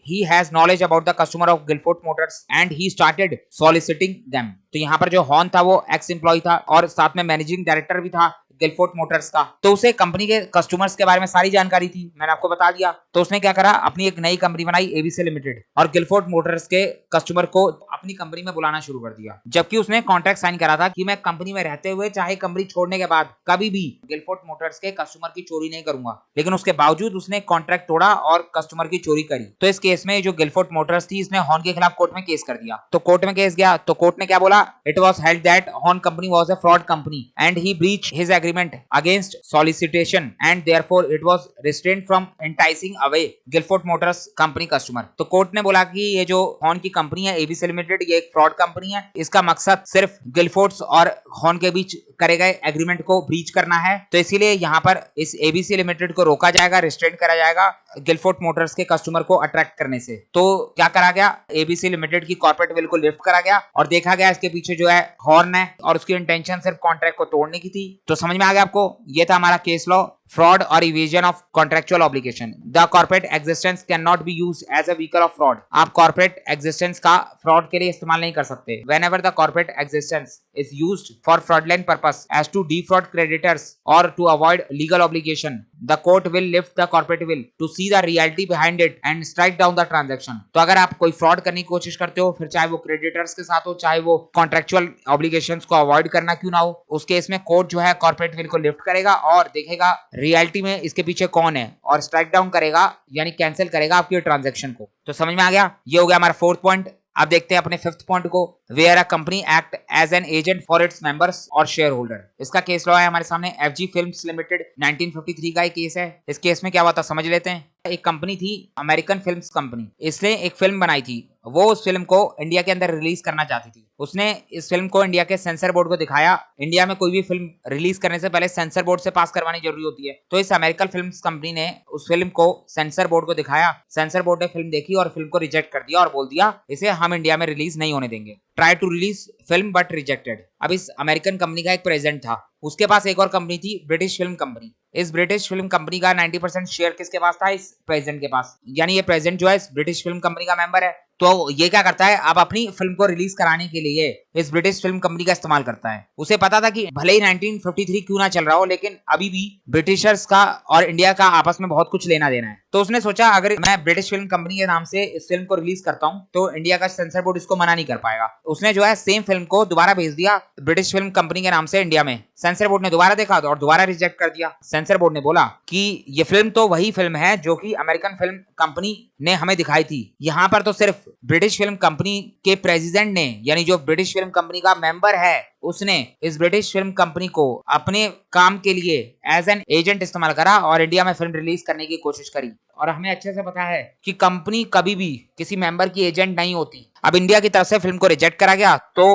he has knowledge about the customer of Guilford Motors and he started soliciting them। तो यहाँ पर जो हॉर्न था वो एक्स एम्प्लॉय था और साथ में मैनेजिंग डायरेक्टर भी था गिलफोर्ड मोटर्स का, तो उसे कंपनी के कस्टमर्स के बारे में सारी जानकारी थी, मैंने आपको बता दिया। तो उसने क्या करा, अपनी एक नई कंपनी बनाई एबीसी लिमिटेड, और गिलफोर्ड मोटर्स के कस्टमर को अपनी कंपनी में बुलाना शुरू कर दिया। जबकि उसने कॉन्ट्रैक्ट साइन करा था कि मैं कंपनी में रहते हुए चाहे कंपनी छोड़ने के बाद कभी भी गिलफोर्ड मोटर्स के कस्टमर की चोरी नहीं करूंगा, लेकिन उसके बावजूद उसने कॉन्ट्रैक्ट तोड़ा और कस्टमर की चोरी करी। तो इस केस में जो गिलफोर्ड मोटर्स थी, इसने हॉर्न के खिलाफ कोर्ट में केस कर दिया। तो कोर्ट में केस गया तो कोर्ट ने क्या बोला, it was held that Horne company was a fraud company and he breach his agreement against solicitation and therefore it was restrained from enticing away Gilford Motors company customer. तो court ने बोला कि ये जो horn की company है ABC limited, ये एक फ्रॉड कंपनी है, इसका मकसद सिर्फ गिलफोर्ड्स और हॉर्न के बीच करे गए एग्रीमेंट को ब्रीच करना है। तो इसीलिए यहाँ पर इस एबीसी लिमिटेड को रोका जाएगा, रिस्ट्रेन करा जाएगा गिलफोर्ड मोटर्स के कस्टमर को अट्रैक्ट करने से। तो क्या करा गया, एबीसी लिमिटेड की कॉर्पोरेट विल को लिफ्ट करा गया और देखा गया इसके पीछे जो है हॉर्न है और उसकी इंटेंशन सिर्फ कॉन्ट्रैक्ट को तोड़ने की थी। तो समझ में आ गया आपको, ये था हमारा case law, fraud or evasion of contractual obligation. The corporate existence cannot be used as a vehicle of fraud. आप corporate existence का fraud के लिए इस्तेमाल नहीं कर सकते। Whenever the corporate existence is used for fraudulent purpose as to defraud creditors or to avoid legal obligation, the court will lift the corporate will to see the reality behind it and strike down the transaction. तो अगर आप कोई fraud करने की कोशिश करते हो, फिर चाहे वो creditors के साथ हो, चाहे वो contractual obligations को avoid करना क्यों ना हो, उस केस में कोर्ट जो है corporate will को lift करेगा और देखेगा रियलिटी में इसके पीछे कौन है और स्ट्राइक डाउन करेगा, यानी कैंसिल करेगा आपकी ट्रांजैक्शन को। तो समझ में आ गया, ये हो गया हमारा फोर्थ पॉइंट। अब देखते हैं अपने फिफ्थ पॉइंट को, where a company act as an agent for its members और शेयर होल्डर। इसका केस लॉ है हमारे सामने एफजी फिल्म्स लिमिटेड 1953 का एक केस है। इस केस में क्या हुआ था समझ लेते हैं। एक कंपनी थी अमेरिकन फिल्म्स कंपनी, इसने एक फिल्म बनाई थी, वो उस फिल्म को इंडिया के अंदर रिलीज करना चाहती थी। उसने इस फिल्म को इंडिया के सेंसर बोर्ड को दिखाया। इंडिया में कोई भी फिल्म रिलीज करने से पहले सेंसर बोर्ड से पास करवानी जरूरी होती है। तो इस अमेरिकन फिल्म्स कंपनी ने उस फिल्म को सेंसर बोर्ड को दिखाया। सेंसर बोर्ड ने फिल्म देखी और फिल्म को रिजेक्ट कर दिया और बोल दिया इसे हम इंडिया में रिलीज नहीं होने देंगे। Try to release film but rejected. अब इस अमेरिकन कंपनी का एक प्रेसिडेंट था, उसके पास एक और कंपनी थी ब्रिटिश फिल्म कंपनी। इस ब्रिटिश फिल्म कंपनी का 90% शेयर किसके पास था, इस प्रेसिडेंट के पास। यानी ये प्रेसिडेंट जो है इस ब्रिटिश फिल्म कंपनी का मेंबर है। तो ये क्या करता है, अब अपनी फिल्म को रिलीज कराने के लिए इस ब्रिटिश फिल्म कंपनी का इस्तेमाल करता है। उसे पता था कि भले ही 1953 क्यों ना चल रहा हो, लेकिन अभी भी ब्रिटिशर्स का और इंडिया का आपस में बहुत कुछ लेना देना है। तो उसने सोचा अगर मैं ब्रिटिश फिल्म कंपनी के नाम से इस फिल्म को रिलीज करता हूं तो इंडिया का सेंसर बोर्ड इसको मना नहीं कर पाएगा। उसने जो है सेम फिल्म को दोबारा भेज दिया ब्रिटिश फिल्म कंपनी के नाम से इंडिया में। सेंसर बोर्ड ने दोबारा देखा और दोबारा रिजेक्ट कर दिया। सेंसर बोर्ड ने बोला कि ये फिल्म तो वही फिल्म है जो कि अमेरिकन फिल्म कंपनी ने हमें दिखाई थी। यहाँ पर तो सिर्फ ब्रिटिश फिल्म कंपनी के प्रेसिडेंट ने, यानी जो ब्रिटिश फिल्म कंपनी का मेंबर है, उसने इस ब्रिटिश फिल्म कंपनी को अपने काम के लिए एज एन एजेंट इस्तेमाल करा और इंडिया में फिल्म रिलीज करने की कोशिश करी। और हमें अच्छे से पता है कि कंपनी कभी भी किसी मेंबर की एजेंट नहीं होती। अब इंडिया की तरफ से फिल्म को रिजेक्ट करा गया तो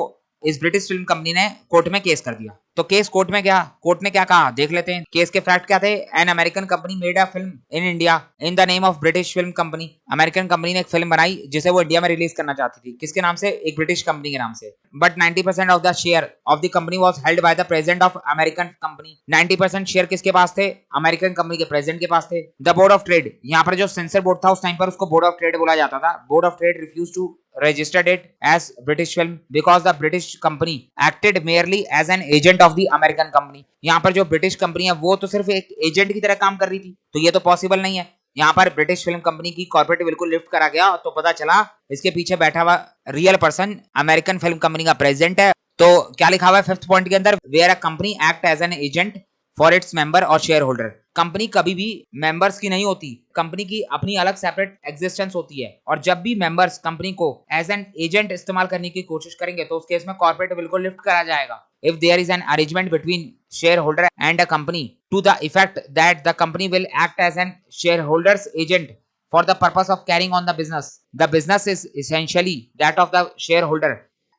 इस ब्रिटिश फिल्म कंपनी ने कोर्ट में केस कर दिया। तो केस कोर्ट में गया, कोर्ट ने क्या कहा देख लेते हैं। केस के फैक्ट क्या थे, an American company made a film in India in the name of British film company. American company ने एक फिल्म बनाई जिसे वो इंडिया में रिलीज करना चाहती थी। किसके नाम से, एक ब्रिटिश कंपनी के नाम से। But 90% of the share of the company was held by the president of American company. 90% share किसके पास थे, अमेरिकन कंपनी के प्रेसिडेंट के पास थे। द बोर्ड ऑफ ट्रेड, यहाँ पर जो सेंसर बोर्ड था उस टाइम पर उसको बोर्ड ऑफ ट्रेड बोला जाता था। Board of trade refuse to registered it as British film because the British company acted merely as an agent of the American company। यहाँ पर जो ब्रिटिश कंपनी है वो तो सिर्फ एक एजेंट की तरह काम कर रही थी, तो ये तो पॉसिबल नहीं है। यहाँ पर ब्रिटिश फिल्म कंपनी की कॉर्पोरेट बिल्कुल लिफ्ट करा गया तो पता चला इसके पीछे बैठा हुआ real person American film company का प्रेसिडेंट है। तो क्या लिखा हुआ है फिफ्थ पॉइंट के अंदर, where a company act as an agent for its member और शेयर होल्डर। कंपनी कभी भी मेंबर्स की नहीं होती, कंपनी की अपनी अलग सेपरेट एग्जिस्टेंस होती है। और जब भी मेंबर्स कंपनी को एज एन एजेंट इस्तेमाल करने की कोशिश करेंगे तो उस केस में कॉर्पोरेट बिल को लिफ्ट करा जाएगा। If there is an arrangement between share holder and a company to the effect that the company will act as an share holders agent for the purpose of carrying on the business is essentially that of the shareholder.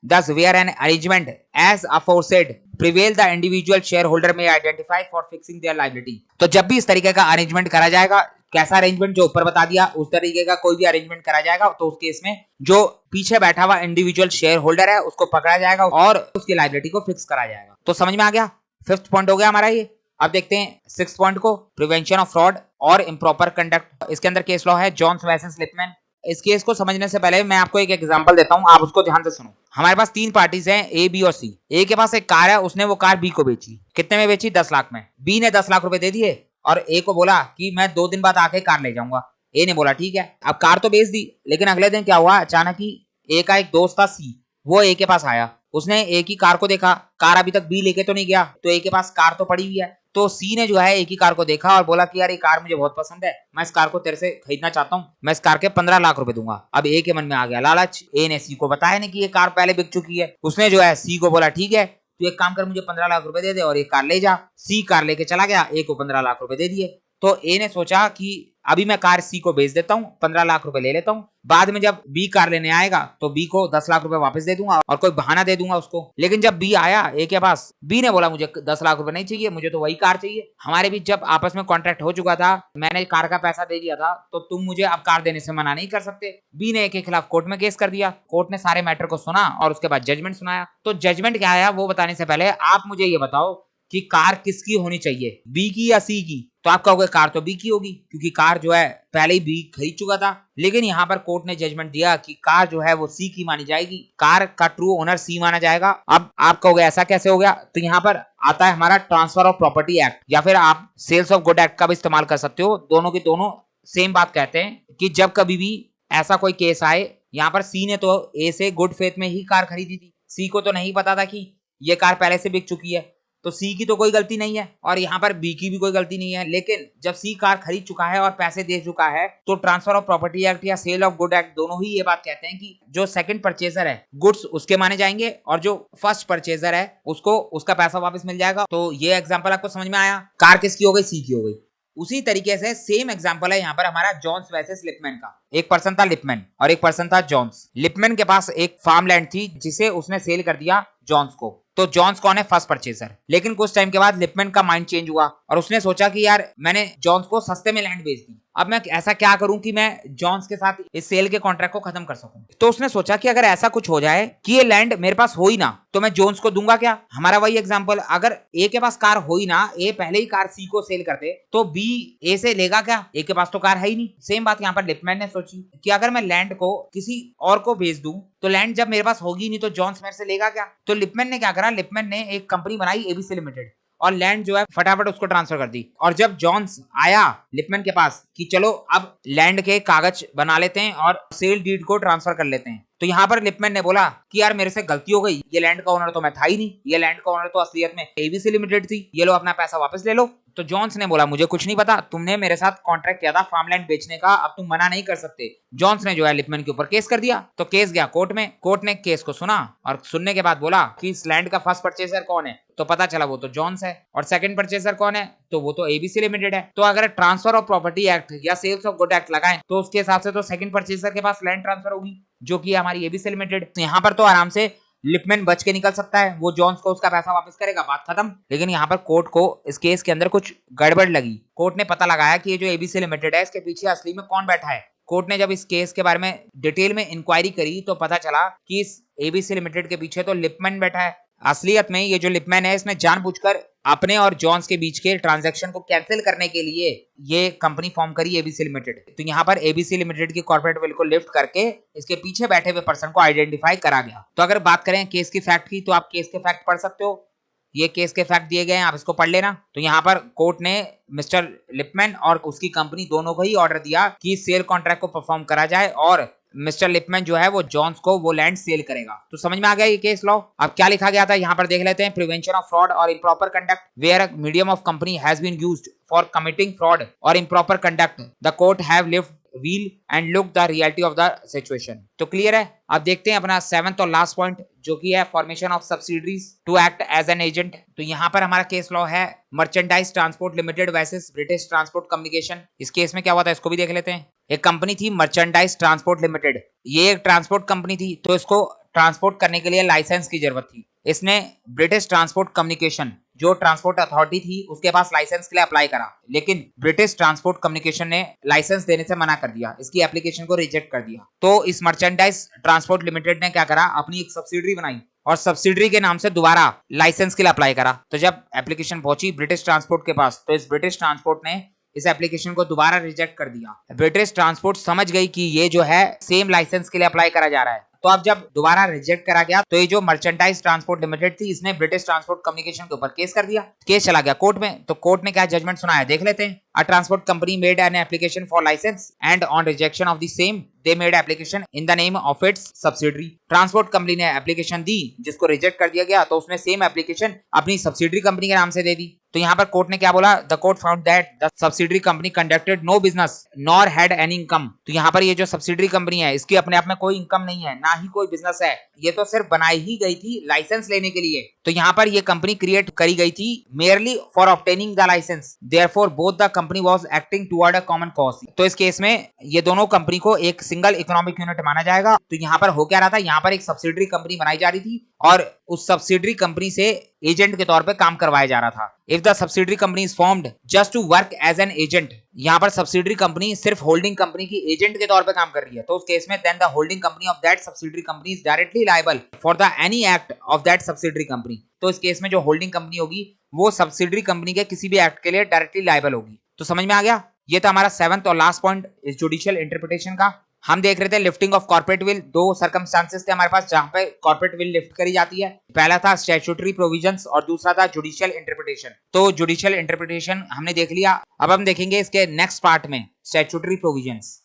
Thus, where an arrangement as aforesaid prevail, the individual shareholder may identify for fixing their liability। तो जब भी इस तरीके का arrangement करा जाएगा, कैसा arrangement, जो ऊपर बता दिया उस तरीके का कोई भी अरेंजमेंट करा जाएगा, तो उस केस में जो पीछे बैठा हुआ इंडिविजुअल शेयर होल्डर है उसको पकड़ा जाएगा और उसकी लाइबिलिटी को फिक्स करा जाएगा। तो समझ में आ गया, फिफ्थ पॉइंट हो गया हमारा ये। अब देखते हैं सिक्स पॉइंट को, प्रिवेंशन ऑफ फ्रॉड और इम्प्रॉपर कंडक्ट। इसके अंदर केस लॉ है जॉन्स वर्सेस लिपमैन इस केस को समझने से पहले मैं आपको एक एग्जांपल देता हूं, आप उसको ध्यान से सुनो। हमारे पास 3 पार्टीज हैं, ए, बी और सी। ए के पास एक कार है, उसने वो कार बी को बेची। कितने में बेची? 10 लाख में। बी ने 10 लाख रुपए दे दिए और ए को बोला कि मैं 2 दिन बाद आके कार ले जाऊंगा। ए ने बोला ठीक है। अब कार तो बेच दी, लेकिन अगले दिन क्या हुआ, अचानक ही ए का एक दोस्त था सी, वो ए के पास आया। उसने ए की कार को देखा, कार अभी तक बी लेके तो नहीं गया, तो ए के पास कार तो पड़ी हुई है। तो सी ने जो है एक ही कार को देखा और बोला कि यार ये कार मुझे बहुत पसंद है, मैं इस कार को तेरे से खरीदना चाहता हूँ, मैं इस कार के 15 लाख रुपए दूंगा। अब ए के मन में आ गया लालच। ए ने सी को बताया नहीं कि ये कार पहले बिक चुकी है। उसने जो है सी को बोला ठीक है, तू एक काम कर, मुझे 15 लाख रुपए दे दे और ये कार ले जा। सी कार लेके चला गया, ए को 15 लाख रुपए दे दिए। तो ए ने सोचा कि अभी मैं कार सी को बेच देता हूँ, 15 लाख रुपए ले लेता हूँ, बाद में जब बी कार लेने आएगा तो बी को 10 लाख रुपए वापस दे दूंगा और कोई बहाना दे दूंगा उसको। लेकिन जब बी आया ए के पास, बी ने बोला मुझे 10 लाख रुपए नहीं चाहिए, मुझे तो वही कार चाहिए। हमारे बीच जब आपस में कॉन्ट्रैक्ट हो चुका था, मैंने कार का पैसा दे दिया था, तो तुम मुझे अब कार देने से मना नहीं कर सकते। बी ने ए के खिलाफ कोर्ट में केस कर दिया। कोर्ट ने सारे मैटर को सुना और उसके बाद जजमेंट सुनाया। तो जजमेंट क्या आया वो बताने से पहले आप मुझे ये बताओ कि कार किसकी होनी चाहिए, बी की या सी की? तो आप कहोगे कार तो बी की होगी, क्योंकि कार जो है पहले ही बी खरीद चुका था। लेकिन यहाँ पर कोर्ट ने जजमेंट दिया कि कार जो है वो सी की मानी जाएगी, कार का ट्रू ओनर सी माना जाएगा। अब आप कहोगे ऐसा कैसे हो गया? तो यहाँ पर आता है हमारा ट्रांसफर ऑफ प्रॉपर्टी एक्ट, या फिर आप सेल्स ऑफ गुड एक्ट का भी इस्तेमाल कर सकते हो। दोनों के दोनों सेम बात कहते हैं कि जब कभी भी ऐसा कोई केस आए, यहाँ पर सी ने तो ए से गुड फेथ में ही कार खरीदी थी, सी को तो नहीं पता था कि ये कार पहले से बिक चुकी है, तो सी की तो कोई गलती नहीं है और यहाँ पर बी की भी कोई गलती नहीं है। लेकिन जब सी कार खरीद चुका है और पैसे दे चुका है, तो ट्रांसफर ऑफ प्रॉपर्टी एक्ट या सेल ऑफ गुड एक्ट दोनों ही ये बात कहते हैं कि जो सेकंड परचेजर है गुड्स उसके माने जाएंगे और जो फर्स्ट परचेजर है उसको उसका पैसा वापस मिल जाएगा। तो ये एग्जाम्पल आपको समझ में आया, कार किसकी हो गई? सी की हो गई। उसी तरीके से सेम एग्जांपल है यहाँ पर हमारा जॉन्स वर्सेस लिपमैन का। एक पर्सन था लिपमैन और एक पर्सन था जॉन्स। लिपमैन के पास एक फार्म लैंड थी जिसे उसने सेल कर दिया जॉन्स को। तो जॉन्स कौन है? First purchaser. लेकिन कुछ टाइम के बाद लिपमैन का माइंड चेंज हुआ और उसने सोचा कि यार मैंने जॉन्स को सस्ते में लैंड बेच दी, अब मैं ऐसा क्या करूं कि मैं जॉन्स के साथ इस सेल के कॉन्ट्रैक्ट को खत्म कर सकूं। तो उसने सोचा कि अगर ऐसा कुछ हो जाए कि ये लैंड मेरे पास हो ही ना, तो मैं जॉन्स को दूंगा क्या? हमारा वही एग्जांपल, अगर ए के पास कार हो ही ना, ए पहले ही कार सी को सेल करते, तो बी ए से लेगा क्या? ए के पास तो कार है ही नहीं। सेम बात यहाँ पर लिपमैन ने सोची कि अगर मैं लैंड को किसी और को बेच दूं, तो लैंड जब मेरे पास होगी नहीं तो जॉन्स मेरे से लेगा क्या? तो लिपमैन ने क्या करा, लिपमैन ने एक कंपनी बनाई एबीसी लिमिटेड और लैंड जो है फटाफट उसको ट्रांसफर कर दी। और जब जॉन्स आया लिपमैन के पास कि चलो अब लैंड के कागज बना लेते हैं और सेल डीड को ट्रांसफर कर लेते हैं, तो यहाँ पर लिपमैन ने बोला कि यार मेरे से गलती हो गई, ये लैंड का ओनर तो मैं था ही नहीं, ये लैंड का ओनर तो असलियत में एबीसी लिमिटेड थी, ये लो अपना पैसा वापस ले लो। तो जॉन्स ने बोला मुझे कुछ नहीं पता, तुमने मेरे साथ कॉन्ट्रैक्ट किया था फार्मलैंड बेचने का, अब तुम मना नहीं कर सकते। जॉन्स ने जो है लिपमैन के ऊपर केस कर दिया। तो केस गया कोर्ट में, कोर्ट ने केस को सुना और सुनने के बाद बोला कि इस लैंड का फर्स्ट परचेजर कौन है? तो पता चला वो तो जॉन्स है। और सेकंड परचेजर कौन है? तो वो तो एबीसी लिमिटेड है। तो अगर ट्रांसफर ऑफ प्रॉपर्टी एक्ट या सेल्स ऑफ गुड एक्ट लगाएं तो उसके हिसाब से तो सेकंड परचेजर के पास लैंड ट्रांसफर होगी, जो कि हमारी एबीसी लिमिटेड। यहाँ पर तो आराम से लिपमैन बच के निकल सकता है, वो जॉन्स को उसका पैसा वापस करेगा, बात खत्म। लेकिन यहाँ पर कोर्ट को इस केस के अंदर कुछ गड़बड़ लगी। कोर्ट ने पता लगाया कि ये जो एबीसी लिमिटेड है इसके पीछे असली में कौन बैठा है। कोर्ट ने जब इस केस के बारे में डिटेल में इंक्वायरी करी तो पता चला कि इस एबीसी लिमिटेड के पीछे तो लिपमैन बैठा है। असलियत में ये जो लिपमैन है इसने जानबूझकर अपने और जॉन्स के बीच के ट्रांजैक्शन को कैंसिल करने के लिए ये कंपनी फॉर्म करी एबीसी लिमिटेड। तो यहाँ पर एबीसी लिमिटेड की कॉर्पोरेट विल को लिफ्ट करके इसके पीछे बैठे हुए पर्सन को आइडेंटिफाई करा गया। तो अगर बात करें केस की फैक्ट की, तो आप केस के फैक्ट पढ़ सकते हो, ये केस के फैक्ट दिए गए हैं, आप इसको पढ़ लेना। तो यहाँ पर कोर्ट ने मिस्टर लिपमैन और उसकी कंपनी दोनों को ही ऑर्डर दिया कि सेल कॉन्ट्रैक्ट को परफॉर्म करा जाए और मिस्टर लिपमैन जो है वो जॉन्स को वो लैंड सेल करेगा। तो समझ में आ गया ये केस लॉ। अब क्या लिखा गया था यहाँ पर देख लेते हैं। प्रिवेंशन ऑफ फ्रॉड और improper conduct where a medium of company has been used for committing fraud और improper conduct, the court have lift veil and look the reality of the situation. तो क्लियर है। अब देखते हैं अपना 7th और last point, जो कि है formation of subsidiaries to act as an agent. तो यहाँ पर हमारा केस लॉ है merchandise transport limited versus British transport communication. इस केस में क्या हुआ था इसको भी देख लेते हैं। एक कंपनी थी मर्चेंडाइज ट्रांसपोर्ट लिमिटेड, ये एक ट्रांसपोर्ट कंपनी थी, तो इसको ट्रांसपोर्ट करने के लिए लाइसेंस की जरूरत थी। इसने ब्रिटिश ट्रांसपोर्ट कम्युनिकेशन जो ट्रांसपोर्ट अथॉरिटी थी उसके पास लाइसेंस के लिए अप्लाई करा, लेकिन ब्रिटिश ट्रांसपोर्ट कम्युनिकेशन ने लाइसेंस देने से मना कर दिया, इसकी एप्लीकेशन को रिजेक्ट कर दिया। तो इस मर्चेंडाइज ट्रांसपोर्ट लिमिटेड ने क्या करा, अपनी एक सब्सिडरी बनाई और सब्सिडरी के नाम से दोबारा लाइसेंस के लिए अप्लाई करा। तो जब एप्लीकेशन पहुंची ब्रिटिश ट्रांसपोर्ट के पास, तो इस ब्रिटिश ट्रांसपोर्ट ने इस एप्लीकेशन को दोबारा रिजेक्ट कर दिया। ब्रिटिश ट्रांसपोर्ट समझ गई कि ये जो है सेम लाइसेंस के लिए अप्लाई करा जा रहा है, तो अब जब दोबारा रिजेक्ट करा गया तो ये जो मर्चेंटाइज ट्रांसपोर्ट लिमिटेड थी इसने ब्रिटिश ट्रांसपोर्ट कम्युनिकेशन के ऊपर केस कर दिया। केस चला गया कोर्ट में, तो कोर्ट ने क्या जजमेंट सुनाया देख लेते हैं। A transport company made an application for licence and on rejection of the same they made application in the name of its subsidiary. Transport company ने एप्लीकेशन दी जिसको रिजेक्ट कर दिया गया, तो उसने सेम एप्लीकेशन अपनी सब्सिडरी कंपनी के नाम से दे दी। तो यहाँ पर कोर्ट ने क्या बोला, the court found that the subsidiary company conducted no business nor had any income. तो यहाँ पर ये जो सब्सिडरी कंपनी है इसकी अपने आप में कोई इनकम नहीं है, ना ही कोई बिजनेस है, ये तो सिर्फ बनाई ही गई थी लाइसेंस लेने के लिए। तो यहाँ पर ये कंपनी क्रिएट करी गई थी merely for obtaining the licence, therefore both the company was acting toward a common cause. तो इस केस में ये दोनों कंपनी को एक सिंगल इकोनॉमिक यूनिट माना जाएगा। तो यहाँ पर हो क्या रहा था, यहाँ पर एक सब्सिडरी कंपनी बनाई जा रही थी और उस सब्सिडरी कंपनी से एजेंट के तौर पे काम करवाया जा रहा था। If the subsidiary company is formed just to work as an agent, यहाँ पर सब्सिडरी कंपनी सिर्फ होल्डिंग कंपनी की एजेंट के तौर पे काम कर रही है, तो उस केस में then the holding company of that subsidiary company is directly liable for the any act of that subsidiary company. तो इस केस में जो होल्डिंग कंपनी होगी वो सब्सिडरी कंपनी के किसी भी एक्ट के लिए डायरेक्टली लायबल होगी। तो समझ में आ गया। ये था हमारा 7th और लास्ट पॉइंट इस जुडिशियल इंटरप्रिटेशन का। हम देख रहे थे लिफ्टिंग ऑफ कॉर्पोरेट विल। दो सर्कमस्टांसेस थे हमारे पास जहां पे कॉर्पोरेट विल लिफ्ट करी जाती है। पहला था स्टैट्यूटरी प्रोविजंस और दूसरा था जुडिशियल इंटरप्रिटेशन। तो जुडिशियल इंटरप्रिटेशन हमने देख लिया, अब हम देखेंगे इसके नेक्स्ट पार्ट में स्टैट्यूटरी प्रोविजंस।